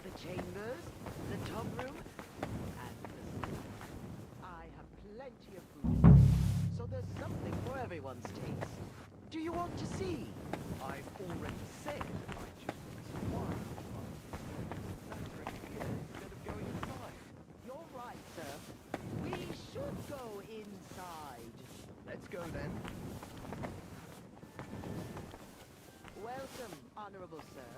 [SPEAKER 18] The chambers, the tub room, and the cellar. I have plenty of food, so there's something for everyone's taste. Do you want to see?
[SPEAKER 14] I've already said I just want some wine. That's here instead of going inside.
[SPEAKER 18] You're right, sir. We should go inside.
[SPEAKER 14] Let's go then.
[SPEAKER 18] Welcome, honorable sir.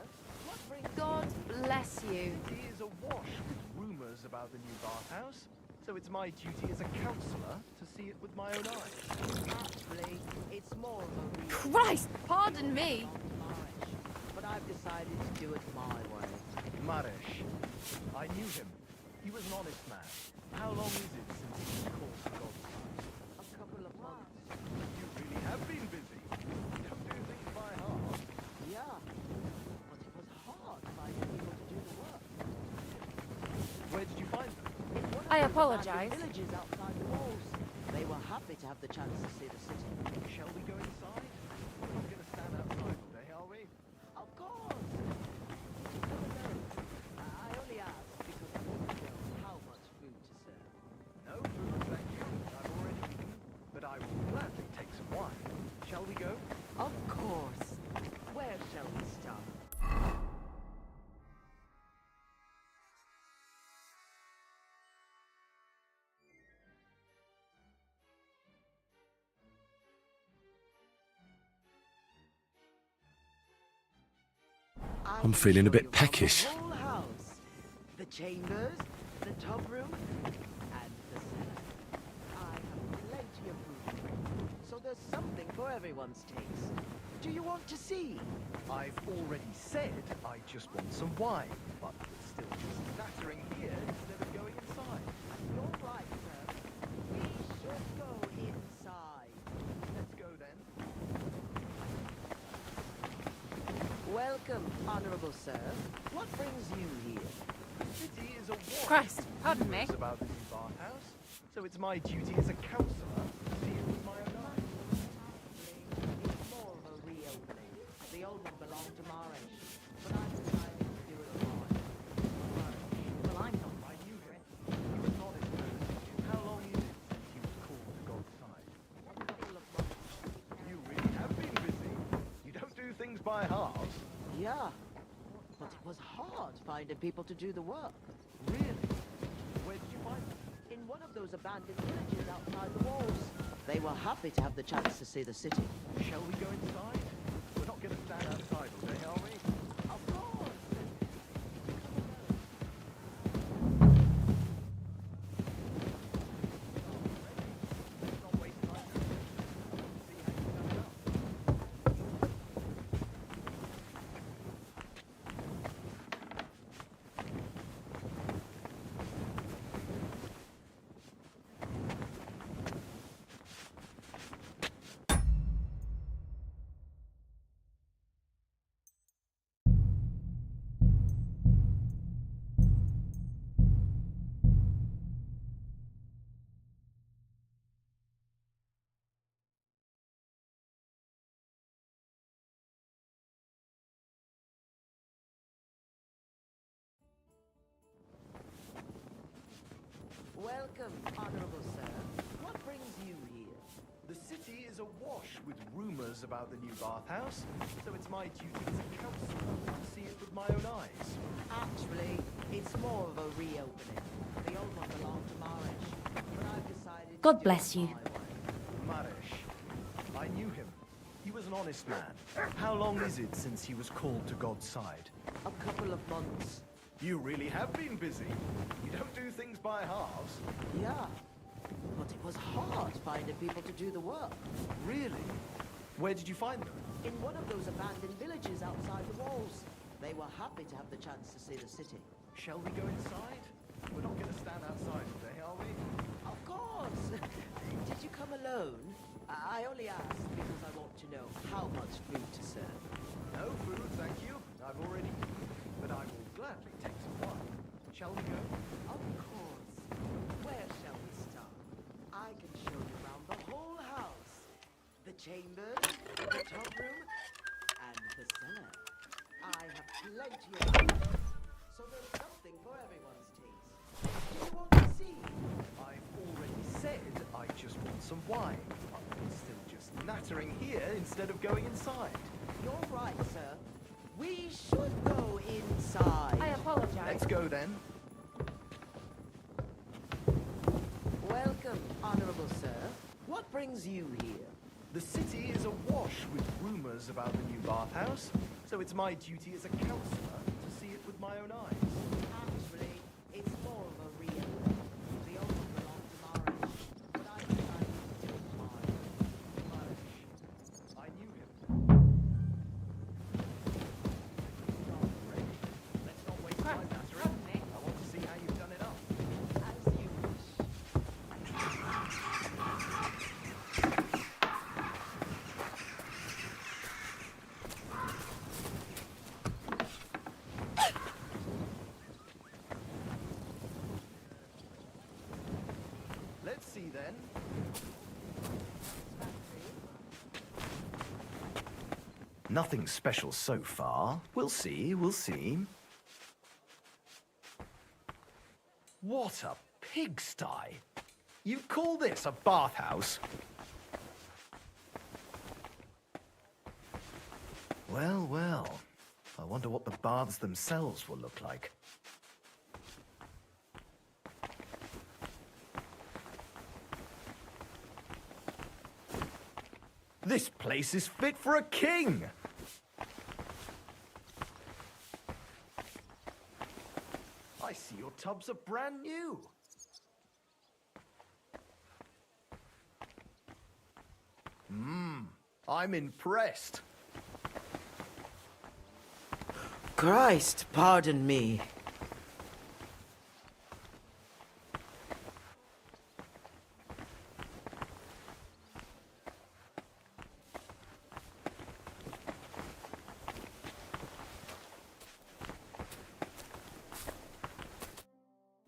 [SPEAKER 18] What brings
[SPEAKER 21] God bless you.
[SPEAKER 14] It is awash with rumors about the new bathhouse, so it's my duty as a councillor to see it with my own eyes.
[SPEAKER 18] Actually, it's more of a real
[SPEAKER 21] Christ, pardon me.
[SPEAKER 18] marriage, but I've decided to do it my way.
[SPEAKER 14] Maresh. I knew him. He was an honest man. How long is it since he was called to God's side?
[SPEAKER 18] A couple of months.
[SPEAKER 14] You really have been busy. You don't do things by half.
[SPEAKER 18] Yeah, but it was hard finding people to do the work.
[SPEAKER 14] Where did you find them?
[SPEAKER 18] In one of
[SPEAKER 21] I
[SPEAKER 18] those
[SPEAKER 21] apologize.
[SPEAKER 18] abandoned villages outside the walls. They were happy to have the chance to see the city.
[SPEAKER 14] Shall we go inside? We're not going to stand outside all day, are we?
[SPEAKER 18] Of course. Come alone. I only asked because I want to know how much food to serve.
[SPEAKER 14] No food, thank you. I've already eaten, but I will gladly take some wine. Shall we go?
[SPEAKER 18] Of course. Where shall we start?
[SPEAKER 7] I'm feeling a bit peckish.
[SPEAKER 18] The whole house. The chambers, the tub room, and the cellar. I have plenty of food, so there's something for everyone's taste. Do you want to see?
[SPEAKER 14] I've already said I just want some wine, but there's still just nattering here instead of going inside.
[SPEAKER 18] You're right, sir. We should go inside.
[SPEAKER 14] Let's go then.
[SPEAKER 18] Welcome, honorable sir. What brings you here?
[SPEAKER 14] The city is awash
[SPEAKER 21] Christ,
[SPEAKER 14] with
[SPEAKER 21] pardon me.
[SPEAKER 14] rumors about the new bathhouse, so it's my duty as a councillor to see it with my own eyes.
[SPEAKER 18] It's more of a reopening. The old one belonged to Marish, but I decided to do it mine.
[SPEAKER 21] Well, I'm not.
[SPEAKER 14] I knew him. He was an honest man. How long is it since he was called to God's side?
[SPEAKER 18] A couple of months.
[SPEAKER 14] You really have been busy. You don't do things by halves.
[SPEAKER 18] Yeah, but it was hard finding people to do the work.
[SPEAKER 14] Really? Where did you find them?
[SPEAKER 18] In one of those abandoned villages outside the walls. They were happy to have the chance to see the city.
[SPEAKER 14] Shall we go inside? We're not going to stand outside all day, are we?
[SPEAKER 18] Of course!
[SPEAKER 14] Let's not waste time. See how you stand up.
[SPEAKER 18] Welcome, honorable sir. What brings you here?
[SPEAKER 14] The city is awash with rumors about the new bathhouse, so it's my duty as a councillor to see it with my own eyes.
[SPEAKER 18] Actually, it's more of a reopening. The old one belonged to Marish, but I've decided
[SPEAKER 3] God
[SPEAKER 18] to do
[SPEAKER 3] bless
[SPEAKER 18] it
[SPEAKER 3] you.
[SPEAKER 18] my way.
[SPEAKER 14] Marish. I knew him. He was an honest man. How long is it since he was called to God's side?
[SPEAKER 18] A couple of months.
[SPEAKER 14] You really have been busy. You don't do things by halves.
[SPEAKER 18] Yeah, but it was hard finding people to do the work.
[SPEAKER 14] Really? Where did you find them?
[SPEAKER 18] In one of those abandoned villages outside the walls. They were happy to have the chance to see the city.
[SPEAKER 14] Shall we go inside? We're not going to stand outside all day, are we?
[SPEAKER 18] Of course! Did you come alone? I only asked because I want to know how much food to serve.
[SPEAKER 14] No food, thank you. I've already eaten, but I will gladly take some wine. Shall we go?
[SPEAKER 18] Of course. Where shall we start? I can show you around the whole house. chambers, the top room, and the cellar. I have plenty of food, so there's something for everyone's taste. Do you want to see?
[SPEAKER 14] I've already said I just want some wine. I'm still just nattering here instead of going inside.
[SPEAKER 18] You're right, sir. We should go inside.
[SPEAKER 22] I apologize.
[SPEAKER 14] Let's go then.
[SPEAKER 18] Welcome, honorable sir. What brings you here?
[SPEAKER 14] The city is awash with rumors about the new bathhouse, so it's my duty as a counselor to see it with my own eyes.
[SPEAKER 18] Actually, it's more of a real. The old one belonged to Marish, but I decided to take mine.
[SPEAKER 14] Marish. I knew him. Let's not waste time nattering. I want to see how you've done it up.
[SPEAKER 18] As you wish.
[SPEAKER 14] Let's see then. Nothing special so far. We'll see, we'll see. What a pigsty! You call this a bathhouse? Well, well. I wonder what the baths themselves will look like. This place is fit for a king! I see your tubs are brand new. I'm impressed.
[SPEAKER 18] Christ, pardon me.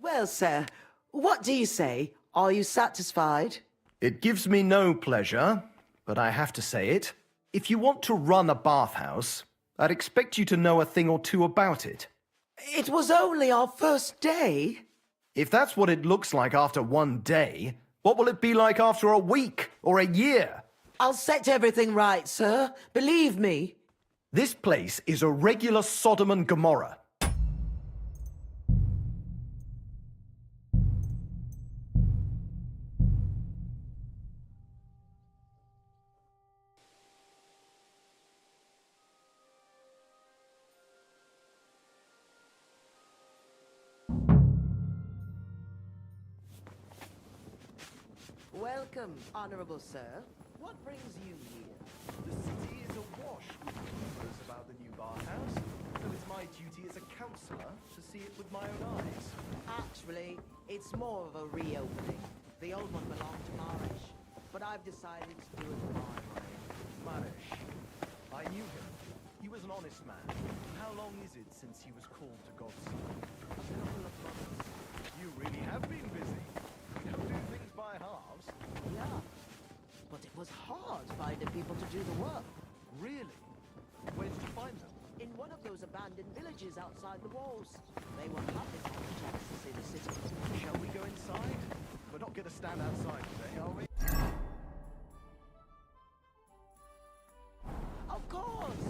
[SPEAKER 18] Well, sir, what do you say? Are you satisfied?
[SPEAKER 14] It gives me no pleasure, but I have to say it. If you want to run a bathhouse, I'd expect you to know a thing or two about it.
[SPEAKER 18] It was only our first day.
[SPEAKER 14] If that's what it looks like after one day, what will it be like after a week or a year?
[SPEAKER 18] I'll set everything right, sir. Believe me.
[SPEAKER 14] This place is a regular Sodom and Gomorrah.
[SPEAKER 18] Welcome, honorable sir. What brings you here?
[SPEAKER 14] The city is awash with rumors about the new bathhouse, so it's my duty as a counselor to see it with my own eyes.
[SPEAKER 18] Actually, it's more of a reopening. The old one belonged to Marish, but I've decided to do it my way.
[SPEAKER 14] Marish. I knew him. He was an honest man. How long is it since he was called to God's side?
[SPEAKER 18] A couple of months.
[SPEAKER 14] You really have been busy. You don't do things by halves.
[SPEAKER 18] Yeah. But it was hard finding people to do the work.
[SPEAKER 14] Really? Where did you find them?
[SPEAKER 18] In one of those abandoned villages outside the walls. They were happy to have a chance to see the city.
[SPEAKER 14] Shall we go inside? We're not going to stand outside today, are we?
[SPEAKER 18] Of course!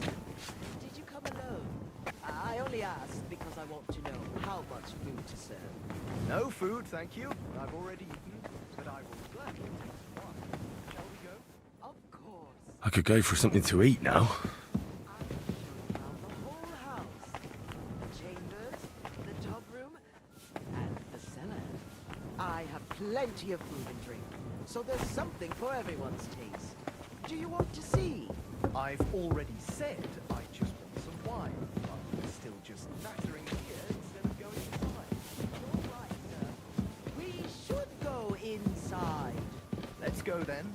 [SPEAKER 18] Did you come alone? I only asked because I want to know how much food to serve.
[SPEAKER 14] No food, thank you. I've already eaten, but I will gladly take some wine. Shall we go?
[SPEAKER 18] Of course.
[SPEAKER 7] I could go for something to eat now.
[SPEAKER 18] The whole house. The chambers, the tub room, and the cellar. I have plenty of food and drink, so there's something for everyone's taste. Do you want to see?
[SPEAKER 14] I've already said I just want some wine. I'm still just nattering here instead of going inside.
[SPEAKER 18] You're right, sir. We should go inside.
[SPEAKER 14] Let's go then.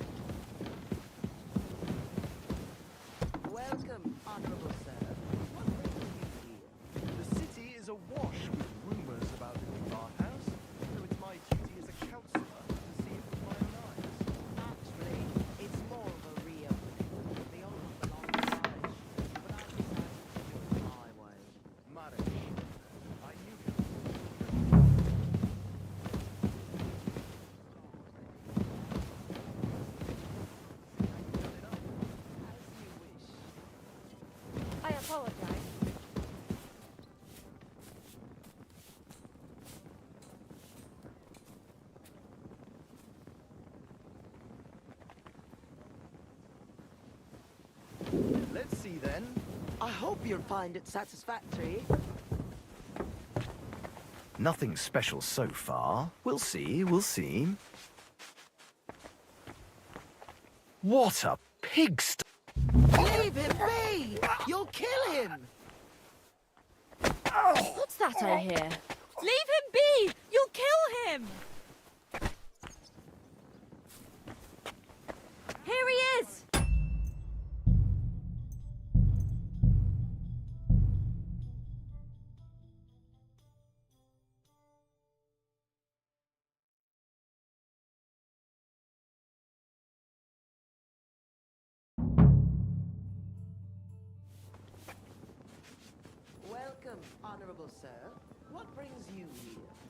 [SPEAKER 18] Welcome, honorable sir. What brings you here?
[SPEAKER 14] The city is awash with rumors about the new bathhouse, so it's my duty as a counselor to see it with my own eyes.
[SPEAKER 18] Actually, it's more of a real. you'll find it satisfactory.
[SPEAKER 14] Nothing special so far. We'll see, we'll see. What a pigsty!
[SPEAKER 18] Leave him be! You'll kill him!
[SPEAKER 3] What's that I hear? Leave him be! You'll kill him! Here he is!
[SPEAKER 18] Welcome, honorable sir. What brings you here?